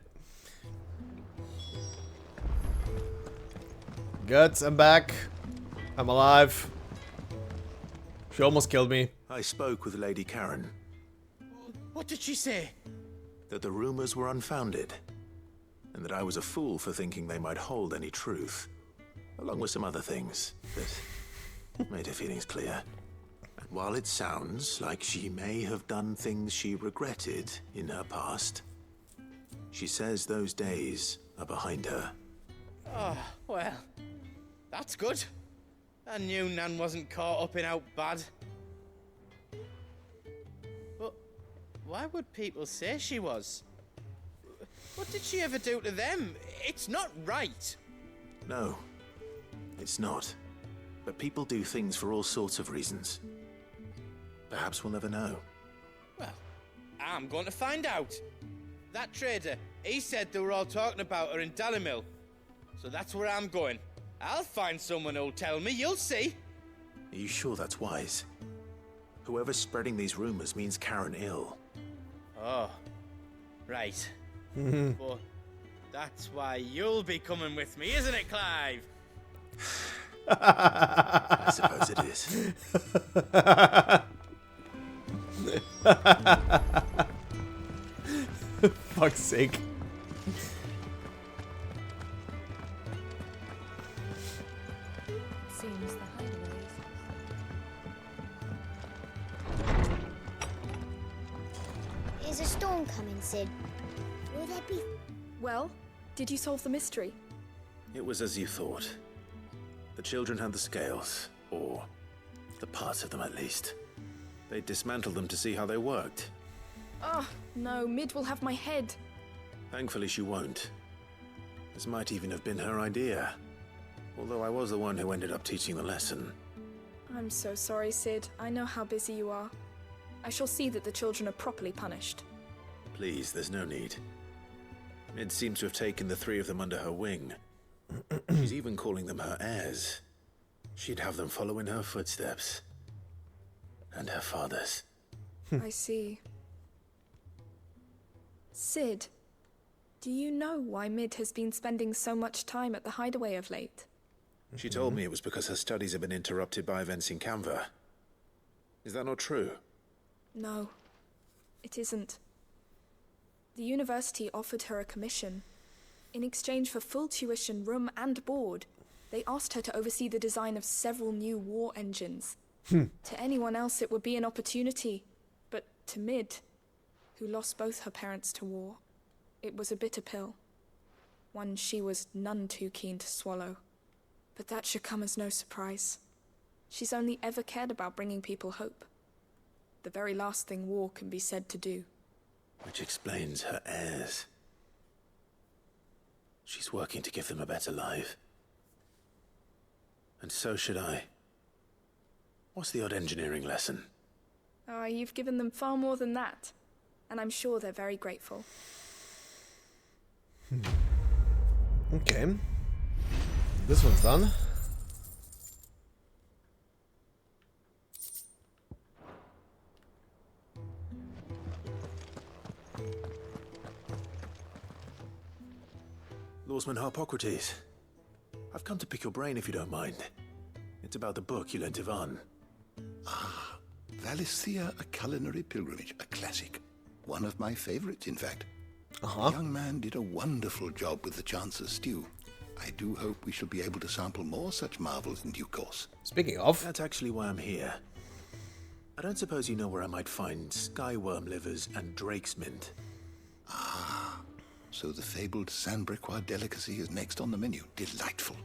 Guts, I'm back. I'm alive. She almost killed me. I spoke with Lady Karen. What did she say? That the rumors were unfounded, and that I was a fool for thinking they might hold any truth, along with some other things that made her feelings clear. And while it sounds like she may have done things she regretted in her past, she says those days are behind her. Oh, well, that's good. I knew Nan wasn't caught up in out bad. But why would people say she was? What did she ever do to them? It's not right. No, it's not. But people do things for all sorts of reasons. Perhaps we'll never know. Well, I'm going to find out. That trader, he said they were all talking about her in Dalamil. So that's where I'm going. I'll find someone who'll tell me, you'll see. Are you sure that's wise? Whoever's spreading these rumors means Karen ill. Oh, right. But that's why you'll be coming with me, isn't it, Clive? I suppose it is. Fuck's sake. Seems the hideaways. Is a storm coming, Sid? Will there be... Well, did you solve the mystery? It was as you thought. The children had the scales, or the parts of them at least. They dismantled them to see how they worked. Oh, no, Mid will have my head. Thankfully she won't. This might even have been her idea. Although I was the one who ended up teaching the lesson. I'm so sorry, Sid. I know how busy you are. I shall see that the children are properly punished. Please, there's no need. Mid seems to have taken the three of them under her wing. She's even calling them her heirs. She'd have them follow in her footsteps. And her father's. I see. Sid, do you know why Mid has been spending so much time at the hideaway of late? She told me it was because her studies have been interrupted by events in Canva. Is that not true? No, it isn't. The university offered her a commission. In exchange for full tuition, room and board, they asked her to oversee the design of several new war engines. To anyone else it would be an opportunity, but to Mid, who lost both her parents to war, it was a bitter pill. One she was none too keen to swallow. But that should come as no surprise. She's only ever cared about bringing people hope. The very last thing war can be said to do. Which explains her heirs. She's working to give them a better life. And so should I. What's the odd engineering lesson? Ah, you've given them far more than that. And I'm sure they're very grateful. Okay. This one's done. Lawsman Harpocrates. I've come to pick your brain if you don't mind. It's about the book you lent Ivan. Ah, Valisthea, A Culinary Pilgrimage, a classic. One of my favorites, in fact. The young man did a wonderful job with the Chance's stew. I do hope we shall be able to sample more such marvels in due course. Speaking of... That's actually why I'm here. I don't suppose you know where I might find skyworm livers and drake's mint. Ah, so the fabled Sandbrequois delicacy is next on the menu. Delightful.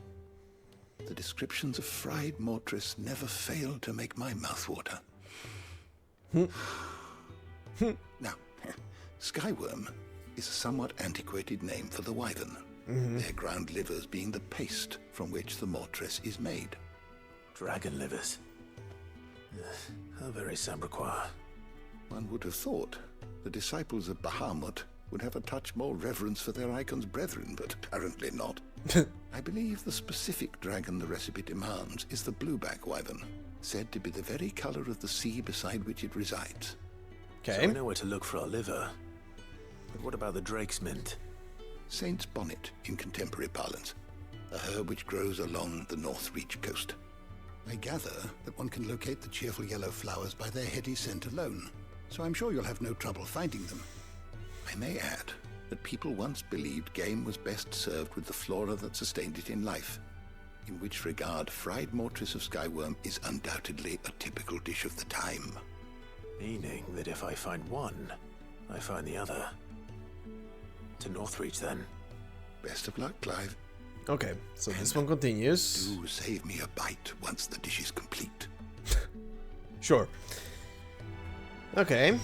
The descriptions of fried mortress never fail to make my mouth water. Now, skyworm is a somewhat antiquated name for the wyvern. Their ground livers being the paste from which the mortress is made. Dragon livers. How very Sandbrequois. One would have thought the disciples of Bahamut would have a touch more reverence for their icon's brethren, but apparently not. I believe the specific dragon the recipe demands is the blueback wyvern, said to be the very color of the sea beside which it resides. So I know where to look for our liver. But what about the drake's mint? Saint's bonnet in contemporary parlance, a herb which grows along the North Reach coast. I gather that one can locate the cheerful yellow flowers by their heady scent alone, so I'm sure you'll have no trouble finding them. I may add that people once believed game was best served with the flora that sustained it in life, in which regard fried mortress of skyworm is undoubtedly a typical dish of the time. Meaning that if I find one, I find the other. To Northreach, then. Best of luck, Clive. Okay, so this one continues. Do save me a bite once the dish is complete. Sure. Okay.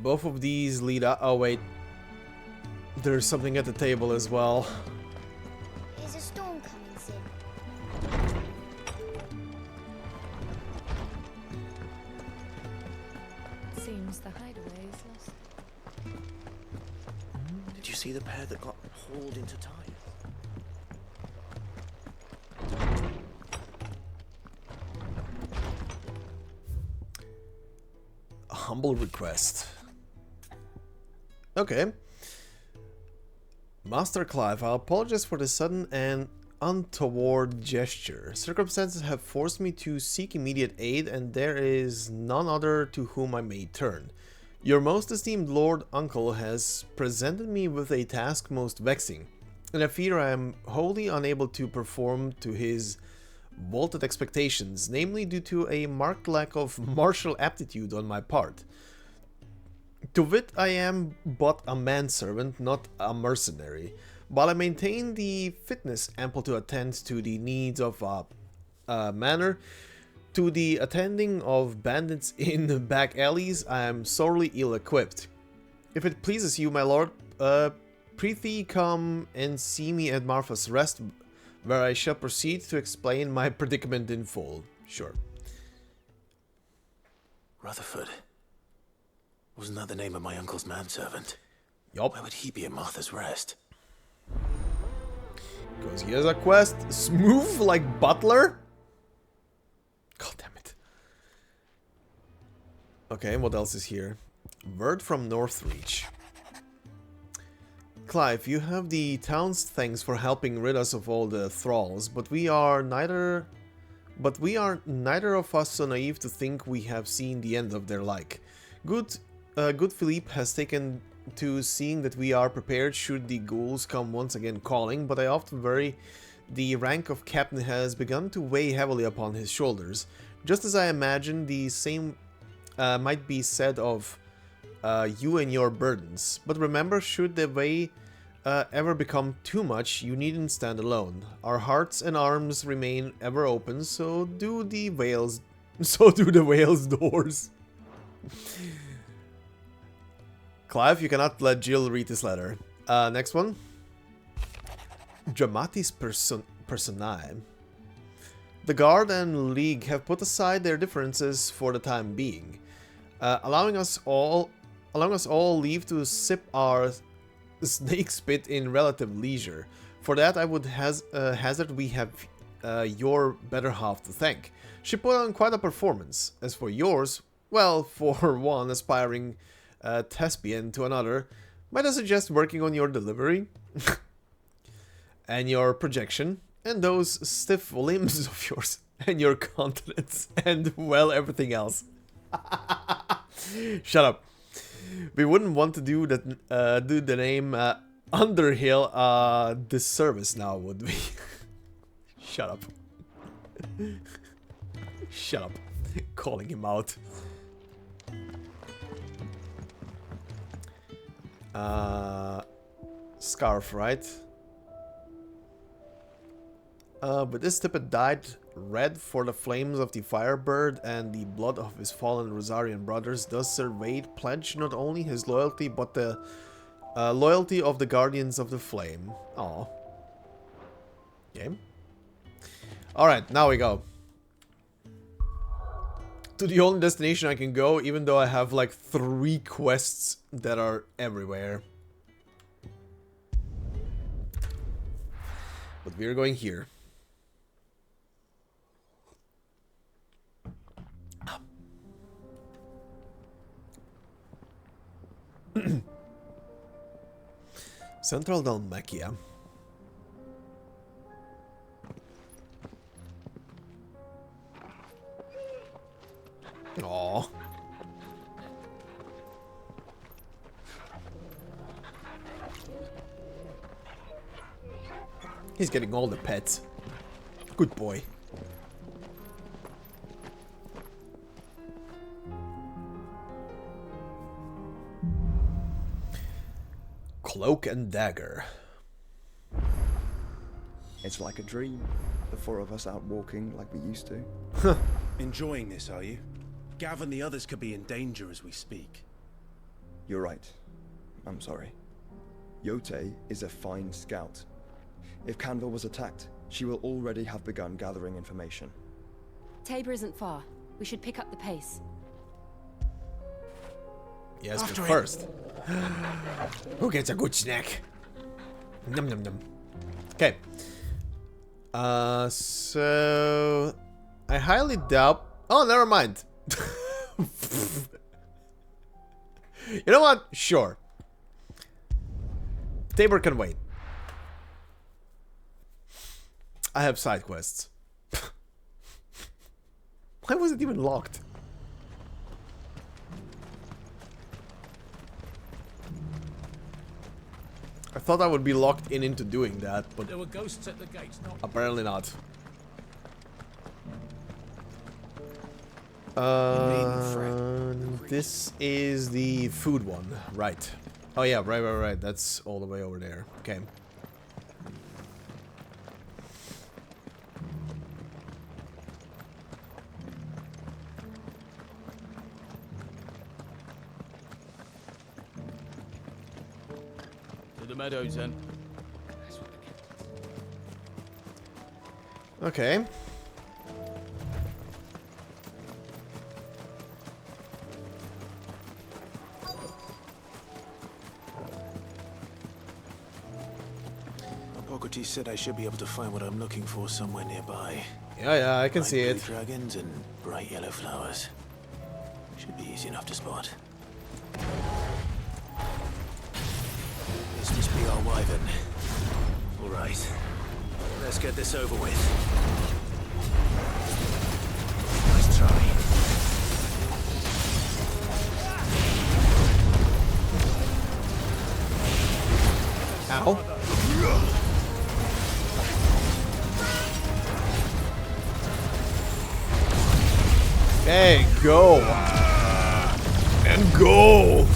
Both of these lead up. Oh, wait. There's something at the table as well. Is a storm coming, Sid? Seems the hideaway is lost. Did you see the pair that got hauled into time? A humble request. Okay. Master Clive, I apologize for the sudden and untoward gesture. Circumstances have forced me to seek immediate aid, and there is none other to whom I may turn. Your most esteemed Lord Uncle has presented me with a task most vexing, and I fear I am wholly unable to perform to his vaulted expectations, namely due to a marked lack of martial aptitude on my part. To wit, I am but a manservant, not a mercenary. While I maintain the fitness ample to attend to the needs of a manor, to the attending of bandits in back alleys, I am sorely ill-equipped. If it pleases you, my lord, prithee come and see me at Martha's Rest, where I shall proceed to explain my predicament in full. Sure. Rutherford. Wasn't that the name of my uncle's manservant? Yup. Why would he be at Martha's Rest? Because he has a quest. Smooth like Butler? God damn it. Okay, what else is here? Word from Northreach. Clive, you have the town's thanks for helping rid us of all the thralls, but we are neither of us so naive to think we have seen the end of their like. Good Philippe has taken to seeing that we are prepared should the ghouls come once again calling, but I often worry the rank of captain has begun to weigh heavily upon his shoulders, just as I imagine the same might be said of you and your burdens. But remember, should the way ever become too much, you needn't stand alone. Our hearts and arms remain ever open, so do the whale's doors. Clive, you cannot let Jill read this letter. Next one. Dramatis Personae. The Guard and League have put aside their differences for the time being, allowing us all leave to sip our snake spit in relative leisure. For that, I would hazard we have your better half to thank. She put on quite a performance. As for yours, well, for one aspiring thespian to another, might I suggest working on your delivery and your projection and those stiff limbs of yours and your continence and, well, everything else. Shut up. We wouldn't want to do that. Do the name Underhill disservice now, would we? Shut up. Shut up. Calling him out. Scarf, right? But this tippet dyed red for the flames of the Firebird and the blood of his fallen Rosarian brothers, does Sir Wade pledge not only his loyalty, but the loyalty of the Guardians of the Flame. Aw. Okay. Alright, now we go. To the only destination I can go, even though I have like 3 quests that are everywhere. But we're going here. Central Dalmacia. Aww. He's getting all the pets. Good boy. Cloak and Dagger. It's like a dream. The 4 of us out walking like we used to. Enjoying this, are you? Gav and the others could be in danger as we speak. You're right. I'm sorry. Yote is a fine scout. If Canville was attacked, she will already have begun gathering information. Tabor isn't far. We should pick up the pace. Yes, but first. Who gets a good snack? Num num num. Okay. So I highly doubt. Oh, never mind. You know what? Sure. Tabor can wait. I have side quests. Why was it even locked? I thought I would be locked in into doing that, but there were ghosts at the gates, not apparently not. This is the food one, right? Oh yeah, right. That's all the way over there. Okay. to the meadows then. Okay. Hippocrates said I should be able to find what I'm looking for somewhere nearby. Yeah, I can see it. Dragons and bright yellow flowers. Should be easy enough to spot. This must be our wyvern. All right, let's get this over with. Nice try. Ow. Okay, go. And go.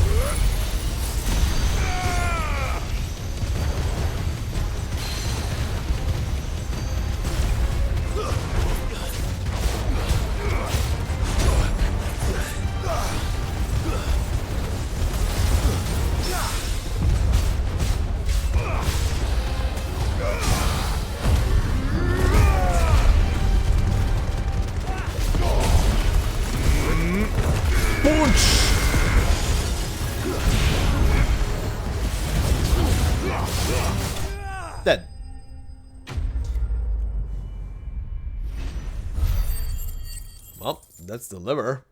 Dead. Well, that's the liver.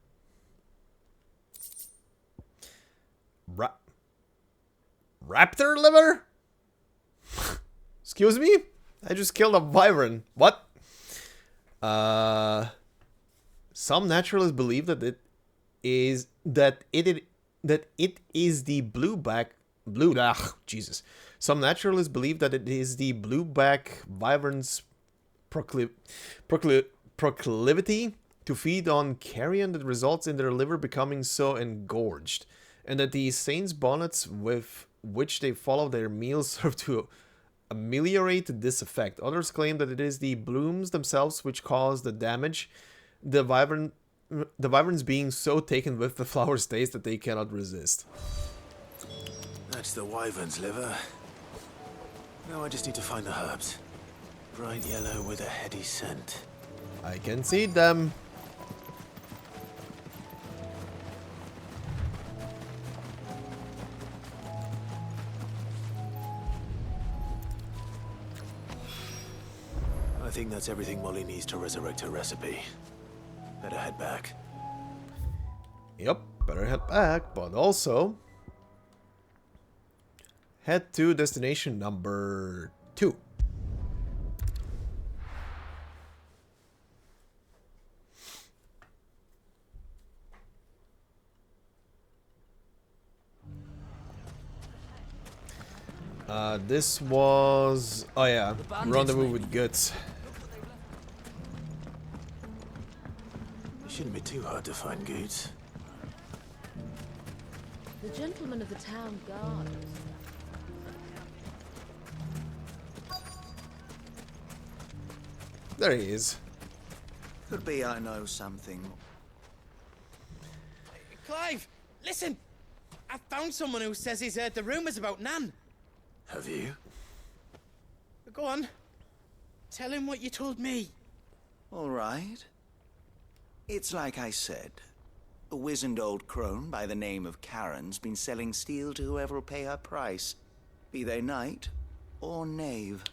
Raptor liver? Excuse me? I just killed a wyvern. What? Some naturalists believe that it is Jesus. Some naturalists believe that it is the blueback wyvern's proclivity to feed on carrion that results in their liver becoming so engorged, and that the saints' bonnets with which they follow their meals serve to ameliorate this effect. Others claim that it is the blooms themselves which cause the damage, the wyverns being so taken with the flower's taste that they cannot resist. That's the wyvern's liver. Now I just need to find the herbs. Bright yellow with a heady scent. I can see them. I think that's everything Molly needs to resurrect her recipe. Better head back. Yep, better head back, but also head to destination number 2. This was... oh yeah, rendezvous with Guts. It shouldn't be too hard to find Goods. The gentleman of the town guard. There he is. Could be I know something. Clive, listen! I found someone who says he's heard the rumors about Nan. Have you? Go on. Tell him what you told me. All right. It's like I said. A wizened old crone by the name of Karen's been selling steel to whoever will pay her price. Be they knight or knave.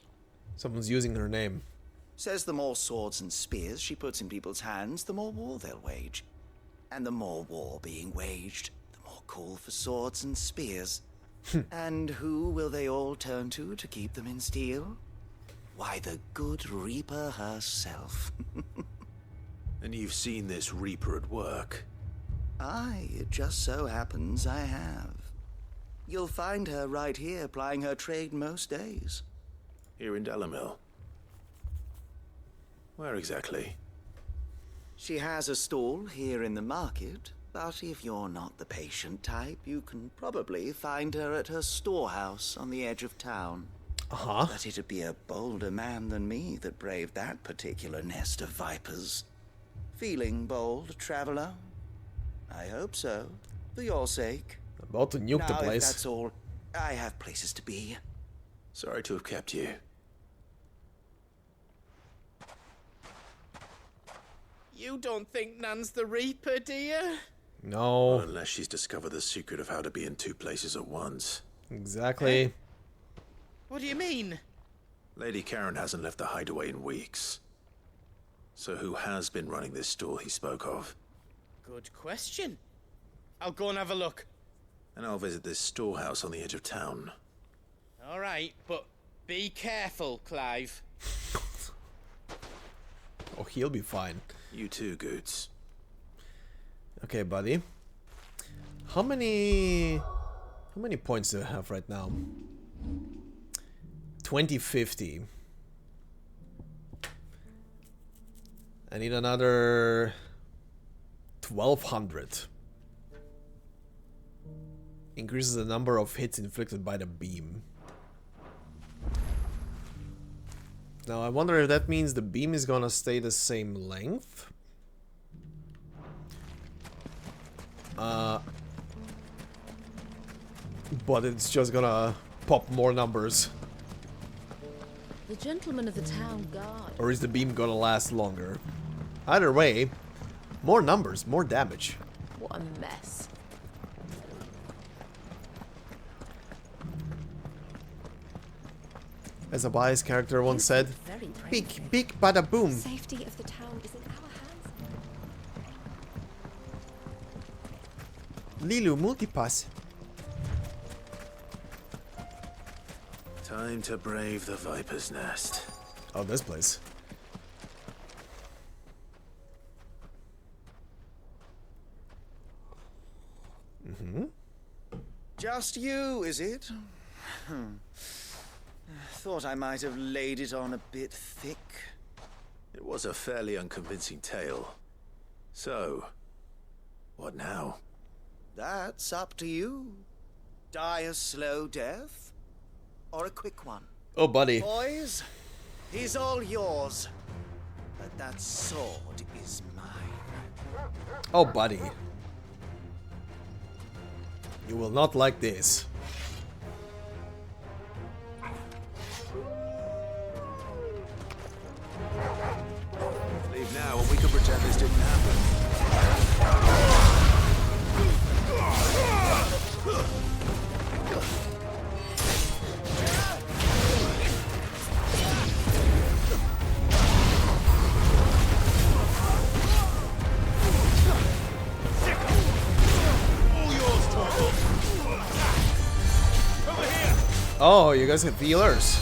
Someone's using her name. Says the more swords and spears she puts in people's hands, the more war they'll wage. And the more war being waged, the more call for swords and spears. And who will they all turn to keep them in steel? Why, the good Reaper herself. And you've seen this Reaper at work? Aye, it just so happens I have. You'll find her right here plying her trade most days. Here in Dalimil? Where exactly? She has a stall here in the market, but if you're not the patient type, you can probably find her at her storehouse on the edge of town. Uh-huh. But it'd be a bolder man than me that braved that particular nest of vipers. Feeling bold, traveler? I hope so, for your sake. About to nuke the Now, place. if that's all, I have places to be. Sorry to have kept you. You don't think Nan's the Reaper, do you? No. Well, unless she's discovered the secret of how to be in two places at once. Exactly. What do you mean? Lady Karen hasn't left the hideaway in weeks. So who has been running this stall he spoke of? Good question. I'll go and have a look. And I'll visit this storehouse on the edge of town. All right, but be careful, Clive. Oh, he'll be fine. You too, Goots. Okay, buddy. How many points do I have right now? 2050. I need another 1200. Increases the number of hits inflicted by the beam. Now I wonder if that means the beam is gonna stay the same length. But it's just gonna pop more numbers. The gentleman of the town guard. Or is the beam gonna last longer? Either way, more numbers, more damage. What a mess. As a wise character once said, big, big bada boom. Safety of the town is in our hands. Lilu multipass. Time to brave the Viper's Nest. Oh, this place. Just you, is it? Thought I might have laid it on a bit thick. It was a fairly unconvincing tale. So, what now? That's up to you. Die a slow death, or a quick one. Oh, buddy. Boys, he's all yours. But that sword is mine. Oh, buddy. You will not like this. Leave now and we can pretend this didn't happen. Oh, you guys have healers.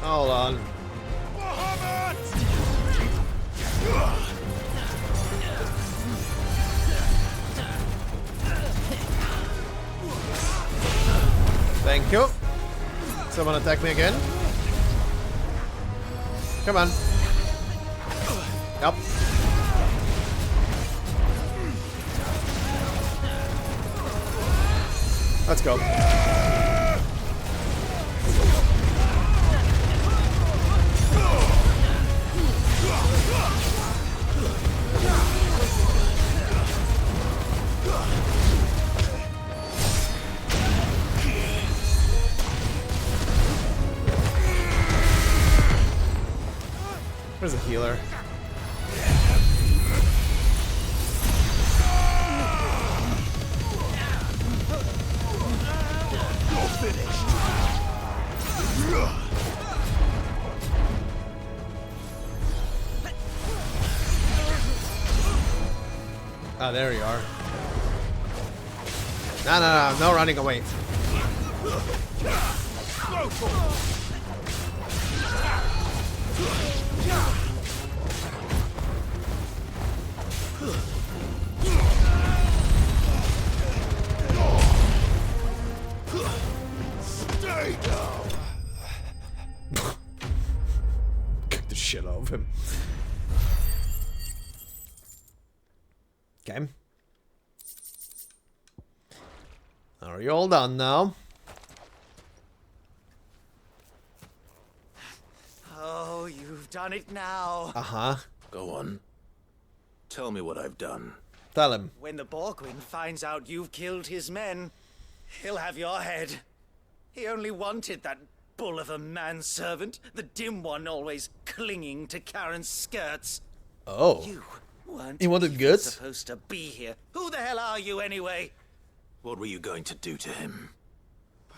Hold on. Thank you. Someone attack me again. Come on. Yep. Let's go. Where's a healer? Ah, there you are. No running away. Stay down. Kick the shit out of him. Okay. Are you all done now? Oh, you've done it now. Uh-huh. Go on. Tell me what I've done. Tell him. When the Borgwyn finds out you've killed his men, he'll have your head. He only wanted that bull of a manservant, the dim one always clinging to Karen's skirts. Oh. You weren't He wanted even goods? supposed to be here. Who the hell are you anyway? What were you going to do to him?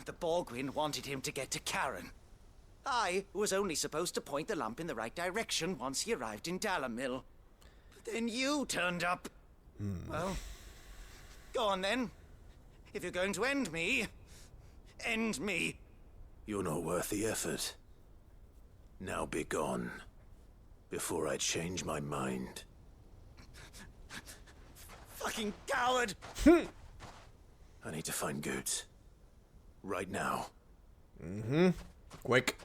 The Borgwyn wanted him to get to Karen. I was only supposed to point the lamp in the right direction once he arrived in Dalamil. But then you turned up. Well, go on then. If you're going to end me, end me. You're not worth the effort. Now be gone, before I change my mind. Fucking coward! I need to find Goots. Right now. Mm-hmm. Quick.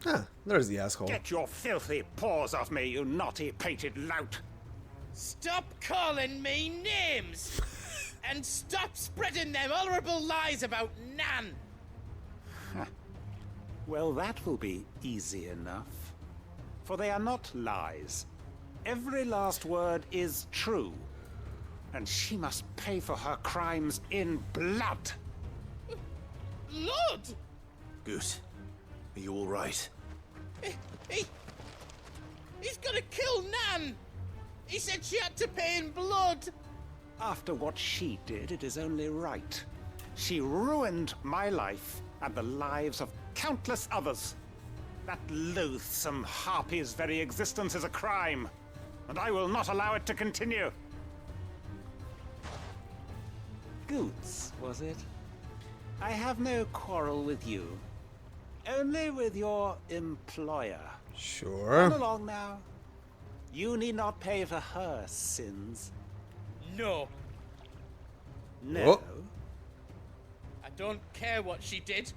Ah, there's the asshole. Get your filthy paws off me, you naughty painted lout! Stop calling me names! And stop spreading them horrible lies about Nan! Well, that will be easy enough. For they are not lies. Every last word is true. And she must pay for her crimes in blood. Blood? Goose, are you all right? He's gonna kill Nan! He said she had to pay in blood! After what she did, it is only right. She ruined my life and the lives of countless others. That loathsome harpy's very existence is a crime, and I will not allow it to continue. Goots, was it? I have no quarrel with you. Only with your employer. Sure. Run along now. You need not pay for her sins. No. No. Oh. I don't care what she did.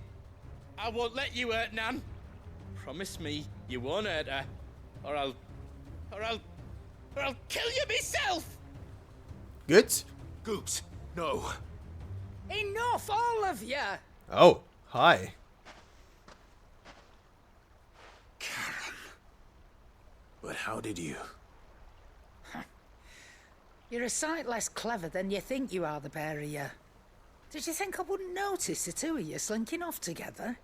I won't let you hurt Nan. Promise me you won't hurt her, or I'll kill you myself. Good? Goops, no. Enough, all of you! Oh, hi. But how did you? You're a sight less clever than you think you are, the pair of you. Did you think I wouldn't notice the two of you slinking off together?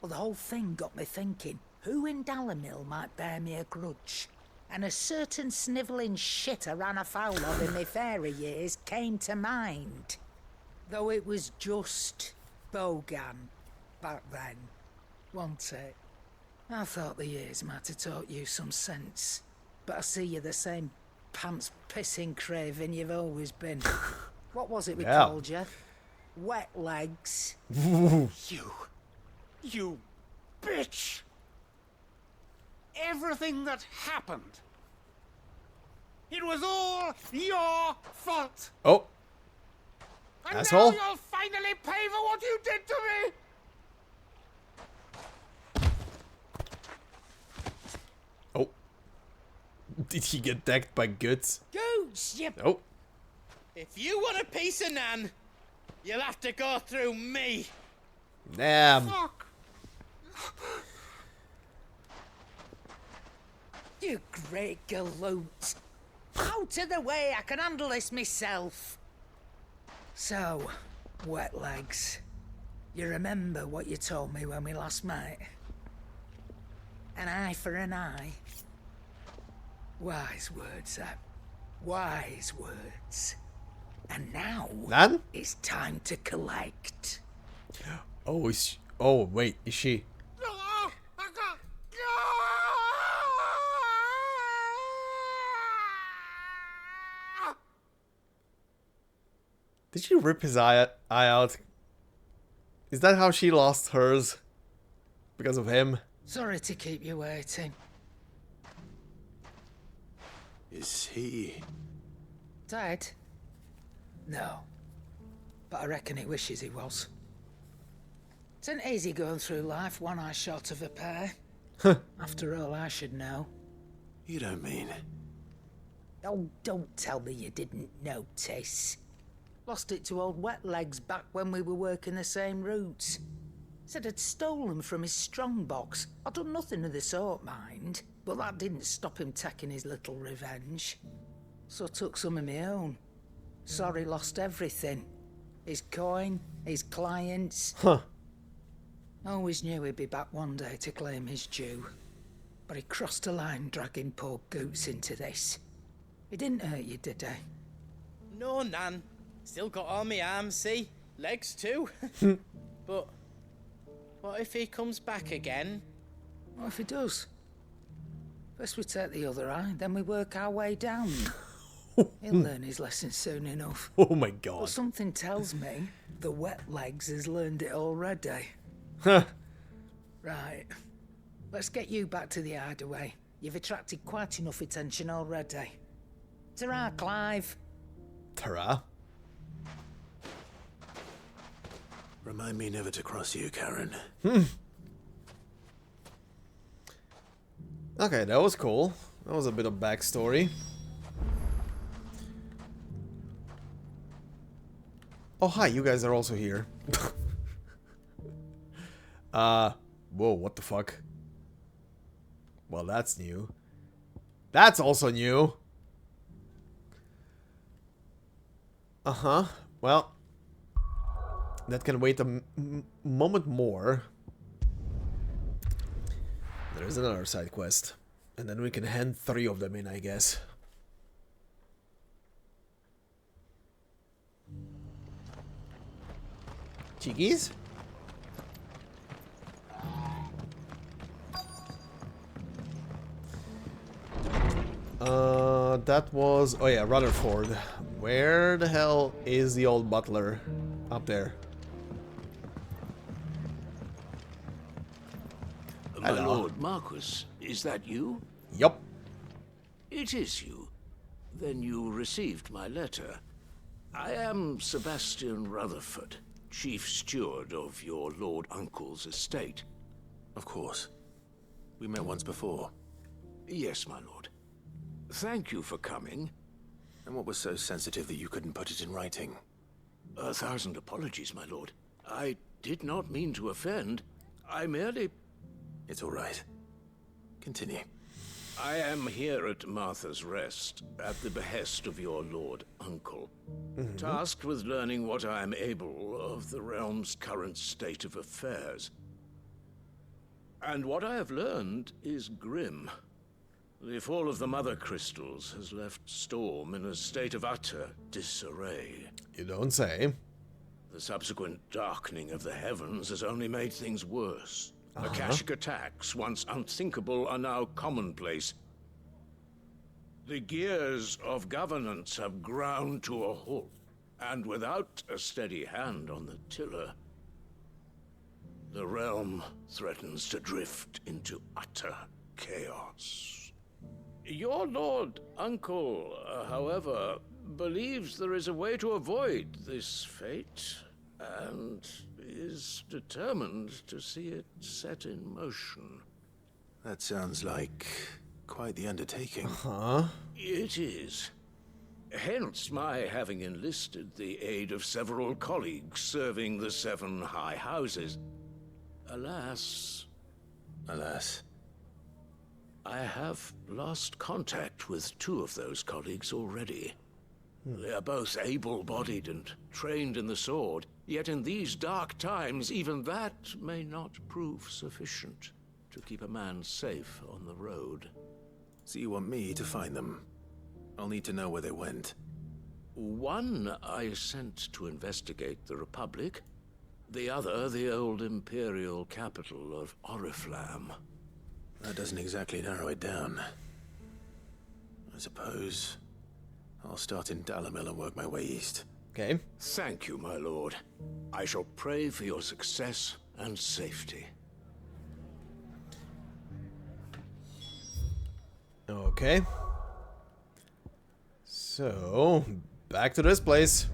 Well, the whole thing got me thinking, who in Dalamil might bear me a grudge? And a certain snivelling shit I ran afoul of in my fairy years came to mind. Though it was just Bogan back then, wasn't it? I thought the years might have taught you some sense, but I see you're the same pants-pissing craven you've always been. What was it we called you? Wet legs. You bitch! Everything that happened, it was all your fault! Oh. And Asshole. now you'll finally pay for what you did to me! Oh. Did he get decked by Goods? Goots, you... Oh. If you want a piece of Nan, you'll have to go through me. Damn. Fuck. You great galoot. Out of the way, I can handle this myself. So, wet legs. You remember what you told me when we last met? An eye for an eye. Wise words, that. Wise words. And now, Nan? it's time to collect. Oh, oh, wait, is she? Did she rip his eye out? Is that how she lost hers? Because of him? Sorry to keep you waiting. Is he... Dead? No. But I reckon he wishes he was. It ain't easy going through life one eye short of a pair. After all, I should know. You don't mean... Oh, don't tell me you didn't notice. Lost it to old Wet Legs back when we were working the same routes. Said I'd stolen from his strongbox. I'd done nothing of the sort, mind. But that didn't stop him taking his little revenge. So I took some of my own. Sorry, lost everything. His coin, his clients. Huh. Always knew he'd be back one day to claim his due. But he crossed a line dragging poor Goots into this. He didn't hurt you, did he? No, Nan. Still got all my arms, see? Legs too. But what if he comes back again? What if he does? First we take the other eye, then we work our way down. He'll learn his lesson soon enough. Oh my god. But something tells me the Wet Legs has learned it already. Huh. Right. Let's get you back to the hideaway. You've attracted quite enough attention already. Ta-ra, Clive. Ta-ra. Remind me never to cross you, Karen. Okay, that was cool. That was a bit of backstory. Oh, hi, you guys are also here. Whoa, what the fuck? Well, that's new. That's also new. Uh-huh. Well, that can wait a moment more. There is another side quest. And then we can hand 3 of them in, I guess. Cheekies? That was... Oh yeah, Rutherford. Where the hell is the old butler? Up there. My lord Marquis, is that you? Yup. It is you. Then you received my letter. I am Sebastian Rutherford, chief steward of your lord uncle's estate. Of course. We met once before. Yes, my lord. Thank you for coming. And what was so sensitive that you couldn't put it in writing? 1,000 apologies, my lord. I did not mean to offend. I merely... It's all right. Continue. I am here at Martha's Rest, at the behest of your lord uncle, tasked with learning what I am able of the realm's current state of affairs. And what I have learned is grim. The fall of the Mother Crystals has left Storm in a state of utter disarray. You don't say. The subsequent darkening of the heavens has only made things worse. Akashic attacks, once unthinkable, are now commonplace. The gears of governance have ground to a halt, and without a steady hand on the tiller, the realm threatens to drift into utter chaos. Your lord uncle, however, believes there is a way to avoid this fate, and is determined to see it set in motion. That sounds like quite the undertaking. It is. Hence my having enlisted the aid of several colleagues serving the 7 high houses. Alas... Alas? I have lost contact with 2 of those colleagues already. They are both able-bodied and trained in the sword, yet in these dark times, even that may not prove sufficient to keep a man safe on the road. So you want me to find them? I'll need to know where they went. One I sent to investigate the Republic, the other the old Imperial capital of Oriflamme. That doesn't exactly narrow it down. I suppose I'll start in Dalamil and work my way east. Okay. Thank you, my lord. I shall pray for your success and safety. Okay. So, back to this place.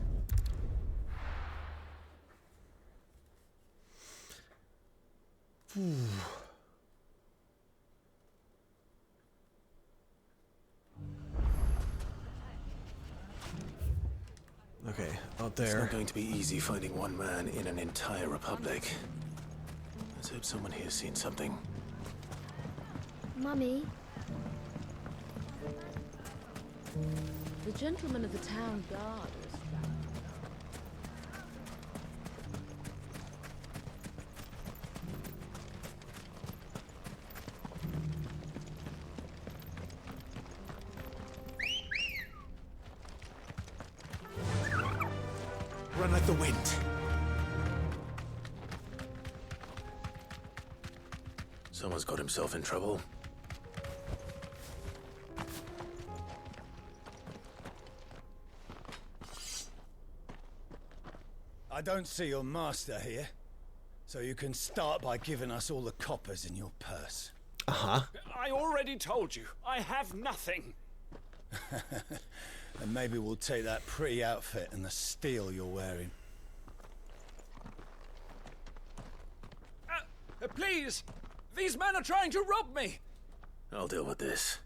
Okay, out there. It's not going to be easy finding one man in an entire republic. Let's hope someone here's seen something. Mummy, The gentleman of the town guard was found. Run like the wind. Someone's got himself in trouble. I don't see your master here, so you can start by giving us all the coppers in your purse. Uh-huh. I already told you, I have nothing. And maybe we'll take that pretty outfit and the steel you're wearing. Please! These men are trying to rob me! I'll deal with this.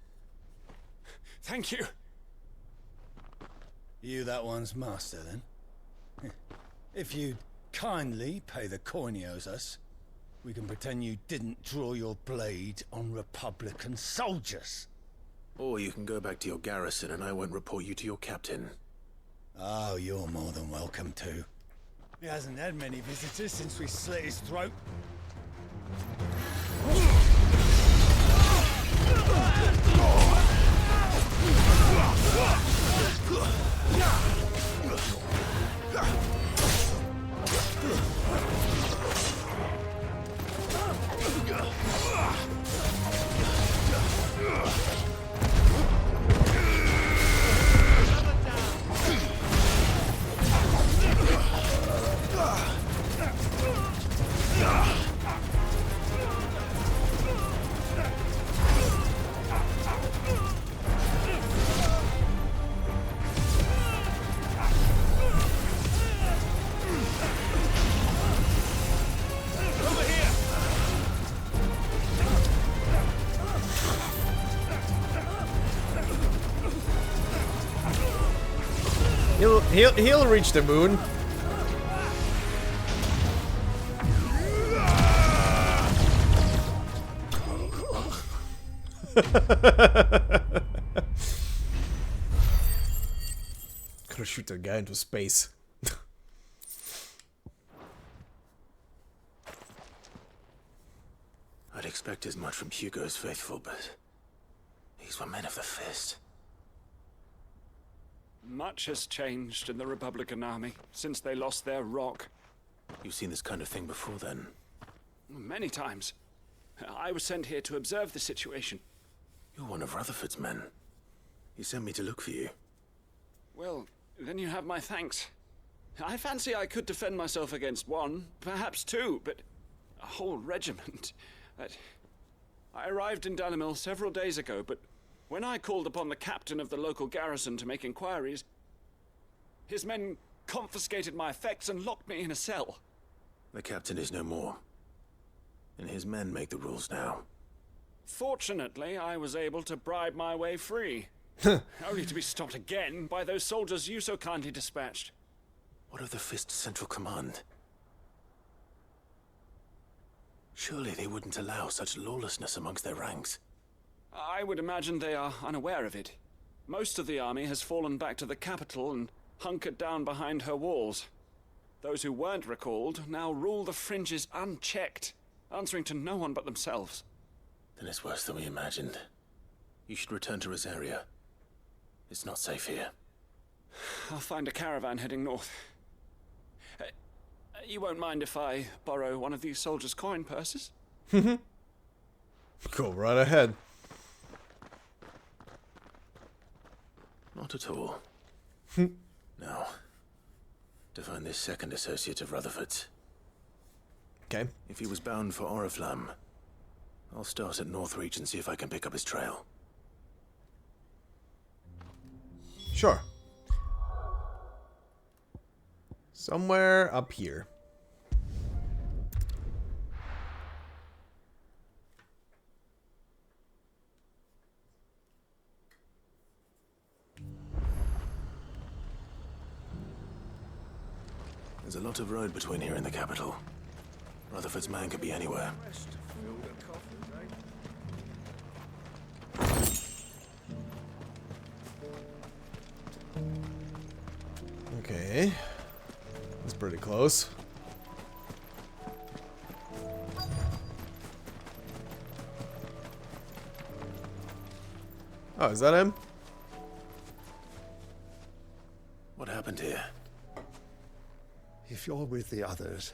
Thank you. You that one's master, then? If you'd kindly pay the coin he owes us, we can pretend you didn't draw your blade on Republican soldiers. Or you can go back to your garrison and I won't report you to your captain. Oh, you're more than welcome to. He hasn't had many visitors since we slit his throat. He'll reach the moon. Gotta shoot that guy into space. I'd expect as much from Hugo's faithful, but these were men of the fist. Much has changed in the Republican army since they lost their rock. You've seen this kind of thing before, then? Many times. I was sent here to observe the situation. You're one of Rutherford's men. He sent me to look for you. Well, then you have my thanks. I fancy I could defend myself against one, perhaps two, but a whole regiment. I arrived in Dalimil several days ago, but when I called upon the captain of the local garrison to make inquiries, his men confiscated my effects and locked me in a cell. The captain is no more, and his men make the rules now. Fortunately, I was able to bribe my way free, only to be stopped again by those soldiers you so kindly dispatched. What of the Fist's Central Command? Surely they wouldn't allow such lawlessness amongst their ranks. I would imagine they are unaware of it. Most of the army has fallen back to the capital and hunkered down behind her walls. Those who weren't recalled now rule the fringes unchecked, answering to no one but themselves. Then it's worse than we imagined. You should return to Rosaria. It's not safe here. I'll find a caravan heading north. You won't mind if I borrow one of these soldiers' coin purses? Go right ahead. Not at all. Now, to find this second associate of Rutherford's. Okay. If he was bound for Oriflamme, I'll start at Northreach and see if I can pick up his trail. Sure. Somewhere up here. There's a lot of road between here and the capital. Rutherford's man could be anywhere. Okay. That's pretty close. Oh, is that him? What happened here? If you're with the others,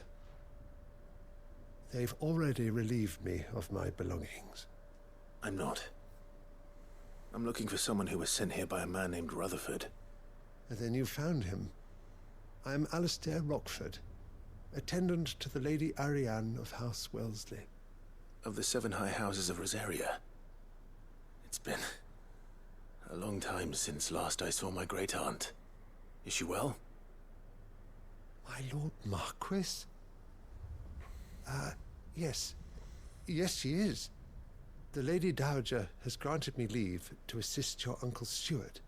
they've already relieved me of my belongings. I'm not. I'm looking for someone who was sent here by a man named Rutherford. And then you found him. I'm Alistair Rockford, attendant to the Lady Ariane of House Wellesley. Of the 7 high houses of Rosaria. It's been a long time since last I saw my great-aunt. Is she well? My Lord Marquis? Yes. Yes, she is. The Lady Dowager has granted me leave to assist your Uncle Stuart.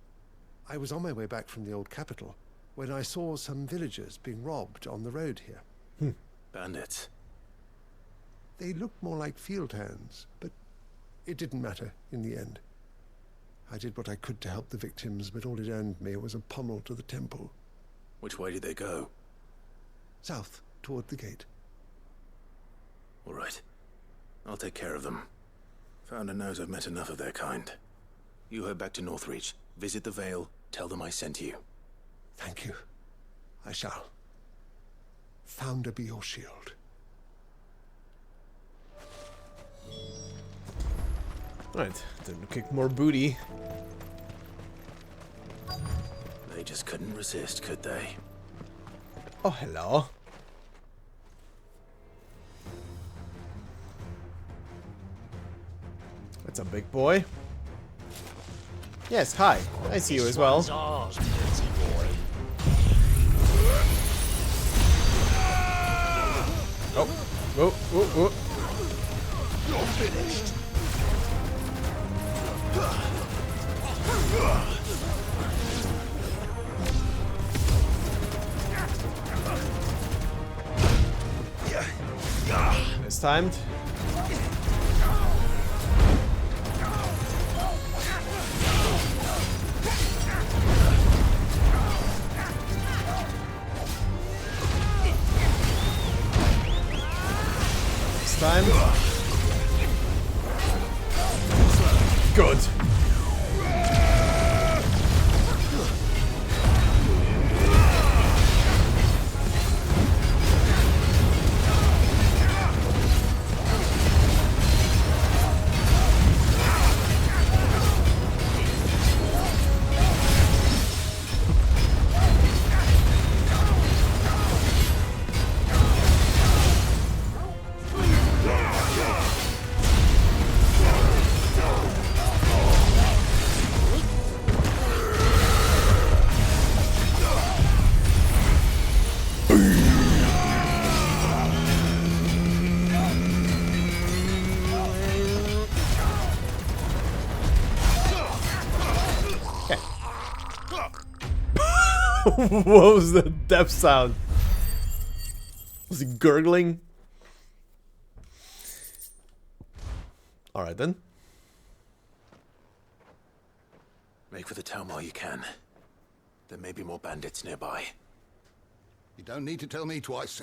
I was on my way back from the old capital when I saw some villagers being robbed on the road here. Bandits. They looked more like field hands, but it didn't matter in the end. I did what I could to help the victims, but all it earned me was a pommel to the temple. Which way did they go? South, toward the gate. All right. I'll take care of them. Founder knows I've met enough of their kind. You head back to Northreach, visit the Vale, tell them I sent you. Thank you. I shall. Founder be your shield. Alright, time to kick more booty. They just couldn't resist, could they? Oh, hello. That's a big boy. Yes, hi. I see you as well. Ours, dirty boy. Oh, whoa, whoa, whoa. You're finished. Mistimed. Mistimed. Good. What was the death sound? Was he gurgling? Alright then. Make for the town while you can. There may be more bandits nearby. You don't need to tell me twice.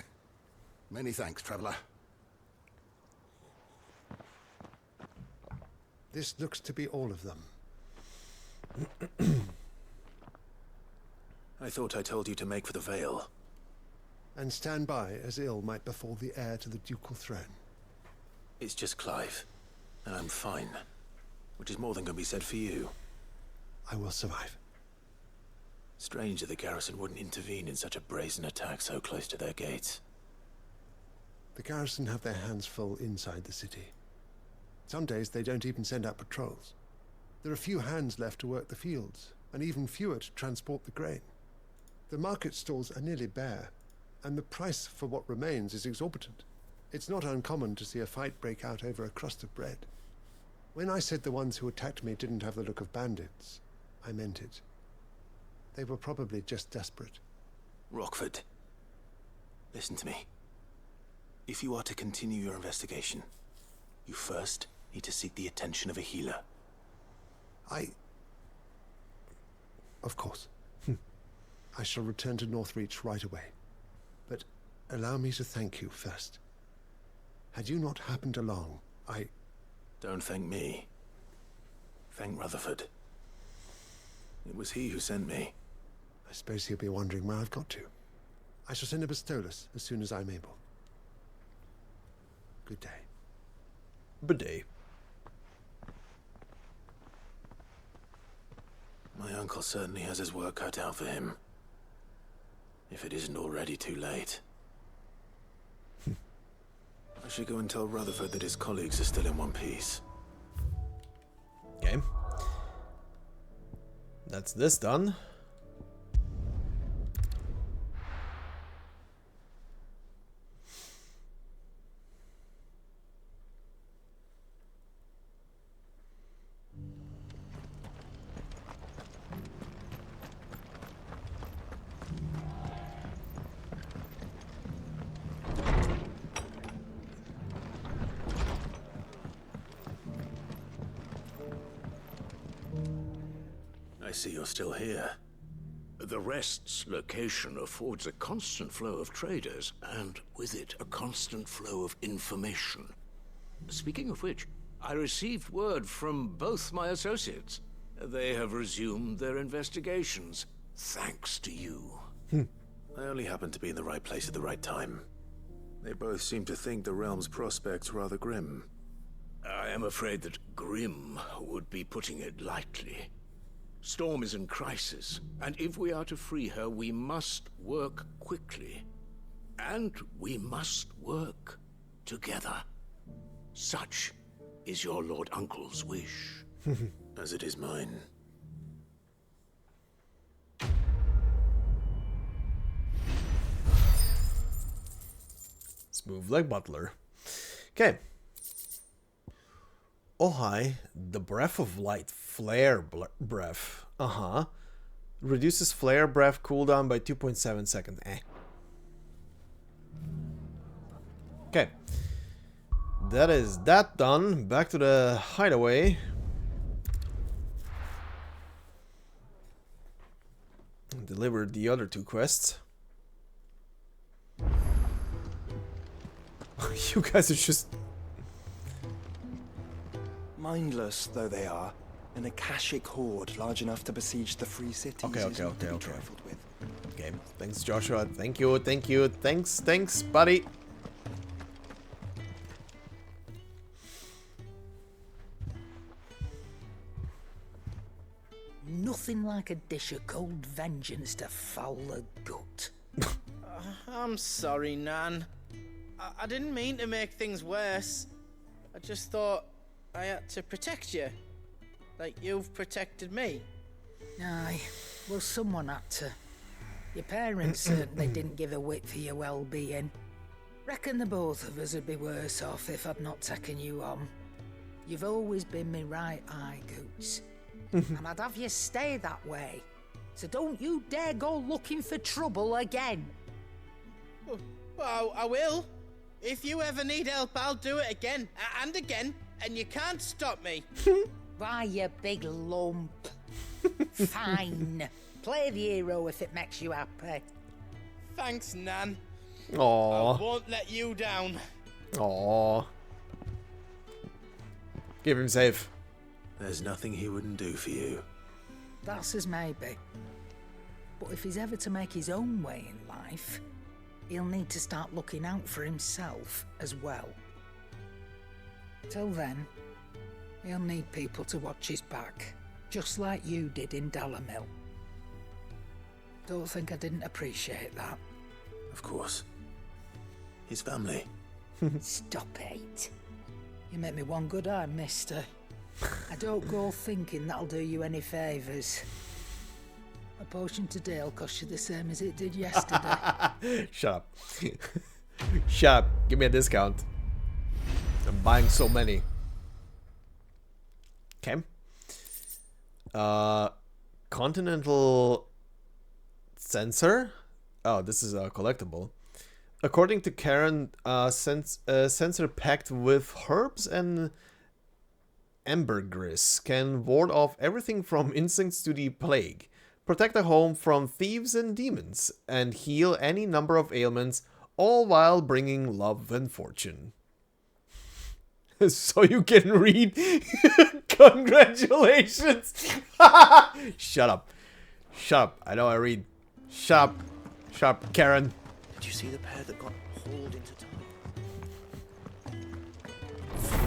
Many thanks, traveler. This looks to be all of them. I thought I told you to make for the Vale. And stand by as ill might befall the heir to the ducal throne. It's just Clive, and I'm fine. Which is more than can be said for you. I will survive. Strange that the garrison wouldn't intervene in such a brazen attack so close to their gates. The garrison have their hands full inside the city. Some days they don't even send out patrols. There are few hands left to work the fields, and even fewer to transport the grain. The market stalls are nearly bare, and the price for what remains is exorbitant. It's not uncommon to see a fight break out over a crust of bread. When I said the ones who attacked me didn't have the look of bandits, I meant it. They were probably just desperate. Rockford, listen to me. If you are to continue your investigation, you first need to seek the attention of a healer. Of course. I shall return to Northreach right away. But allow me to thank you first. Had you not happened along, Don't thank me. Thank Rutherford. It was he who sent me. I suppose he'll be wondering where I've got to. I shall send a Bastolus as soon as I'm able. Good day. Good day. My uncle certainly has his work cut out for him. If it isn't already too late. I should go and tell Rutherford that his colleagues are still in one piece. Okay. That's this done. I see you're still here. The Rest's location affords a constant flow of traders, and with it, a constant flow of information. Speaking of which, I received word from both my associates. They have resumed their investigations, thanks to you. I only happened to be in the right place at the right time. They both seem to think the realm's prospects rather grim. I am afraid that grim would be putting it lightly. Storm is in crisis, and if we are to free her, we must work quickly. And we must work together. Such is your Lord Uncle's wish. As it is mine. Smooth like butter. Okay. Oh hi, the breath of light, flare breath. Reduces flare breath cooldown by 2.7 seconds. Okay. That is that done. Back to the hideaway. Delivered the other two quests. You guys are just mindless though they are, an Akashic horde large enough to besiege the free cities is not to be trifled with. Okay, thanks Joshua. Thank you. Thanks, buddy. Nothing like a dish of cold vengeance to foul the gut. I'm sorry, Nan. I didn't mean to make things worse. I just thought I had to protect you. Like you've protected me. Aye, well someone had to. Your parents certainly didn't give a whit for your well-being. Reckon the both of us would be worse off if I'd not taken you on. You've always been me right eye, Goots. And I'd have you stay that way. So don't you dare go looking for trouble again. Well, I will. If you ever need help, I'll do it again and again, and you can't stop me. Why, you big lump. Fine. Play the hero if it makes you happy. Thanks, Nan. Aww. I won't let you down. Aww. Keep him safe. There's nothing he wouldn't do for you. That's as maybe. But if he's ever to make his own way in life, he'll need to start looking out for himself as well. Till then, he'll need people to watch his back, just like you did in Dalamil. Don't think I didn't appreciate that. Of course. His family. Stop it. You make me one good eye, mister. I don't go thinking that'll do you any favours. A potion today will cost you the same as it did yesterday. Shut up. Shut up. Give me a discount. I'm buying so many. Okay. Continental sensor. Oh, this is a collectible. According to Karen, sensor packed with herbs and ambergris can ward off everything from insects to the plague, protect a home from thieves and demons, and heal any number of ailments, all while bringing love and fortune. So you can read. Congratulations. Shut up. Shut up. I know I read. Shut up. Shut up, Karen. Did you see the pair that got hauled into time?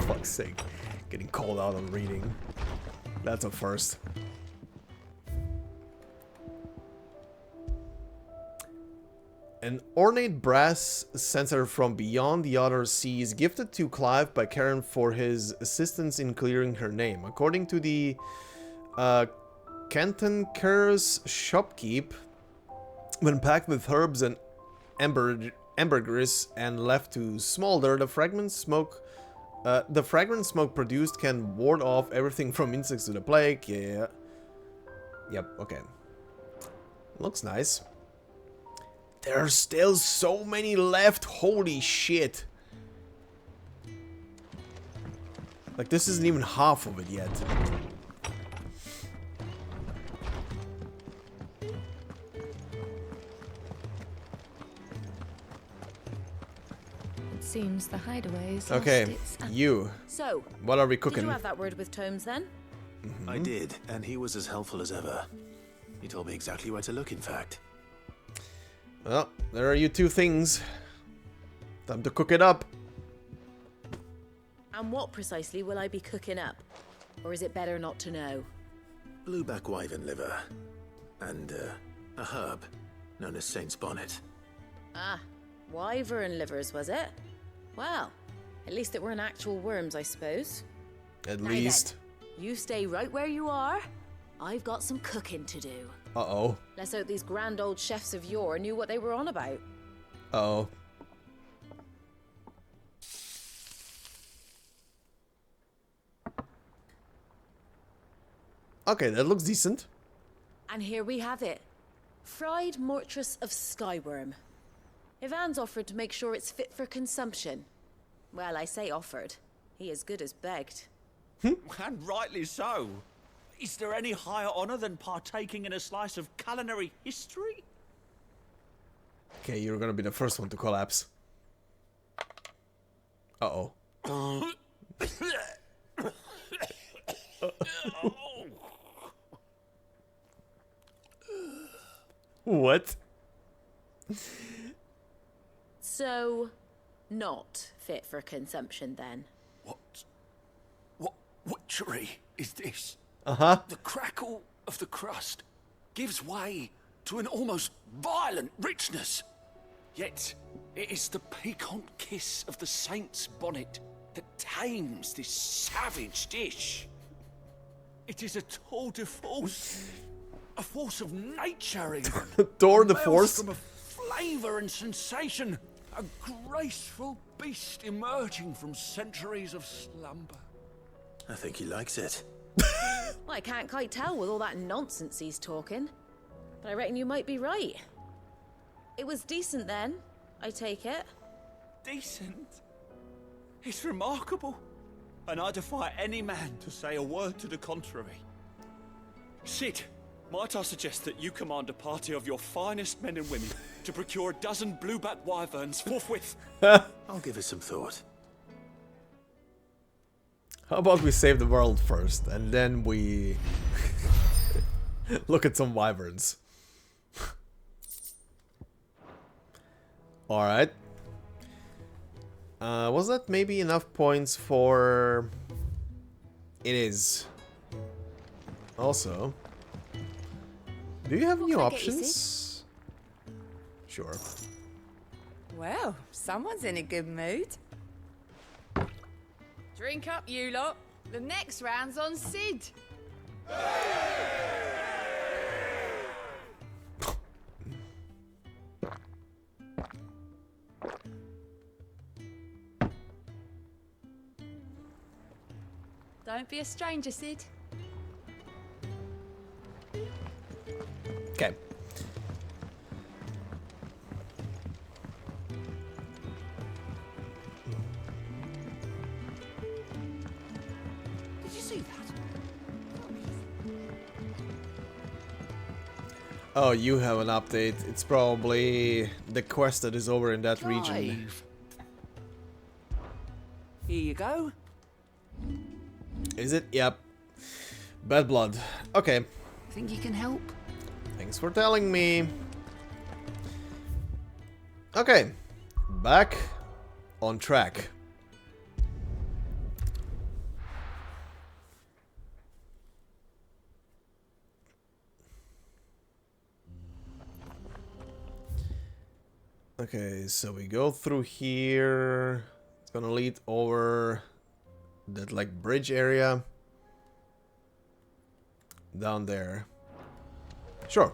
Fuck's sake. Getting called out on reading. That's a first. An ornate brass censer from beyond the other seas gifted to Clive by Karen for his assistance in clearing her name. According to the Cantanker's shopkeep, when packed with herbs and ambergris and left to smolder, the fragrant smoke produced can ward off everything from insects to the plague. Yeah. Yep, okay. Looks nice. There are still so many left. Holy shit. Like, this isn't even half of it yet. It seems the hideaways. Okay, you. So, what are we cooking? Did you have that word with Tomes then? I did, and he was as helpful as ever. He told me exactly where to look, in fact. Well, there are you two things. Time to cook it up. And what precisely will I be cooking up? Or is it better not to know? Blueback wyvern liver. And a herb known as Saint's Bonnet. Ah, wyvern livers, was it? Well, at least it weren't actual worms, I suppose. At Now least. Then, you stay right where you are. I've got some cooking to do. Uh-oh. Let's hope these grand old chefs of yore knew what they were on about. Uh-oh. Okay, that looks decent. And here we have it. Fried mortress of skyworm. Ivan's offered to make sure it's fit for consumption. Well, I say offered. He as good as begged. And rightly so. Is there any higher honor than partaking in a slice of culinary history? Okay, you're gonna be the first one to collapse. Uh-oh. What? So, not fit for consumption then. What witchery is this? Uh-huh. The crackle of the crust gives way to an almost violent richness. Yet, it is the piquant kiss of the saint's bonnet that tames this savage dish. It is a tour de force. A force of nature, even. Tour de force? From a flavour and sensation. A graceful beast emerging from centuries of slumber. I think he likes it. Well, I can't quite tell with all that nonsense he's talking. But I reckon you might be right. It was decent then, I take it. Decent? It's remarkable. And I defy any man to say a word to the contrary. Sid, might I suggest that you command a party of your finest men and women to procure a dozen blueback wyverns forthwith? I'll give it some thought. How about we save the world first, and then we look at some wyverns. Alright. Was that maybe enough points for... It is. Also, Do you have new can I get you, options? Sure. Well, someone's in a good mood. Drink up, you lot. The next round's on Sid. Don't be a stranger, Sid. Okay. Did you see that? Oh, you have an update. It's probably the quest that is over in that region. Clive. Here you go. Is it? Yep. Bad blood. Okay. Think you can help? Thanks for telling me. Okay. Back on track. Okay, so we go through here. It's gonna lead over that like bridge area. Down there. Sure.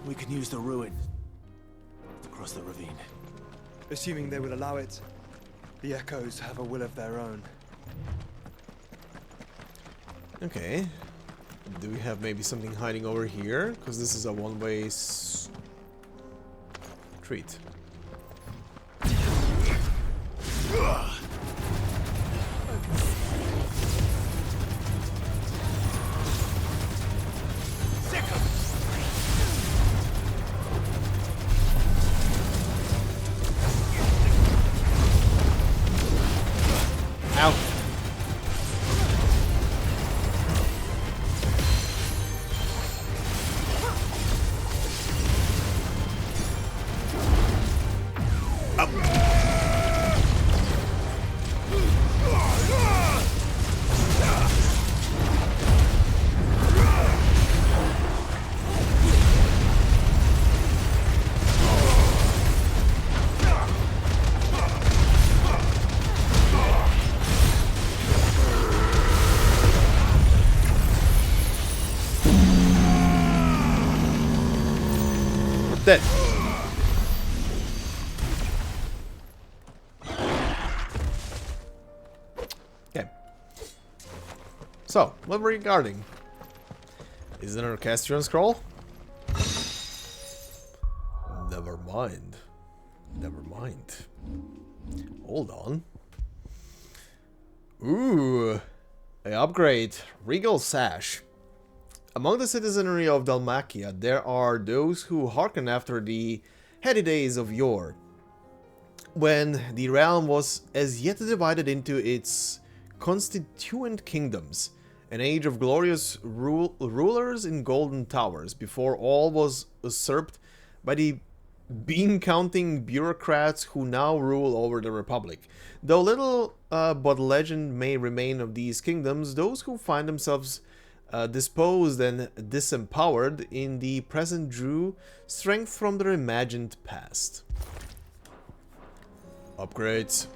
We can use the ruin to cross the ravine. Assuming they will allow it. The echoes have a will of their own. Okay. Do we have maybe something hiding over here? Because this is a one-way street. Dead. Okay. So, what were you guarding? Is it an orchestrion scroll? Never mind. Never mind. Hold on. Ooh. A upgrade. Regal Sash. Among the citizenry of Dalmacia, there are those who hearken after the heady days of yore, when the realm was as yet divided into its constituent kingdoms, an age of glorious rulers in golden towers, before all was usurped by the bean-counting bureaucrats who now rule over the Republic. Though little but legend may remain of these kingdoms, those who find themselves disposed and disempowered in the present drew strength from their imagined past. Upgrades.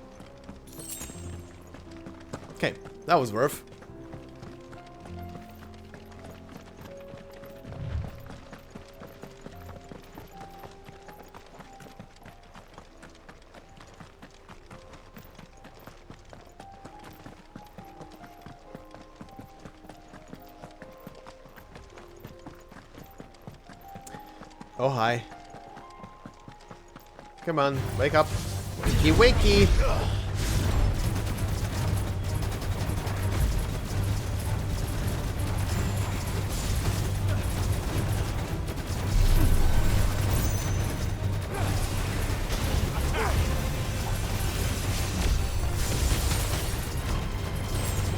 Okay, that was worth. Oh, hi. Come on, wake up. Wakey, wakey!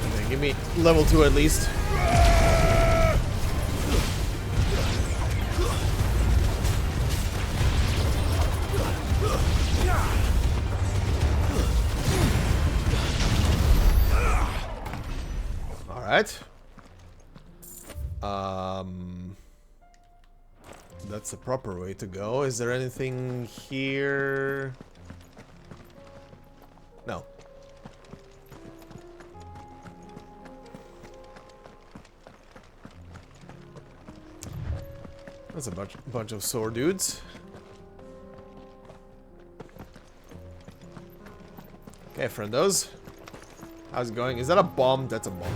Okay, give Give me level 2 at least. Alright. That's the proper way to go. Is there anything here? No. That's a bunch of sword dudes. Okay, friendos. How's it going? Is that a bomb? That's a bomb.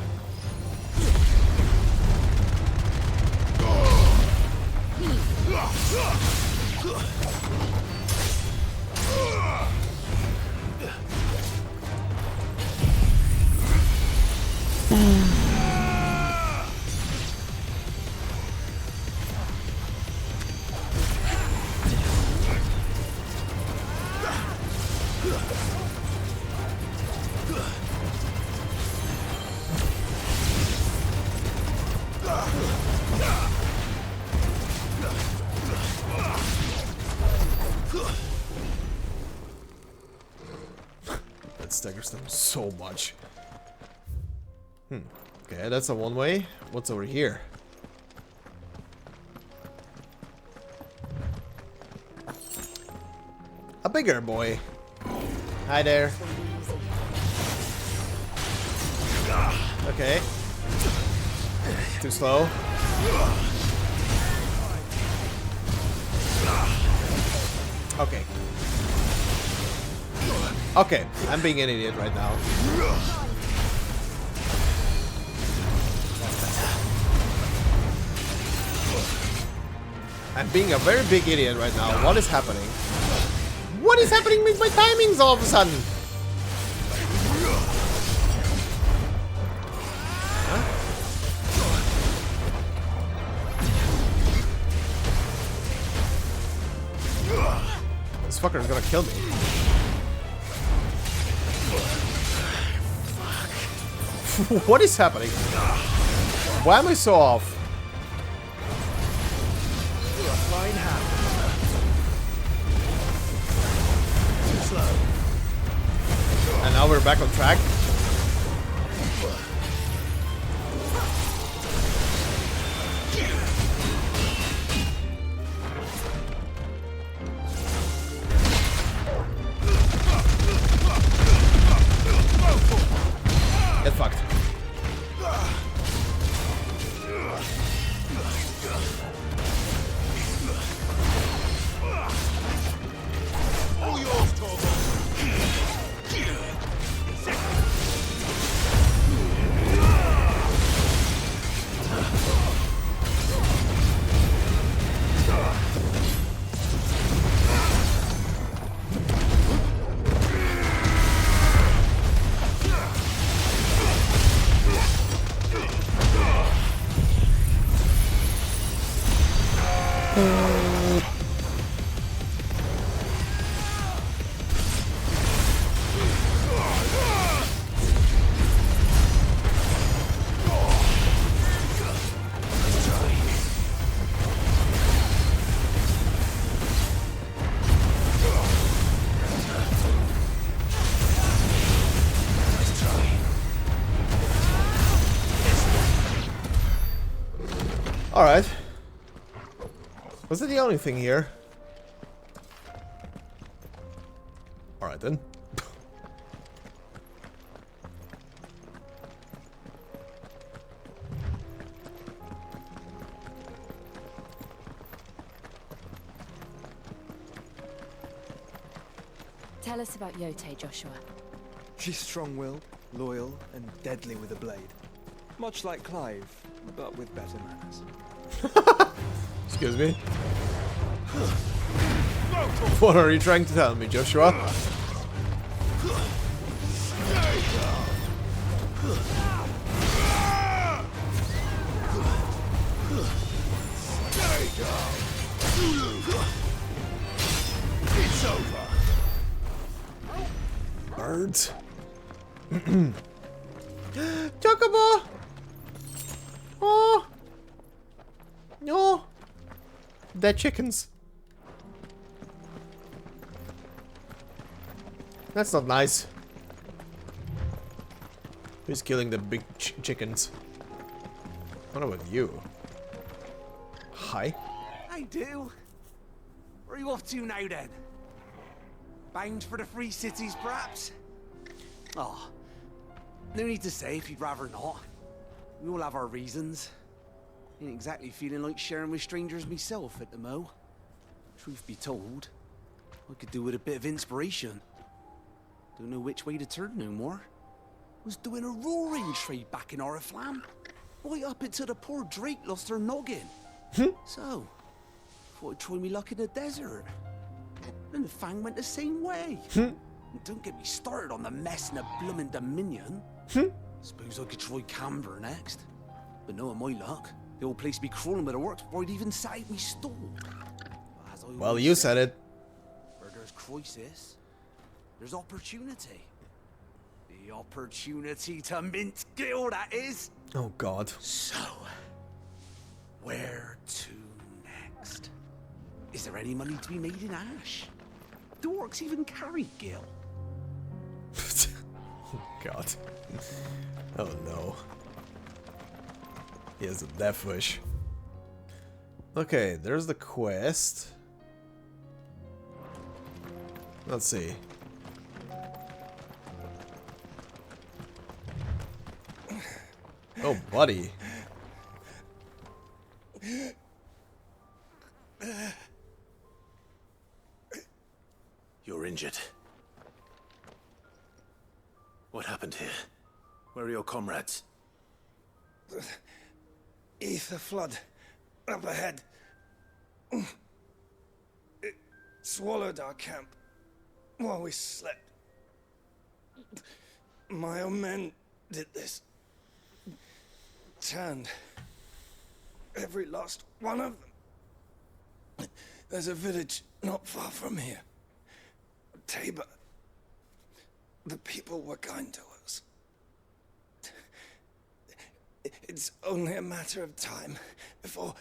That staggers them so much. Okay, that's a one way. What's over here? A bigger boy. Hi there. Okay. Too slow. Okay. Okay, I'm being an idiot right now. I'm being a very big idiot right now. What is happening? What is happening with my timings all of a sudden? This fucker is gonna kill me. What is happening? Why am I so off? And now we're back on track. Get fucked. All yours, Torgo. Alright. Was that the only thing here? Alright then. Tell us about Yote, Joshua. She's strong-willed, loyal, and deadly with a blade. Much like Clive, but with better manners. Excuse me. What are you trying to tell me, Joshua? It's over. Birds. Chocobo! Oh! No! They're chickens. That's not nice. Who's killing the big chickens? What about you? Hi. I do. Where are you off to now then? Bound for the Free Cities, perhaps? Oh, no need to say if you'd rather not. We all have our reasons. Ain't exactly feeling like sharing with strangers myself at the mo. Truth be told, I could do with a bit of inspiration. Don't know which way to turn no more. Was doing a roaring trade back in Oriflamme. Right up until the poor Drake lost her noggin. So, thought I'd try me luck in the desert. And the Fang went the same way. And don't get me started on the mess in the bloomin' Dominion. Suppose I could try Camber next. But knowing my luck, the old place be crawling with the works before I'd even sat out me stall. Well, you said it. Where there's crisis, there's opportunity. The opportunity to mint Gil, that is. Oh, God. So, where to next? Is there any money to be made in Ash? Do orcs even carry Gil? Oh, God. Oh, no. He has a death wish. Okay, there's the quest. Let's see. Oh, buddy. You're injured. What happened here? Where are your comrades? Ether flood. Up ahead. It swallowed our camp while we slept. My own men did this. Turned every last one of them. There's a village not far from here. Tabor. The people were kind to us. It's only a matter of time before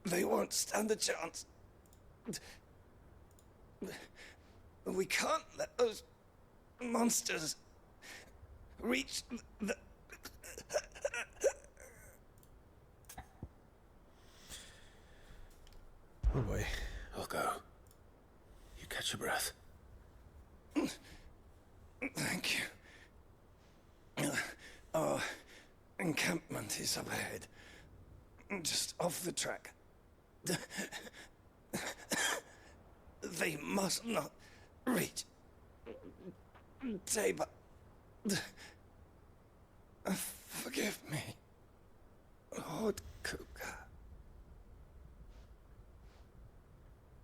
they won't stand a chance. We can't let those monsters reach the... Oh boy. I'll go. You catch your breath. Thank you. Our encampment is up ahead. Just off the track. They must not reach Tabor. Forgive me, Lord Kuka.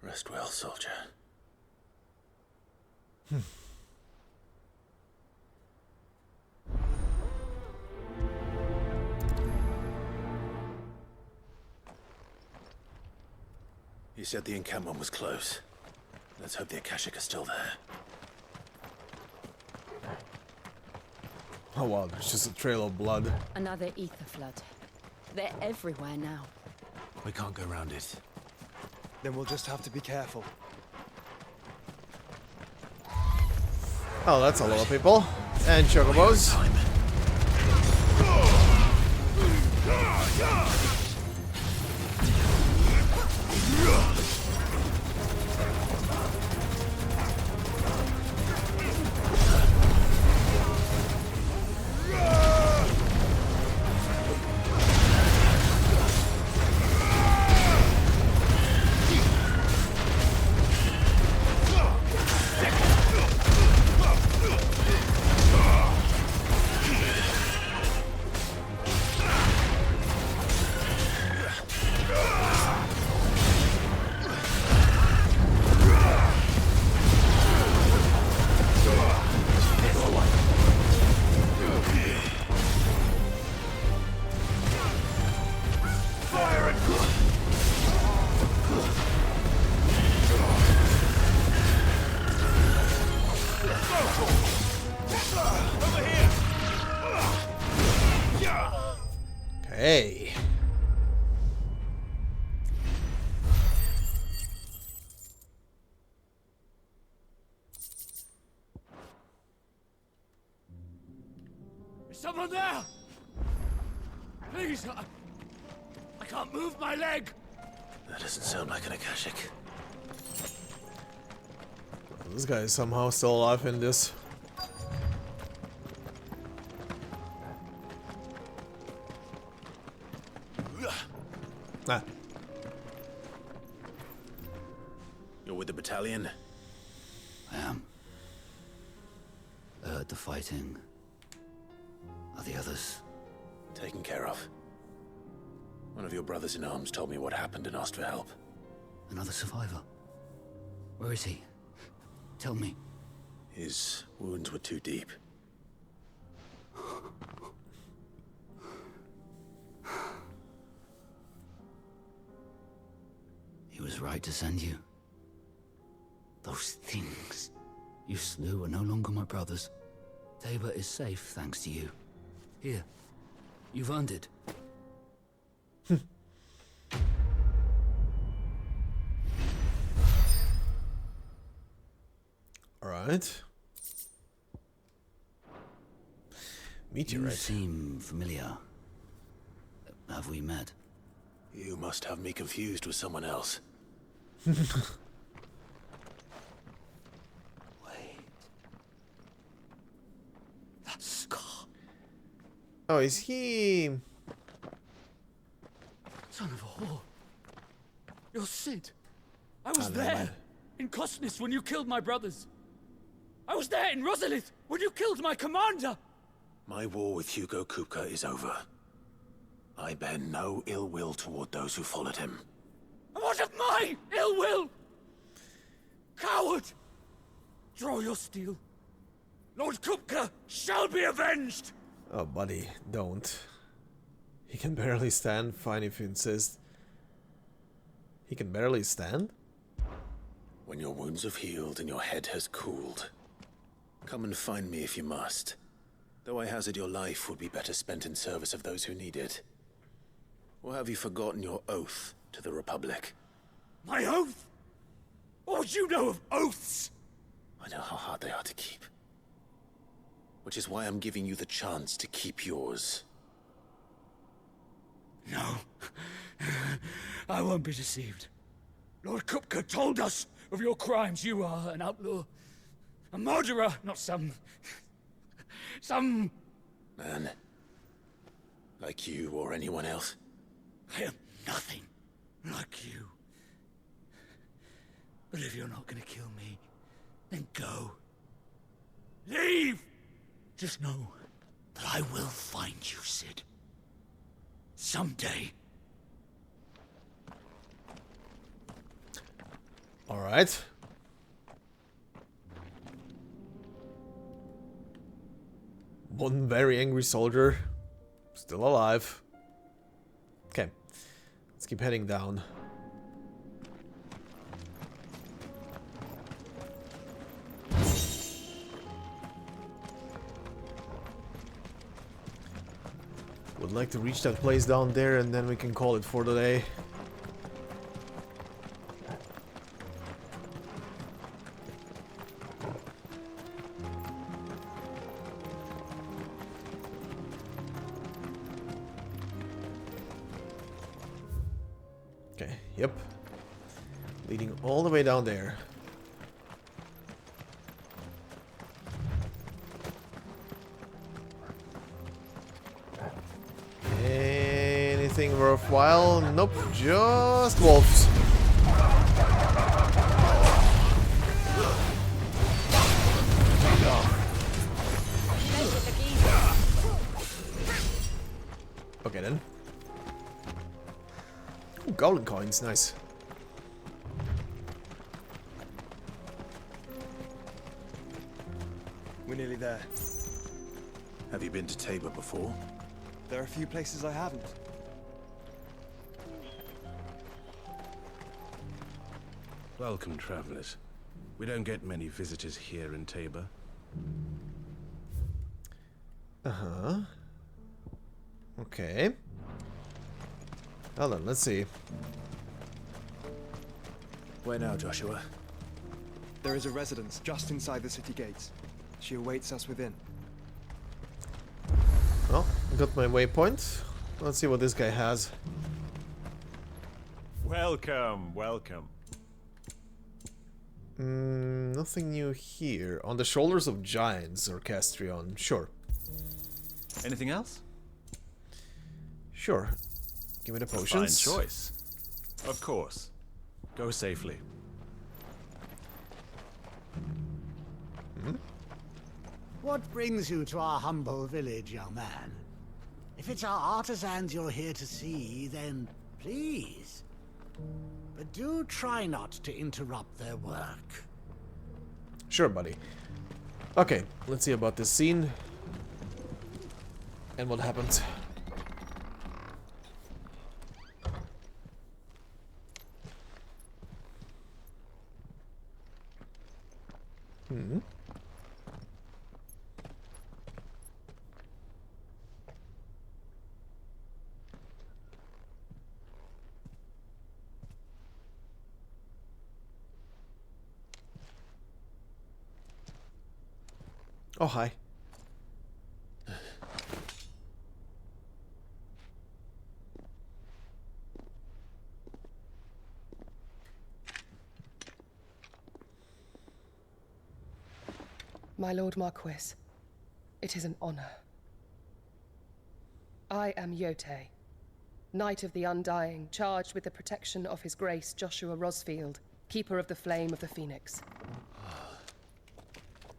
Rest well, soldier. You said the encampment was close. Let's hope the Akashic are still there. Oh wow, there's just a trail of blood. Another ether flood. They're everywhere now. We can't go around it. Then we'll just have to be careful. Oh, that's a lot of people. And chocobos. Okay. Is someone there? Please, I can't move my leg. That doesn't sound like an Akashic. This guy is somehow still alive in this. Ah. You're with the battalion? I am. I heard the fighting. Are the others? Taken care of. One of your brothers in arms told me what happened and asked for help. Another survivor? Where is he? Tell me. His wounds were too deep. He was right to send you. Those things you slew are no longer my brothers. Tabor is safe thanks to you. Here, you've earned it. Alright. Meteorite. You seem familiar. Have we met? You must have me confused with someone else. Wait. That's Scar. Oh, is he... Son of a whore. You're Sid. I was there in Cosnis when you killed my brothers. I was there in Rosalith when you killed my commander. My war with Hugo Kupka is over. I bear no ill will toward those who followed him. And what of my ill will? Coward! Draw your steel. Lord Kupka shall be avenged! Oh, buddy, don't. He can barely stand. Fine if you insist. He can barely stand? When your wounds have healed and your head has cooled, come and find me if you must. Though I hazard your life would be better spent in service of those who need it. Or have you forgotten your oath to the Republic? My oath? What would you know of oaths? I know how hard they are to keep. Which is why I'm giving you the chance to keep yours. No. I won't be deceived. Lord Kupka told us of your crimes. You are an outlaw. A murderer, not some man. Like you or anyone else. I am nothing like you. But if you're not gonna kill me, then go. Leave! Just know that I will find you, Sid. Someday. Alright. One very angry soldier. Still alive. Okay. Let's keep heading down. Would like to reach that place down there and then we can call it for the day. Okay, yep. Leading all the way down there. Anything worthwhile? Nope, just wolves. Okay then. Ooh, goblin coins, nice. We're nearly there. Have you been to Tabor before? There are a few places I haven't. Welcome, travelers. We don't get many visitors here in Tabor. Uh-huh. Okay. Hold on, let's see. Where now, Joshua? There is a residence just inside the city gates. She awaits us within. Well, got my waypoint. Let's see what this guy has. Welcome, welcome. Nothing new here. On the shoulders of giants, Orchestrion. Sure. Anything else? Sure. Give me the potions. Fine choice. Of course. Go safely. What brings you to our humble village, young man? If it's our artisans you're here to see, then please. But do try not to interrupt their work. Sure, buddy. Okay, let's see about this scene. And what happens. Oh, hi. My Lord Marquis, it is an honor. I am Yotei, Knight of the Undying, charged with the protection of His Grace Joshua Rosfield, Keeper of the Flame of the Phoenix.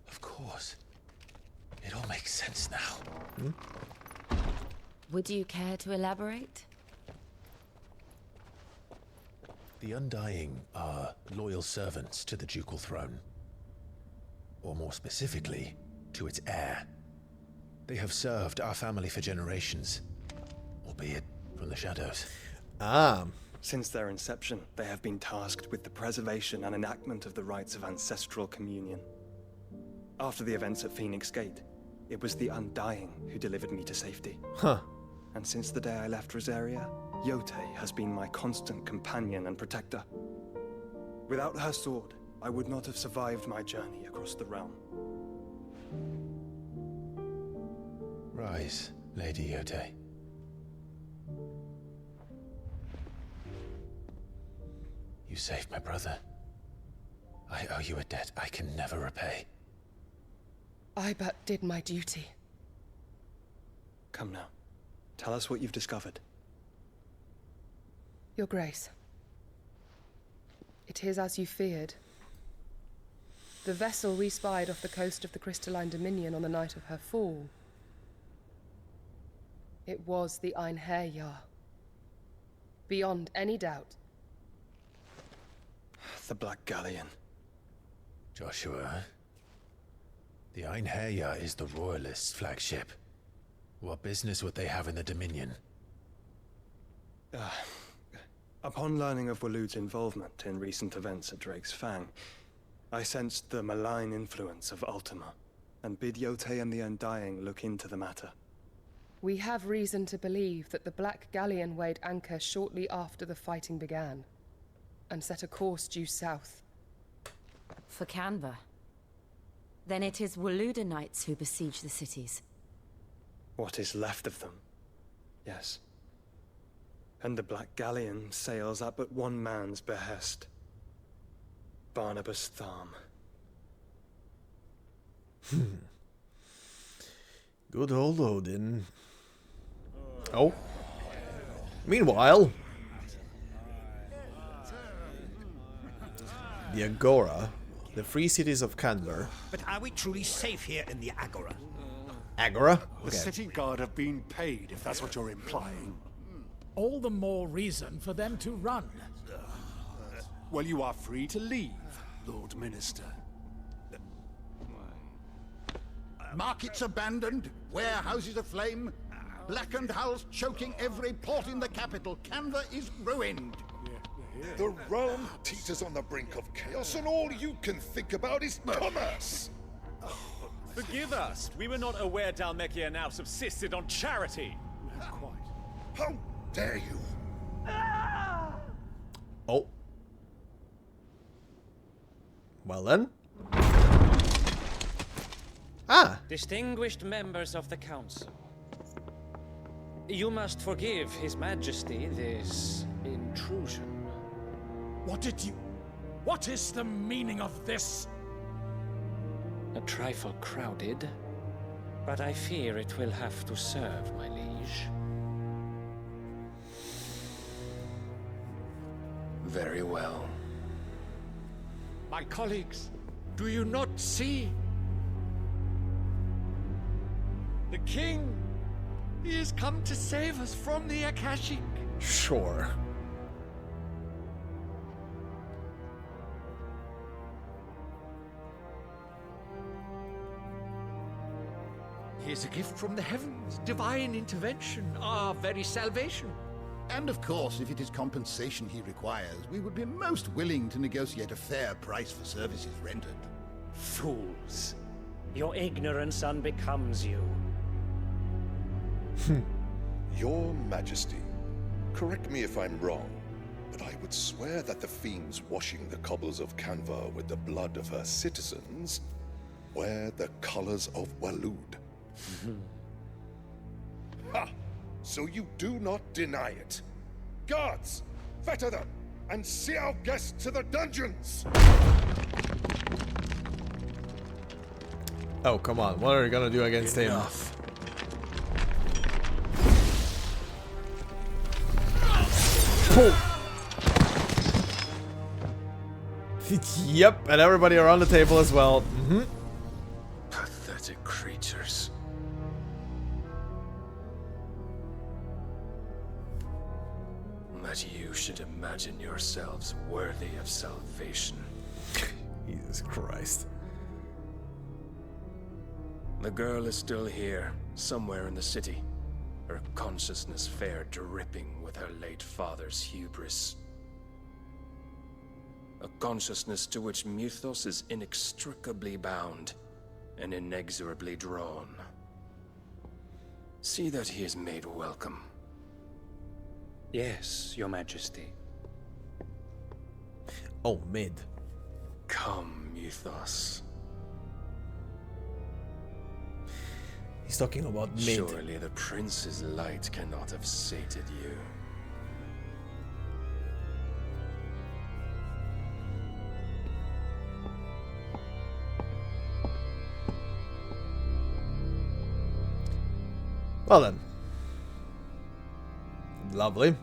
Of course. It all makes sense now. Would you care to elaborate? The Undying are loyal servants to the ducal throne. Or more specifically, to its heir. They have served our family for generations, albeit from the shadows. Since their inception, they have been tasked with the preservation and enactment of the rites of ancestral communion. After the events at Phoenix Gate, it was the Undying who delivered me to safety. Huh. And since the day I left Rosaria, Yotei has been my constant companion and protector. Without her sword, I would not have survived my journey across the realm. Rise, Lady Yotei. You saved my brother. I owe you a debt I can never repay. I but did my duty. Come now. Tell us what you've discovered. Your Grace. It is as you feared. The vessel we spied off the coast of the Crystalline Dominion on the night of her fall. It was the Einherjar. Beyond any doubt. The Black Galleon. Joshua, the Einherjar is the Royalists' flagship. What business would they have in the Dominion? Upon learning of Waloed's involvement in recent events at Drake's Fang, I sensed the malign influence of Ultima, and bid Yotei and the Undying look into the matter. We have reason to believe that the Black Galleon weighed anchor shortly after the fighting began, and set a course due south. For Canva. Then it is Waloed knights who besiege the cities. What is left of them, yes. And the Black Galleon sails at but one man's behest. Barnabas Tharm. Good old Odin. Oh. Meanwhile, the Agora, the free cities of Canberra. But are we truly safe here in the Agora? Agora? The city guard have been paid, if that's what you're implying. All the more reason for them to run. Well, you are free to leave, Lord Minister. Markets abandoned, warehouses aflame, blackened hulls choking every port in the capital. Canva is ruined. The realm teeters on the brink of chaos, and all you can think about is commerce. Forgive us. We were not aware Dhalmekia now subsisted on charity. How dare you? Oh. Well then. Ah! Distinguished members of the council. You must forgive His Majesty this intrusion. What is the meaning of this? A trifle crowded, but I fear it will have to serve, my liege. Very well. My colleagues, do you not see? The king! He has come to save us from the Akashic. Sure. He is a gift from the heavens, divine intervention, our very salvation. And of course, if it is compensation he requires, we would be most willing to negotiate a fair price for services rendered. Fools. Your ignorance unbecomes you. Your Majesty, correct me if I'm wrong, but I would swear that the fiends washing the cobbles of Canva with the blood of her citizens wear the colors of Waloed. Ha! So you do not deny it. Guards, fetter them, and see our guests to the dungeons! Oh, come on. What are you gonna do against him? Yep, and everybody around the table as well. Pathetic creatures. That you should imagine yourselves worthy of salvation. Jesus Christ. The girl is still here, somewhere in the city. Her consciousness fair dripping with her late father's hubris. A consciousness to which Mythos is inextricably bound and inexorably drawn. See that he is made welcome. Yes, Your Majesty. Oh, mid. Come, Mythos. He's talking about mid. Surely the prince's light cannot have sated you. Well then. Lovely.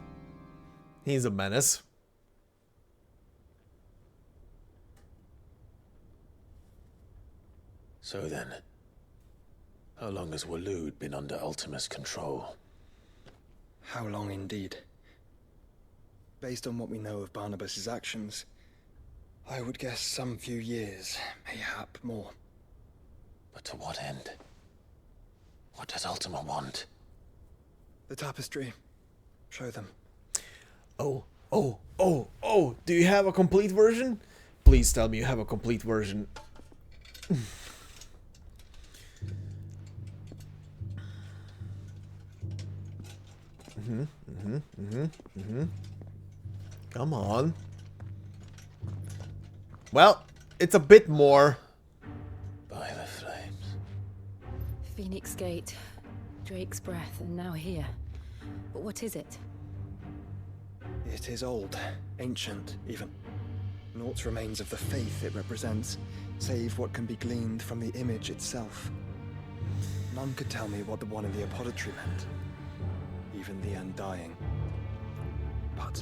He's a menace. So then, how long has Waloed been under Ultima's control? How long indeed? Based on what we know of Barnabas's actions, I would guess some few years, mayhap more. But to what end? What does Ultima want? The tapestry. Show them. Oh, do you have a complete version? Please tell me you have a complete version. Come on. Well, it's a bit more. By the flames. Phoenix Gate, Drake's Breath, and now here. But what is it? It is old, ancient, even. Naught remains of the faith it represents, save what can be gleaned from the image itself. None could tell me what the one in the apothecary meant. Even the Undying. But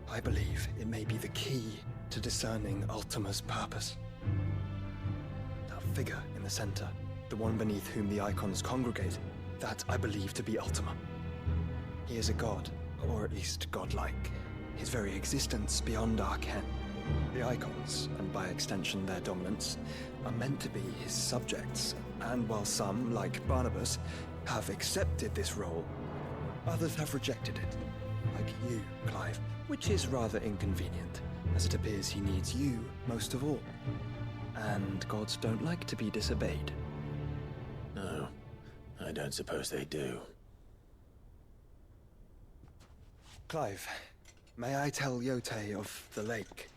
I believe it may be the key to discerning Ultima's purpose. That figure in the center, the one beneath whom the icons congregate, that I believe to be Ultima. He is a god, or at least godlike. His very existence beyond our ken. The icons, and by extension their dominance, are meant to be his subjects, and while some, like Barnabas, have accepted this role, others have rejected it, like you, Clive, which is rather inconvenient, as it appears he needs you most of all. And gods don't like to be disobeyed. No, I don't suppose they do. Clive, May I tell Yote of the lake?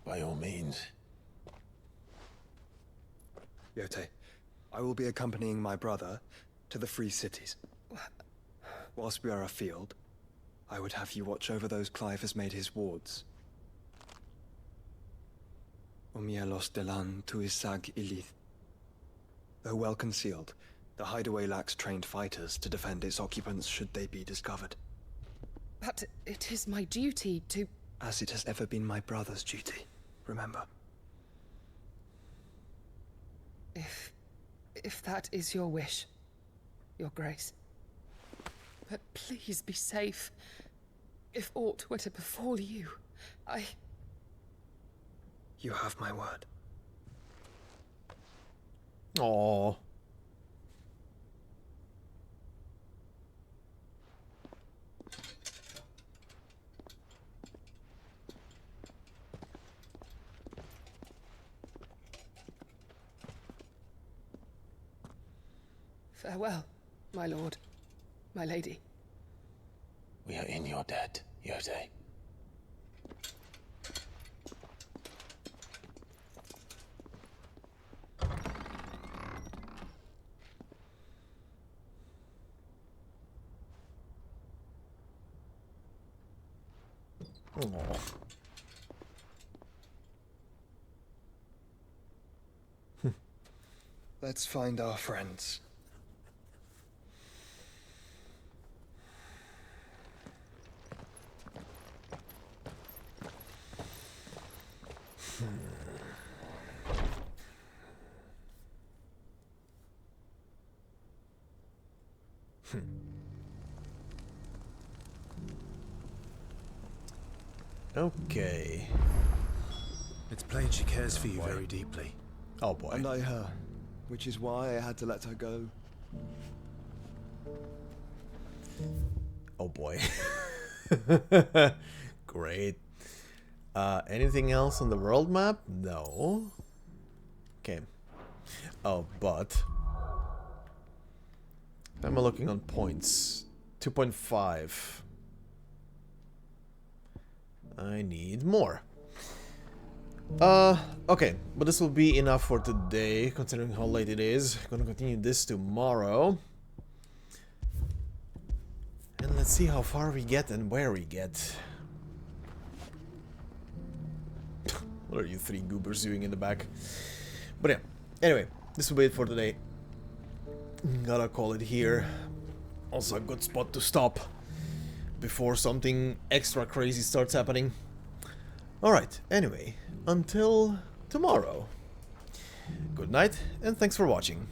By all means. Yote, I will be accompanying my brother to the Free Cities. Whilst we are afield, I would have you watch over those Clive has made his wards. Umielos delan tuisag ilith. Though well concealed, the hideaway lacks trained fighters to defend its occupants should they be discovered. But it is my duty to... As it has ever been my brother's duty, remember. If that is your wish, Your Grace. But please be safe. If aught were to befall you, You have my word. Oh. Farewell, my lord, my lady. We are in your debt, Yote. Oh. Let's find our friends. Okay. It's plain she cares for you very deeply. Oh boy. And I her, which is why I had to let her go. Oh boy. Great. Anything else on the world map? No. Okay. Oh, but I'm looking on points. 2.5. I need more. Okay, but this will be enough for today, considering how late it is. I'm gonna continue this tomorrow. And let's see how far we get and where we get. What are you three goobers doing in the back? But yeah, anyway, this will be it for today. Gotta call it here. Also a good spot to stop before something extra crazy starts happening. Alright, anyway, until tomorrow. Good night, and thanks for watching.